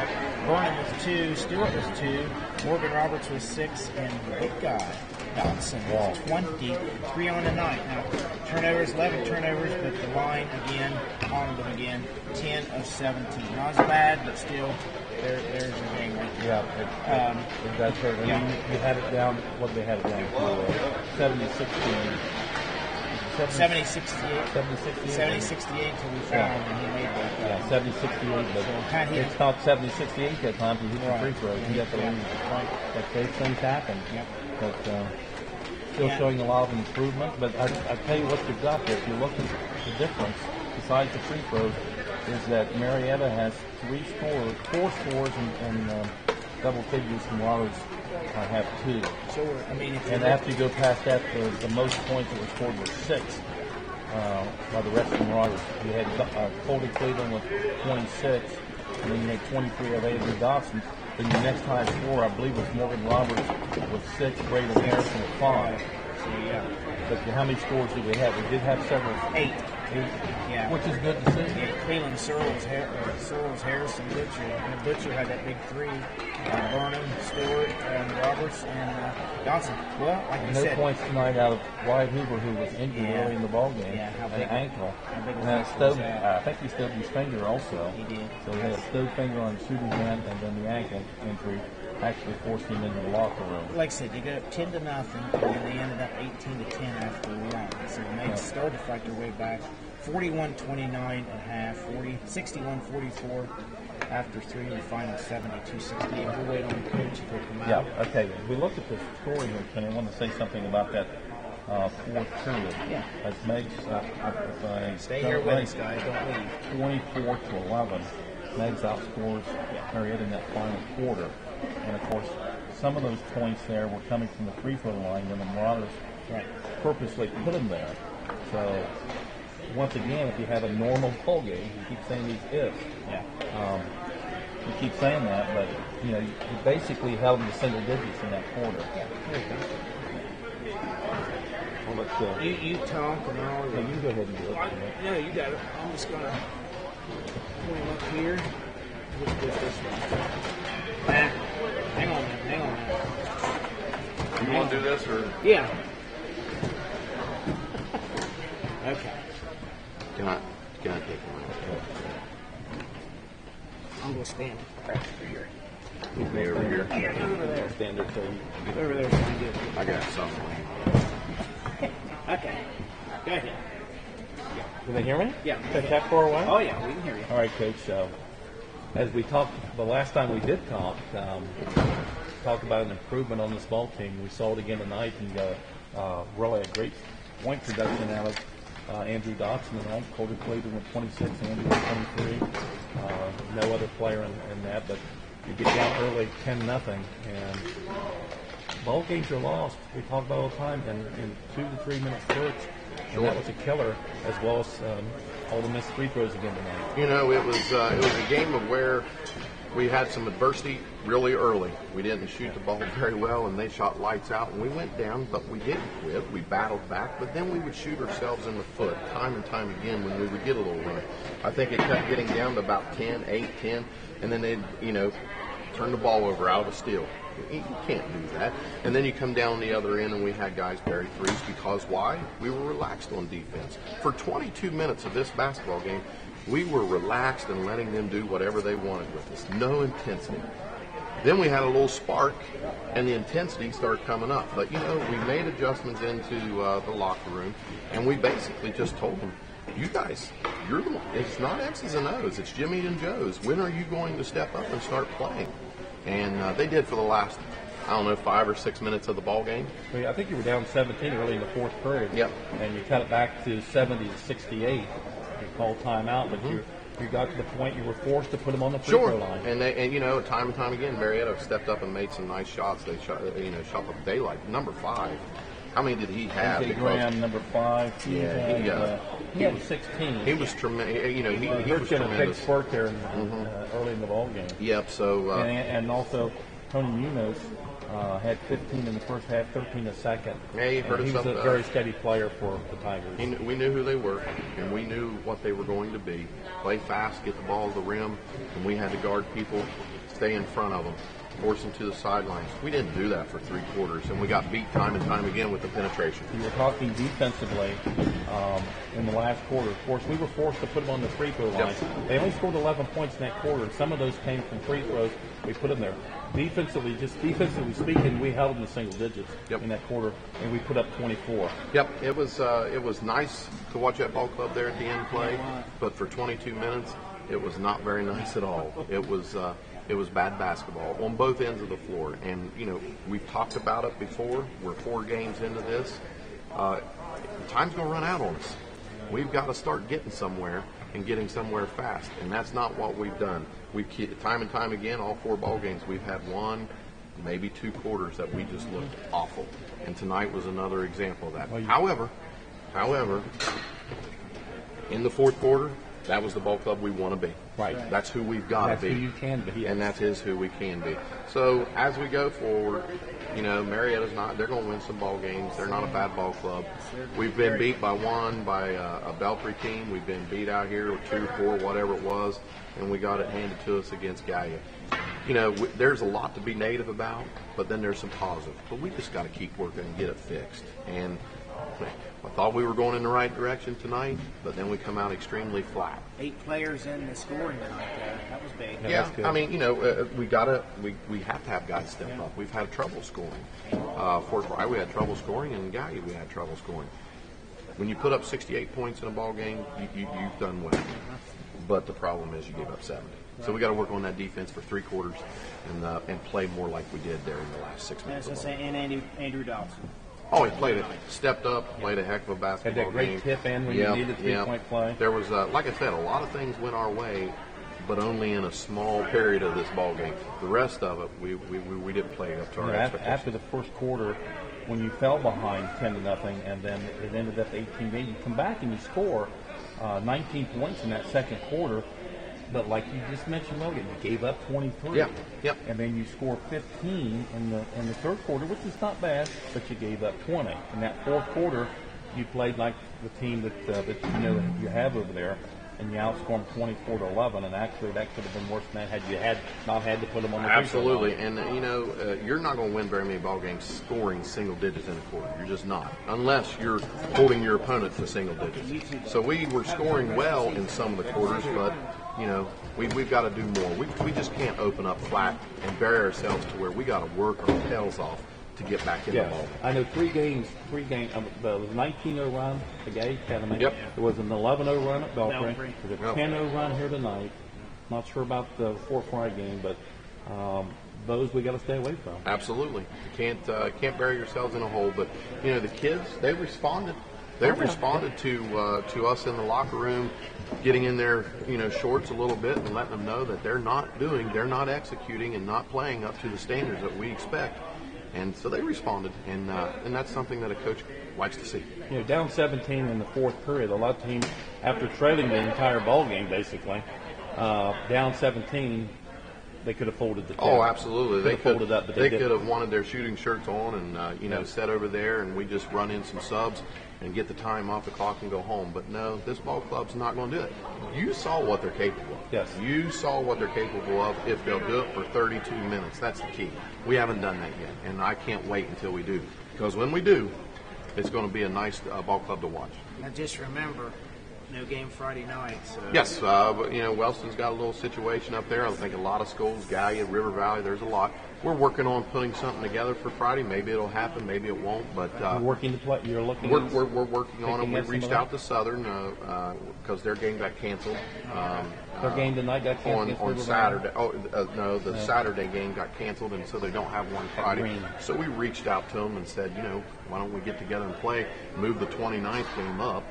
Vernon with 2, Stewart with 2, Morgan Roberts with 6, and the big guy, Dodson with 23 on the night. Now, turnovers, 11 turnovers, but the line again, on them again, 10 of 17. Not as bad, but still, there's your game right there. Yeah, it does hurt. I mean, you had it down, what they had it down to, 70-16. 70-68. 70-68. 70-68 until we found and he made that. Yeah, 70-68, but it's not 70-68 that time because he hit the free throws. He got the lead. But those things happen. Yep. But still showing a lot of improvement. But I tell you what you've got there. If you look at the difference, besides the free throws, is that Marietta has 4 scores in double figures, and Marauders have 2. So, I mean, And after you go past that, the most points that were scored were 6 by the rest of the Marauders. You had Colby Cleveland with 26, and then you had 23 of Avery Dawson. Then your next highest score, I believe, was Morgan Roberts with 6, Braden Harrison with 5. So, yeah. But how many scores did we have? We did have several. 8. Yeah. Which is good to see. Yeah, Cleveland, Searles, Harrison, Butcher. And Butcher had that big 3. Burnham, Stewart, Roberts, and Johnson. Well, like you No said. points tonight out of Wyatt Hoover, who was injured early in the ball game. Yeah, how an big- ankle. how big And a then factor was Stove, that? I think he stubbed his finger also. He did. So he had a stove finger on his shooting hand, and then the ankle injury actually forced him into the locker room. Like I said, you got up 10-0, and then they ended up 18-10 after one. So the Meigs started to fight their way back. 41-29 at half, 61-44 after 3 in the final, 72-68. We'll wait on the coach to come out. Yeah, okay. We looked at the score here, Kenny. I want to say something about that fourth period. Yeah. As Meigs, Stay here with us, guys. Don't leave. 24-11. Meigs outscores Marietta in that final quarter. And, of course, some of those points there were coming from the free throw line when the Marauders purposely put them there. So, once again, if you have a normal ball game, you keep saying these ifs. Yeah. You keep saying that, but, you basically held them to single digits in that quarter. Yeah, there you go. Well, let's, You talk and all. you can go ahead and do it. No, you got it. I'm just going to pull him up here. Just push this one. Hang on a minute. You want to do this or? Yeah. Okay. Can I take one? I'm going to stand right over here. Move me over here. Yeah, over there. Stand there so you Over there's pretty good. I got something. Okay. Go ahead. Can they hear me? Yeah. Take that for a while? Oh, yeah, we can hear you. All right, Coach. As we talked the last time we did talk about an improvement on this ball team. We saw it again tonight, and really a great point production out of Andrew Dotson and all. Colby Cleveland with 26, Andrew with 23. No other player in that, but you get down early 10-0, and ball games are lost. We talk about all the time in 2 to 3 minute spurts. And that was a killer, as well as all the missed free throws again tonight. It was a game of where we had some adversity really early. We didn't shoot the ball very well, and they shot lights out, and we went down, but we didn't quit. We battled back, but then we would shoot ourselves in the foot time and time again when we would get a little run. I think it kept getting down to about 10, 8, 10, and then they'd, turn the ball over out of a steal. You can't do that. And then you come down the other end, and we had guys bury threes because why? We were relaxed on defense. For 22 minutes of this basketball game, we were relaxed and letting them do whatever they wanted with us. No intensity. Then we had a little spark, and the intensity started coming up. But, we made adjustments into the locker room, and we basically just told them, you guys, it's not X's and O's, it's Jimmy and Joe's. When are you going to step up and start playing? And they did for the last, 5 or 6 minutes of the ball game. Well, I think you were down 17 early in the fourth period. Yep. And you cut it back to 70-68. You called timeout, but you got to the point you were forced to put them on the free throw line. And time and time again, Marietta stepped up and made some nice shots. They shot up daylight. Number 5. How many did he have? AJ Graham, number 5. He had 16. He was tremendous. He was a big tremendous. spurt there early in the ball game. Yep. So and also Tony Munoz had 15 in the first half, 13 the second. Yeah, he hurt he was himself a very steady player for the Tigers. We knew who they were, and we knew what they were going to be. Play fast, get the ball to the rim, and we had to guard people, stay in front of them, force them to the sidelines. We didn't do that for 3 quarters, and we got beat time and time again with the penetration. You were talking defensively in the last quarter. Of course, we were forced to put them on the free throw line. Yep. They only scored 11 points in that quarter. Some of those came from free throws. We put them there. Defensively speaking, we held them to single digits in that quarter, and we put up 24. Yep, it was nice to watch that ball club there at the end play, but for 22 minutes, it was not very nice at all. It was bad basketball on both ends of the floor, and we've talked about it before. We're 4 games into this. Time's going to run out on us. We've got to start getting somewhere and getting somewhere fast, and that's not what we've done. We've time and time again, all 4 ball games, we've had 1, maybe 2 quarters that we just looked awful, and tonight was another example of that. However, in the fourth quarter, That was the ball club we want to be. Right. That's who we've got to That's be. who you can be. Yes. And that is who we can be. So as we go forward, Marietta's they're going to win some ball games. They're not a bad ball club. We've been beat by one by a Belpre team. We've been beat out here with 2-4, whatever it was, and we got it handed to us against Gallia. There's a lot to be negative about, but then there's some positive. But we just got to keep working and get it fixed. And I thought we were going in the right direction tonight, but then we come out extremely flat. 8 players in the scoring tonight. That was big. Yeah, I mean, we have to have guys step up. We've had trouble scoring. Fort Fry, we had trouble scoring, and Gallia, we had trouble scoring. When you put up 68 points in a ball game, you've done well. But the problem is you gave up 70. So we got to work on that defense for 3 quarters and play more like we did there in the last 6 minutes. And Andrew Dawson. Oh, he stepped up, played a heck of a basketball Had that great game. tip in when you needed 3-point play. There was, like I said, a lot of things went our way, but only in a small period of this ball game. The rest of it, we didn't play up to our expectations. After the first quarter, when you fell behind 10-0, and then it ended up 18-8, you come back and you score 19 points in that second quarter. But like you just mentioned, Logan, you gave up 23. Yep. And then you scored 15 in the third quarter, which is not bad, but you gave up 20. In that fourth quarter, you played like the team that you have over there, and you outscored them 24-11. And actually, that could have been worse than that had you not had to put them on the Absolutely. And you're not going to win very many ball games scoring single digits in a quarter. You're just not, unless you're holding your opponent to single digits. So we were scoring well in some of the quarters, but we've got to do more. We just can't open up flat and bury ourselves to where we got to work our tails off to get back in the ball. I know three games. There was a 19-0 run at Gay Academy. Yep. There was an 11-0 run at Belpre. There's a Yep. 10-0 run here tonight. Not sure about the Fort Fry game, but those we got to stay away from. Absolutely. You can't bury yourselves in a hole. But the kids, they responded. They responded to us in the locker room, getting in their shorts a little bit and letting them know that they're not executing and not playing up to the standards that we expect. And so they responded, and that's something that a coach likes to see. Down 17 in the fourth period. A lot of teams, after trailing the entire ball game, basically, down 17, they could have folded the 10. Oh, absolutely. They could folded up, but they could have wanted their shooting shirts on and set over there, and we just run in some subs and get the time off the clock and go home. But no, this ball club's not going to do it. You saw what they're capable of. Yes. You saw what they're capable of if they'll do it for 32 minutes. That's the key. We haven't done that yet, and I can't wait until we do. Because when we do, it's going to be a nice ball club to watch. Now just remember, no game Friday night. So. Yes, but Wellston's got a little situation up there. I think a lot of schools, Gallia, River Valley, there's a lot. We're working on putting something together for Friday. Maybe it'll happen, maybe it won't. But you're working to play. You're looking. We're working on it. We reached out to Southern because their game got canceled. Their game tonight got canceled on Saturday. No, the Saturday game got canceled, and so they don't have one Friday. So we reached out to them and said, why don't we get together and play? Move the 29th game up.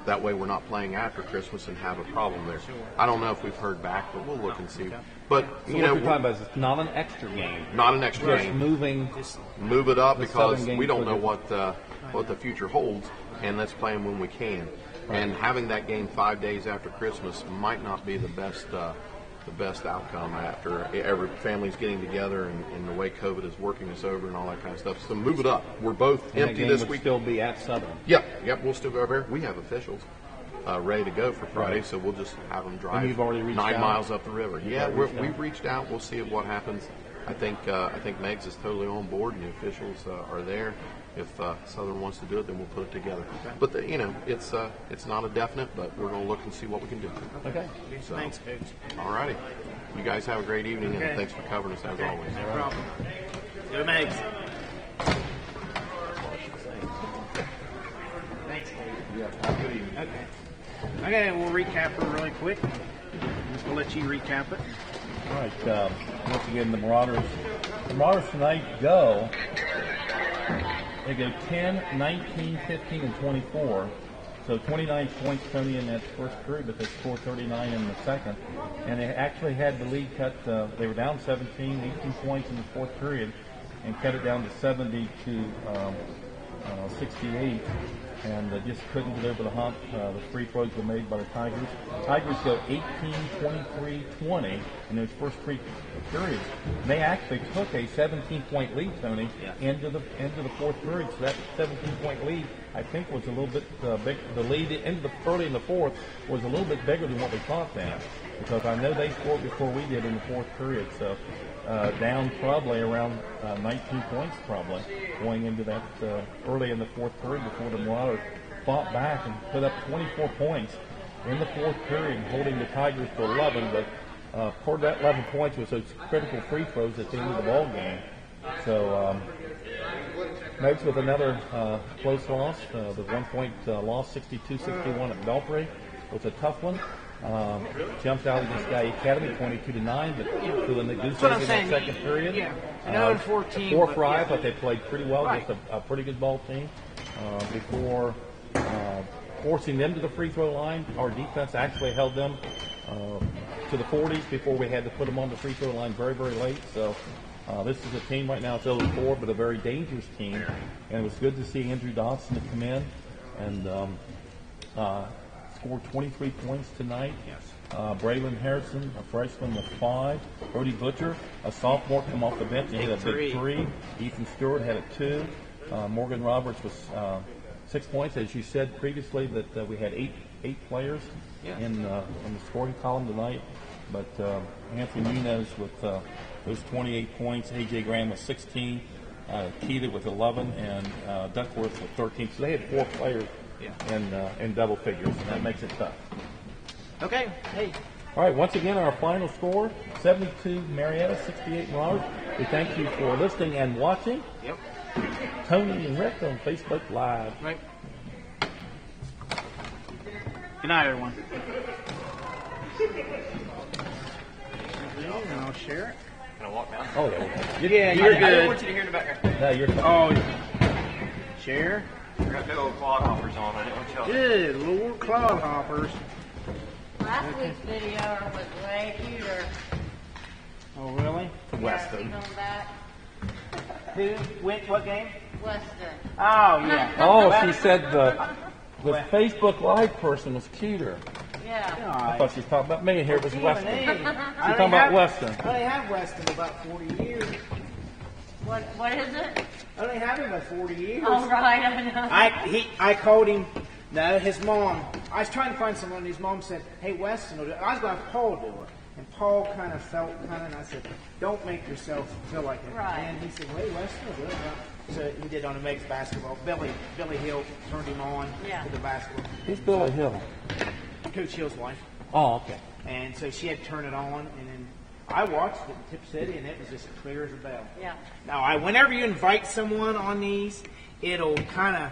That way we're not playing after Christmas and have a problem there. I don't know if we've heard back, but we'll look and see. But, what you're talking about is it's not an extra game. Not an extra game. Move it up because we don't know what the future holds, and let's play them when we can. Right. And having that game 5 days after Christmas might not be the best outcome after every family's getting together and the way COVID is working us over and all that kind of stuff. So move it up. We're both empty this week. Still be at Southern. Yep. We'll still go over there. We have officials ready to go for Friday, so we'll just have them drive. And you've already reached 9 out? miles up the river. We've reached out. We'll see what happens. I think Meigs is totally on board, and the officials are there. If Southern wants to do it, then we'll put it together. Okay. But it's not a definite, but we're going to look and see what we can do. Okay. So, thanks, Coach. All righty. You guys have a great evening, and thanks for covering us as always. No problem. Go Meigs. Thanks, Coach. Yeah. Good evening. Okay, we'll recap her really quick. Just to let you recap it. All right. Once again, the Marauders tonight go. They go 10, 19, 15, and 24. So 29 points, Tony, in that first period, but they scored 39 in the second. And they actually had the lead cut. They were down 17, 18 points in the fourth period, and cut it down to 70 to 68 and just couldn't get over the hump. The free throws were made by the Tigers. Tigers go 18, 23, 20 in those first three periods. They actually took a 17-point lead, Tony, into the fourth period. So that 17-point lead, I think, was a little bit big. The lead early in the fourth was a little bit bigger than what we thought then, because I know they scored before we did in the fourth period. So down probably around 19 points probably going into that early in the fourth period before the Marauders fought back and put up 24 points in the fourth period, holding the Tigers to 11. But part of that 11 points was those critical free throws at the end of the ball game. So Meigs with another close loss. The 1-point loss, 62-61 at Belfry, was a tough one. Jumped out against Guy Academy 22-9, but doing the goose egg in that second period. Yeah. Another 14. 4-for-I. I thought they played pretty well against a pretty good ball team. Before forcing them to the free throw line, our defense actually held them to the 40s before we had to put them on the free throw line very, very late. So this is a team right now, it's 0-4, but a very dangerous team. And it was good to see Andrew Dodson to come in and scored 23 points tonight. Braylon Harrison, a freshman, with 5. Brody Butcher, a sophomore, come off the bench and hit a big 3. Ethan Stewart had a 2. Morgan Roberts was 6 points. As you said previously, that we had eight players in the scoring column tonight. But Anthony Munoz with those 28 points, A.J. Graham with 16, Keita with 11, and Duckworth with 13. So they had 4 players in double figures, and that makes it tough. Okay. Hey. All right, once again, our final score, 72 Marietta, 68 Marauders. We thank you for listening and watching. Yep. Tony and Rick on Facebook Live. Right. Good night, everyone. And I'll share it. Can I walk down? Oh, yeah. You're I don't good. want you to hear in the background. No, you're fine. Oh, share. I got big old quad hoppers on. I didn't want y'all to. Good Lord, clod hoppers. Last week's video was way cuter. Oh, really? Weston. Yeah, on that. Who? What game? Weston. Oh, yeah. Oh, she said the Facebook Live person was cuter. Yeah. I thought she was talking about me. Here it was Weston. She's She's talking about Weston. I only have Weston about 40 years. What is it? I only have him about 40 years. Oh, right, I know. I called him. No, his mom. I was trying to find someone. His mom said, "Hey, Weston will do it." I was going to have Paul do it, and Paul kind of felt and I said, "Don't make yourself feel like it." Right. And he said, "Hey, Weston will do it." So he did on the Meigs basketball. Billy Hill turned him on to the basketball. Who's Billy Hill? Coach Hill's wife. Oh, okay. And so she had to turn it on, and then I watched it in Tip City, and it was just clear as a bell. Yeah. Now, whenever you invite someone on these, it'll kind of,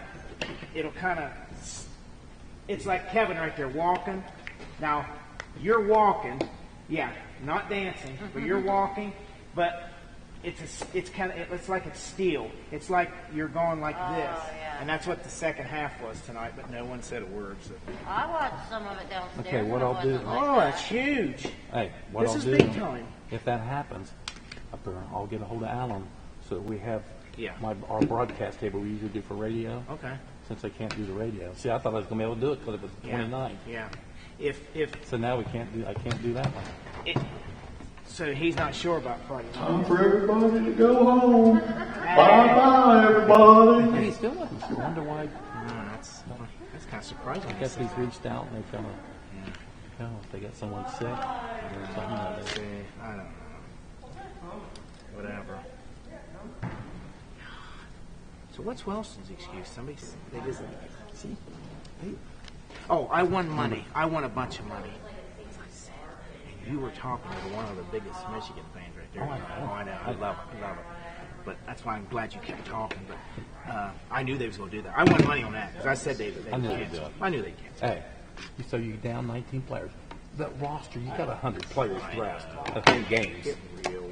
it's like Kevin right there walking. Now, you're walking, not dancing, but you're walking, but it's like it's steel. It's like you're going like this. Yeah. And that's what the second half was tonight, but no one said a word. So. I watched some of it downstairs. Okay, what I'll do. Oh, that's huge. Hey, what This I'll is do, big time. if that happens, up there, I'll get a hold of Alan so that we have Yeah. our broadcast table we usually do for radio. Okay. Since I can't do the radio. See, I thought I was going to be able to do it because it was the 29th. Yeah. If So now I can't do that one. so he's not sure about Friday night. Time for everybody to go home. Bye-bye, everybody. And he still doesn't. I wonder why. That's kind of surprising. I guess he's reached out and they've kind of, if they got someone sick or something like that. I don't know. Whatever. So what's Welston's excuse? They just see. Oh, I won money. I won a bunch of money. And you were talking to one of the biggest Michigan fans right there. Oh, I know. I love it. But that's why I'm glad you kept talking. But I knew they was going to do that. I won money on that because I said they I knew would they'd do cancel. it. I knew they'd cancel. Hey, so you down 19 players. That roster, you got 100 players dressed. I think games. Get real.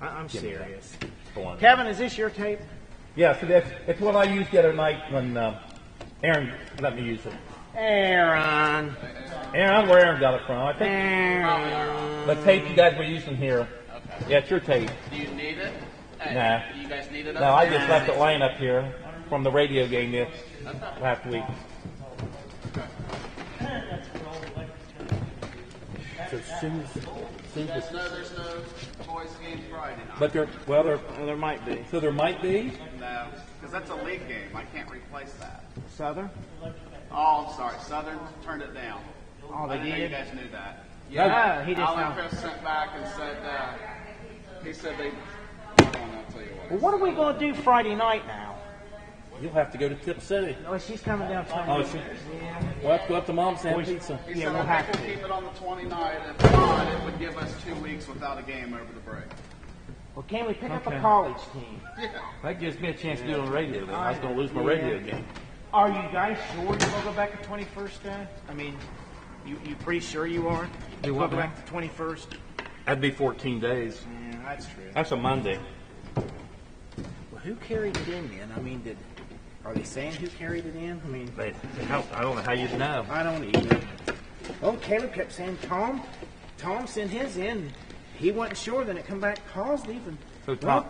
I'm serious. Baloney. Kevin, is this your tape? Yeah, so it's what I used the other night when Aaron let me use it. Aaron, where Aaron got it from. I think Aaron. the tape you guys were using here. Okay. Yeah, it's your tape. Do you need it? Hey, Nah. do you guys need it? No, I just left it laying up here. from the radio game last week. So as soon as There's no boys game Friday night. but There might be. so there might be. No, because that's a league game. I can't replace that. Southern? Oh, I'm sorry. Southern turned it down. Oh, they I didn't know you did? guys knew that. Yeah, he just Alan now. Chris sent back and said, he said they, hold on, I'll tell you what. Well, what are we going to do Friday night now? You'll have to go to Tip City. Oh, she's coming down Friday. Oh, we'll have to go up to Mom's and have pizza. He Yeah, said, we'll I have think to. we'll keep it on the 29th. If not, it would give us 2 weeks without a game over the break. Well, can we pick up a Okay. college team? That gives me a chance to do it on the radio. Then I was going to lose my radio game. Are you guys sure you're going to go back to 21st day? I mean, you pretty sure you are? Do Go what, back to 21st? That'd be 14 days. Yeah, that's true. That's a Monday. Well, who carried it in then? I mean, are they saying who carried it in? I mean, I don't know how you'd know. I don't either. Oh, Caleb kept saying Tom sent his in. He wasn't sure, then it come back positive, and So Tom-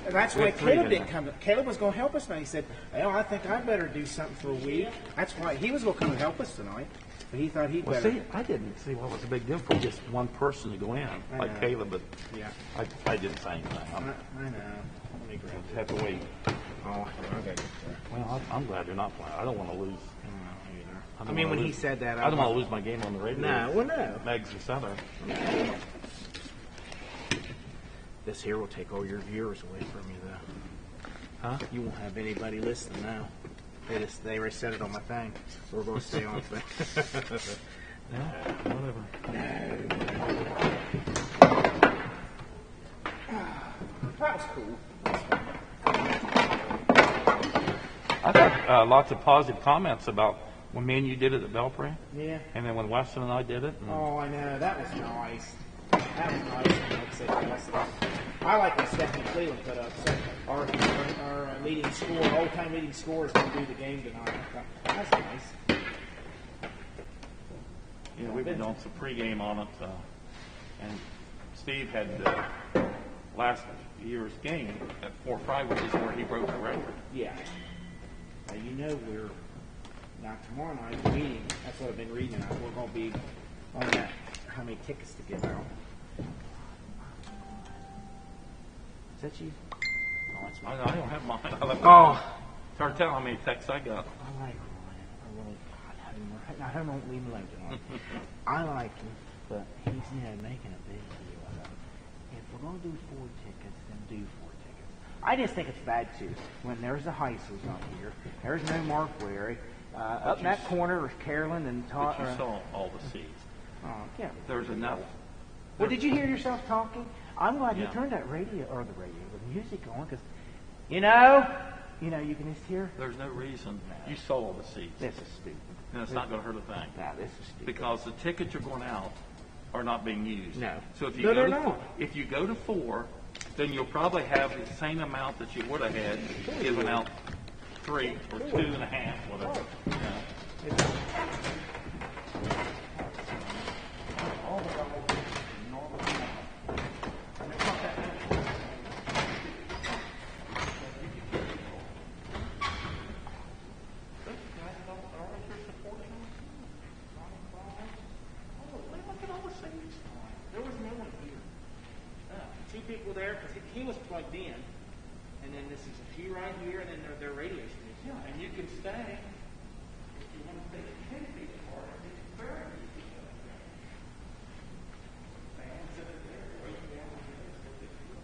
that's why we had three, Caleb didn't didn't come. Caleb was going to help us tonight. He said, "Well, I think I better do something for a week." That's why he was going to come and help us tonight, but he thought he'd Well, better. see, I didn't see what was a big deal for just one person to go in, like know. Caleb, but Yeah, I didn't say anything. I know. Let me grab it. Have to wait. Oh, I got it. Well, I'm glad you're not playing. I don't want to lose. I mean, when he said that, I don't want to lose my game on the radio. No, well, no. Meigs and Southern. This here will take all your viewers away from you, though. Huh? You won't have anybody listening now. They already said it on my thing, so we're going to stay on thing. Yeah, whatever. That was cool. I got lots of positive comments about when me and you did it at Belpre, Yeah. and then when Weston and I did it. Oh, I know. That was nice. That was nice. Like I said, I like what Stephanie Cleveland put up. So our leading scorer, all-time leading scorer, is going to do the game tonight. That's nice. Yeah, we've been doing some pregame on it, and Steve had last year's game at 4-5, which is where he broke the record. Yeah. Now, you know now tomorrow night, the meeting, that's what I've been reading, we're going to be on that, how many tickets to give out. Is that you? Oh, it's I me. don't have mine. Oh. It's hard to tell how many texts I got. I like Ryan. I don't leave him alone tonight. I like him, but he's making a big deal out of it. If we're going to do 4 tickets, then do 4 tickets. I just think it's bad too. When there's the Heisels not here, there's no Mark Wary. Up in that corner is Carolyn and Todd. But you saw all the seats. Oh, yeah. There's enough. Well, did you hear yourself talking? I'm glad you Yeah. turned that the music on, because, you can just hear. There's no reason. You saw all the seats. This is stupid. And it's not going to hurt a thing. Nah, this is stupid. Because the tickets are going out are not being used. No. So if you No, go they're to not. if you go to 4, then you'll probably have the same amount that you would have had given out 3 or 2.5, whatever. You know. There was no one here. 2 people there, because he was plugged in. And then this is a few right here, and then their radio station. Yeah, and you can stay if you want to stay 10 feet apart. It's very easy. Fans that are there, right down there, is what they do.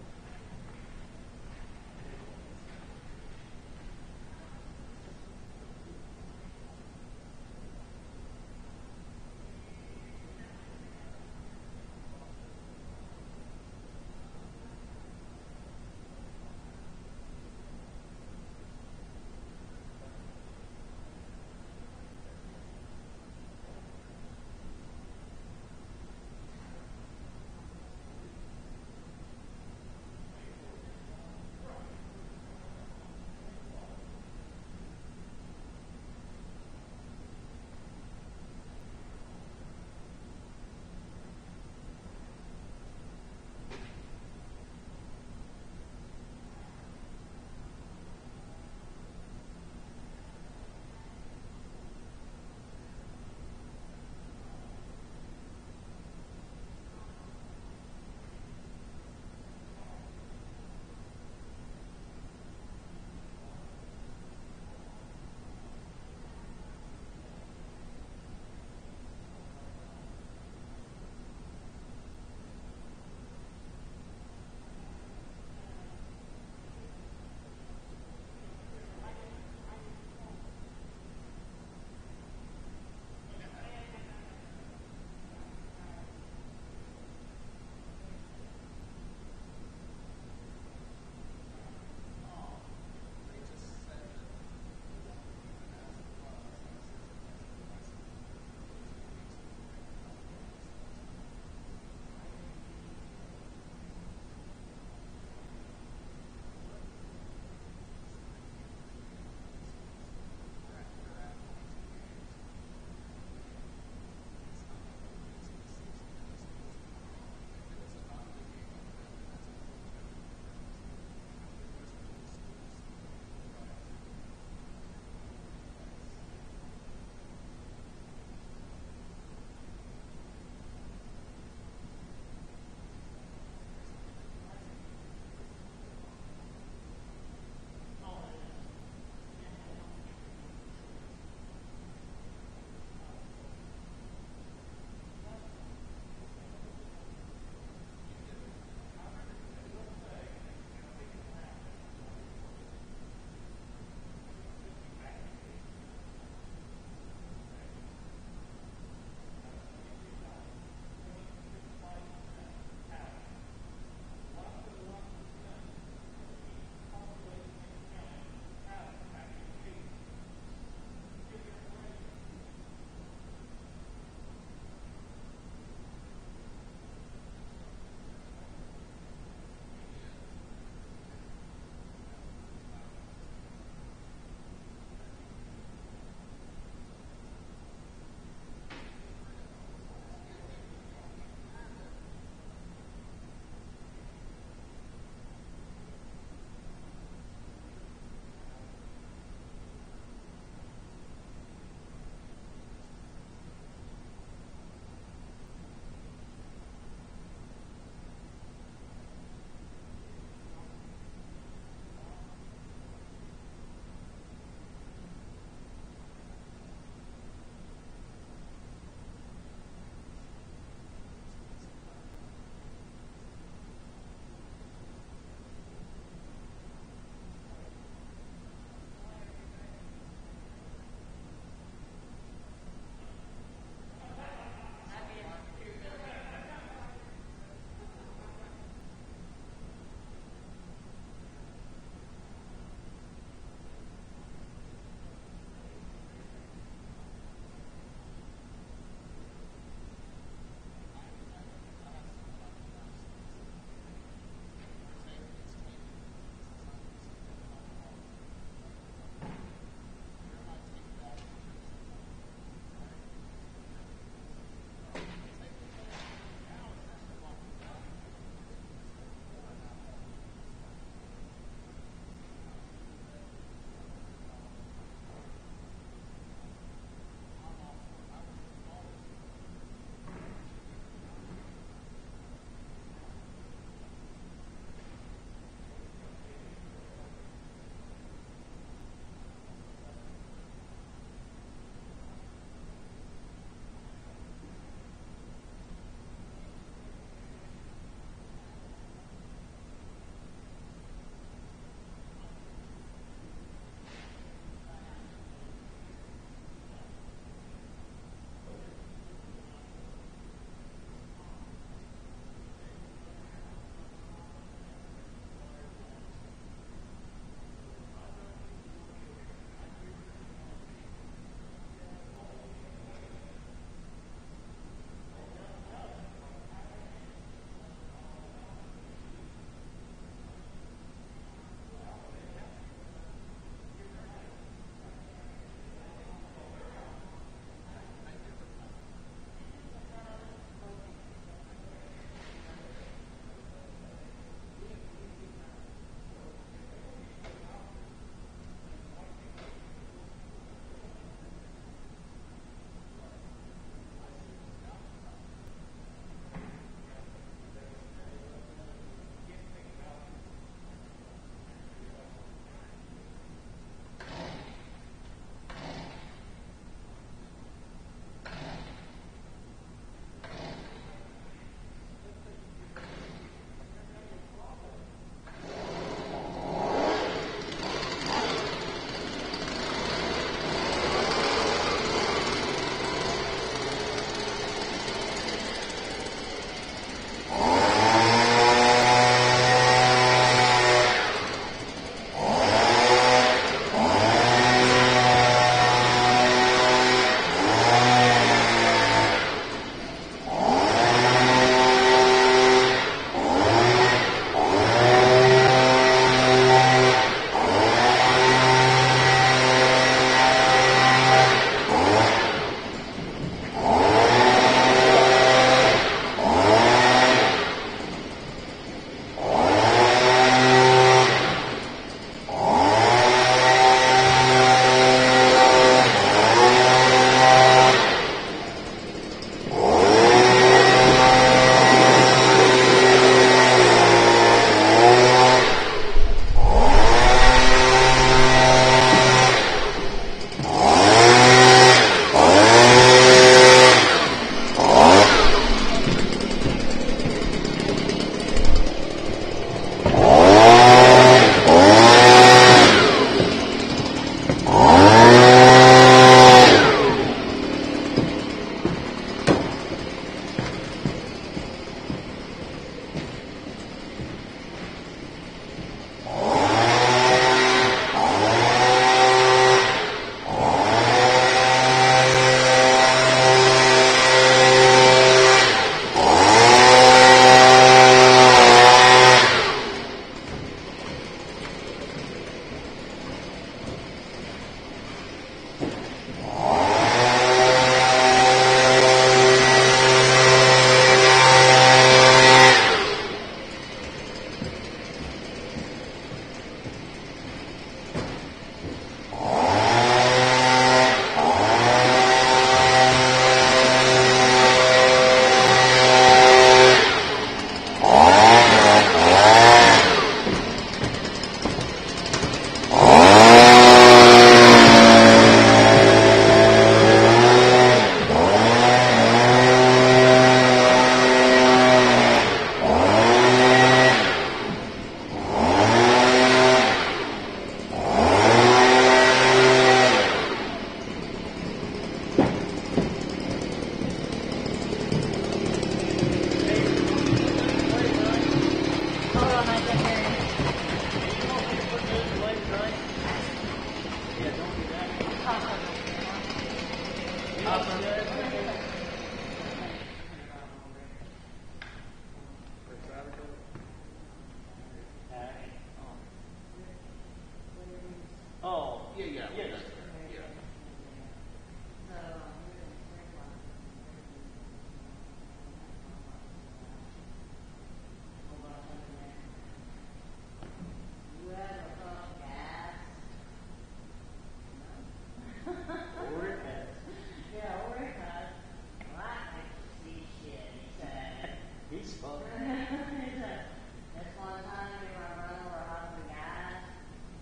He's fun. That's one time we were running over a husband guys.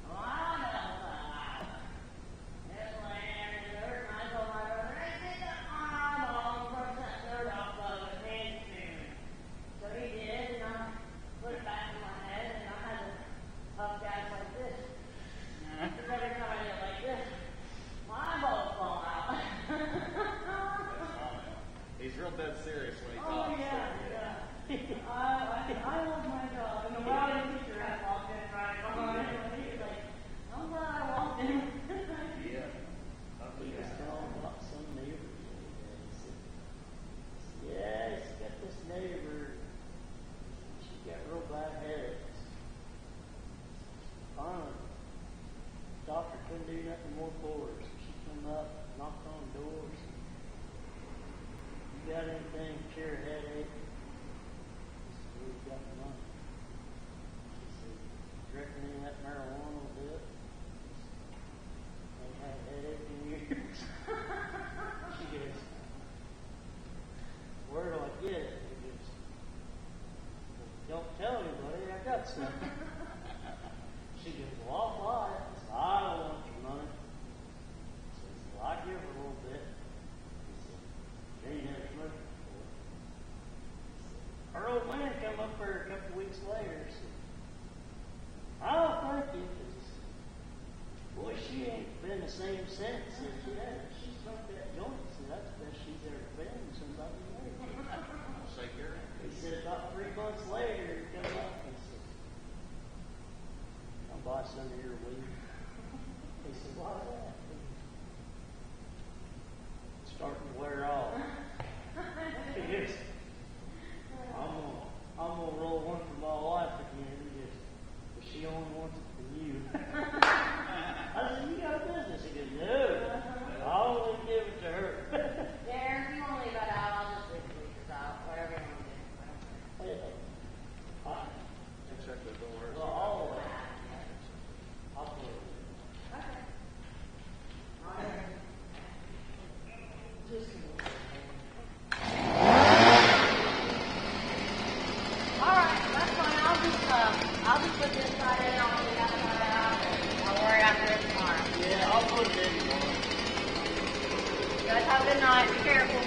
Well, I know this land in the dirt, and I told my brother, hey, take that eyeball and brush that dirt off of his head soon. So he did, and I put it back in my head, and I had to puff guys like this. Because every time I did like this, my eyeballs fall out. He's real dead serious when he Oh, talks. yeah. I love my dog. And the wild teacher had walked in right behind him, and he was like, I'm glad I walked in. Yeah. He was telling about some neighbor. Yeah, he's got this neighbor. She got real bad headaches. Finally, doctor couldn't do nothing more for her, so she came up, knocked on doors. You got anything to cure a headache? We've got money. She said, "You reckon any of that marijuana will do it?" I ain't had a headache in years. She goes, "Where do I get it?" He goes, "Don't tell anybody I got some." She goes, "Well, I'll buy it." I said, "I don't want your money." He says, "Well, I give her a little bit." He said, "You ain't never smoked before." Her old man come up there a couple weeks later and said, "Oh, thank you." Boy, she ain't been the same since. Said, "Yeah, she smoked that joint." He said, "That's the best she's ever been in somebody else." Shake your hand. He said, about 3 months later, he come up and said, "I'll buy some of your weed." He said, "Why's that?" It's starting to wear off. He goes, I'm gonna roll one for my wife again. He goes, "But she only wants it for you." I said, "You got a business?" He goes, "No, I'll only give it to her." Darren, if you want to leave that out, I'll just leave the bleachers out. Whatever you want to do. I don't care. You check the doors. Well, I'll put it. Okay. Just a little bit. Alright, that's fine. I'll just put this side in, I'll put that side out, and I'll worry after it tomorrow. Yeah, I'll put it in tomorrow. You guys have a good night. Be careful.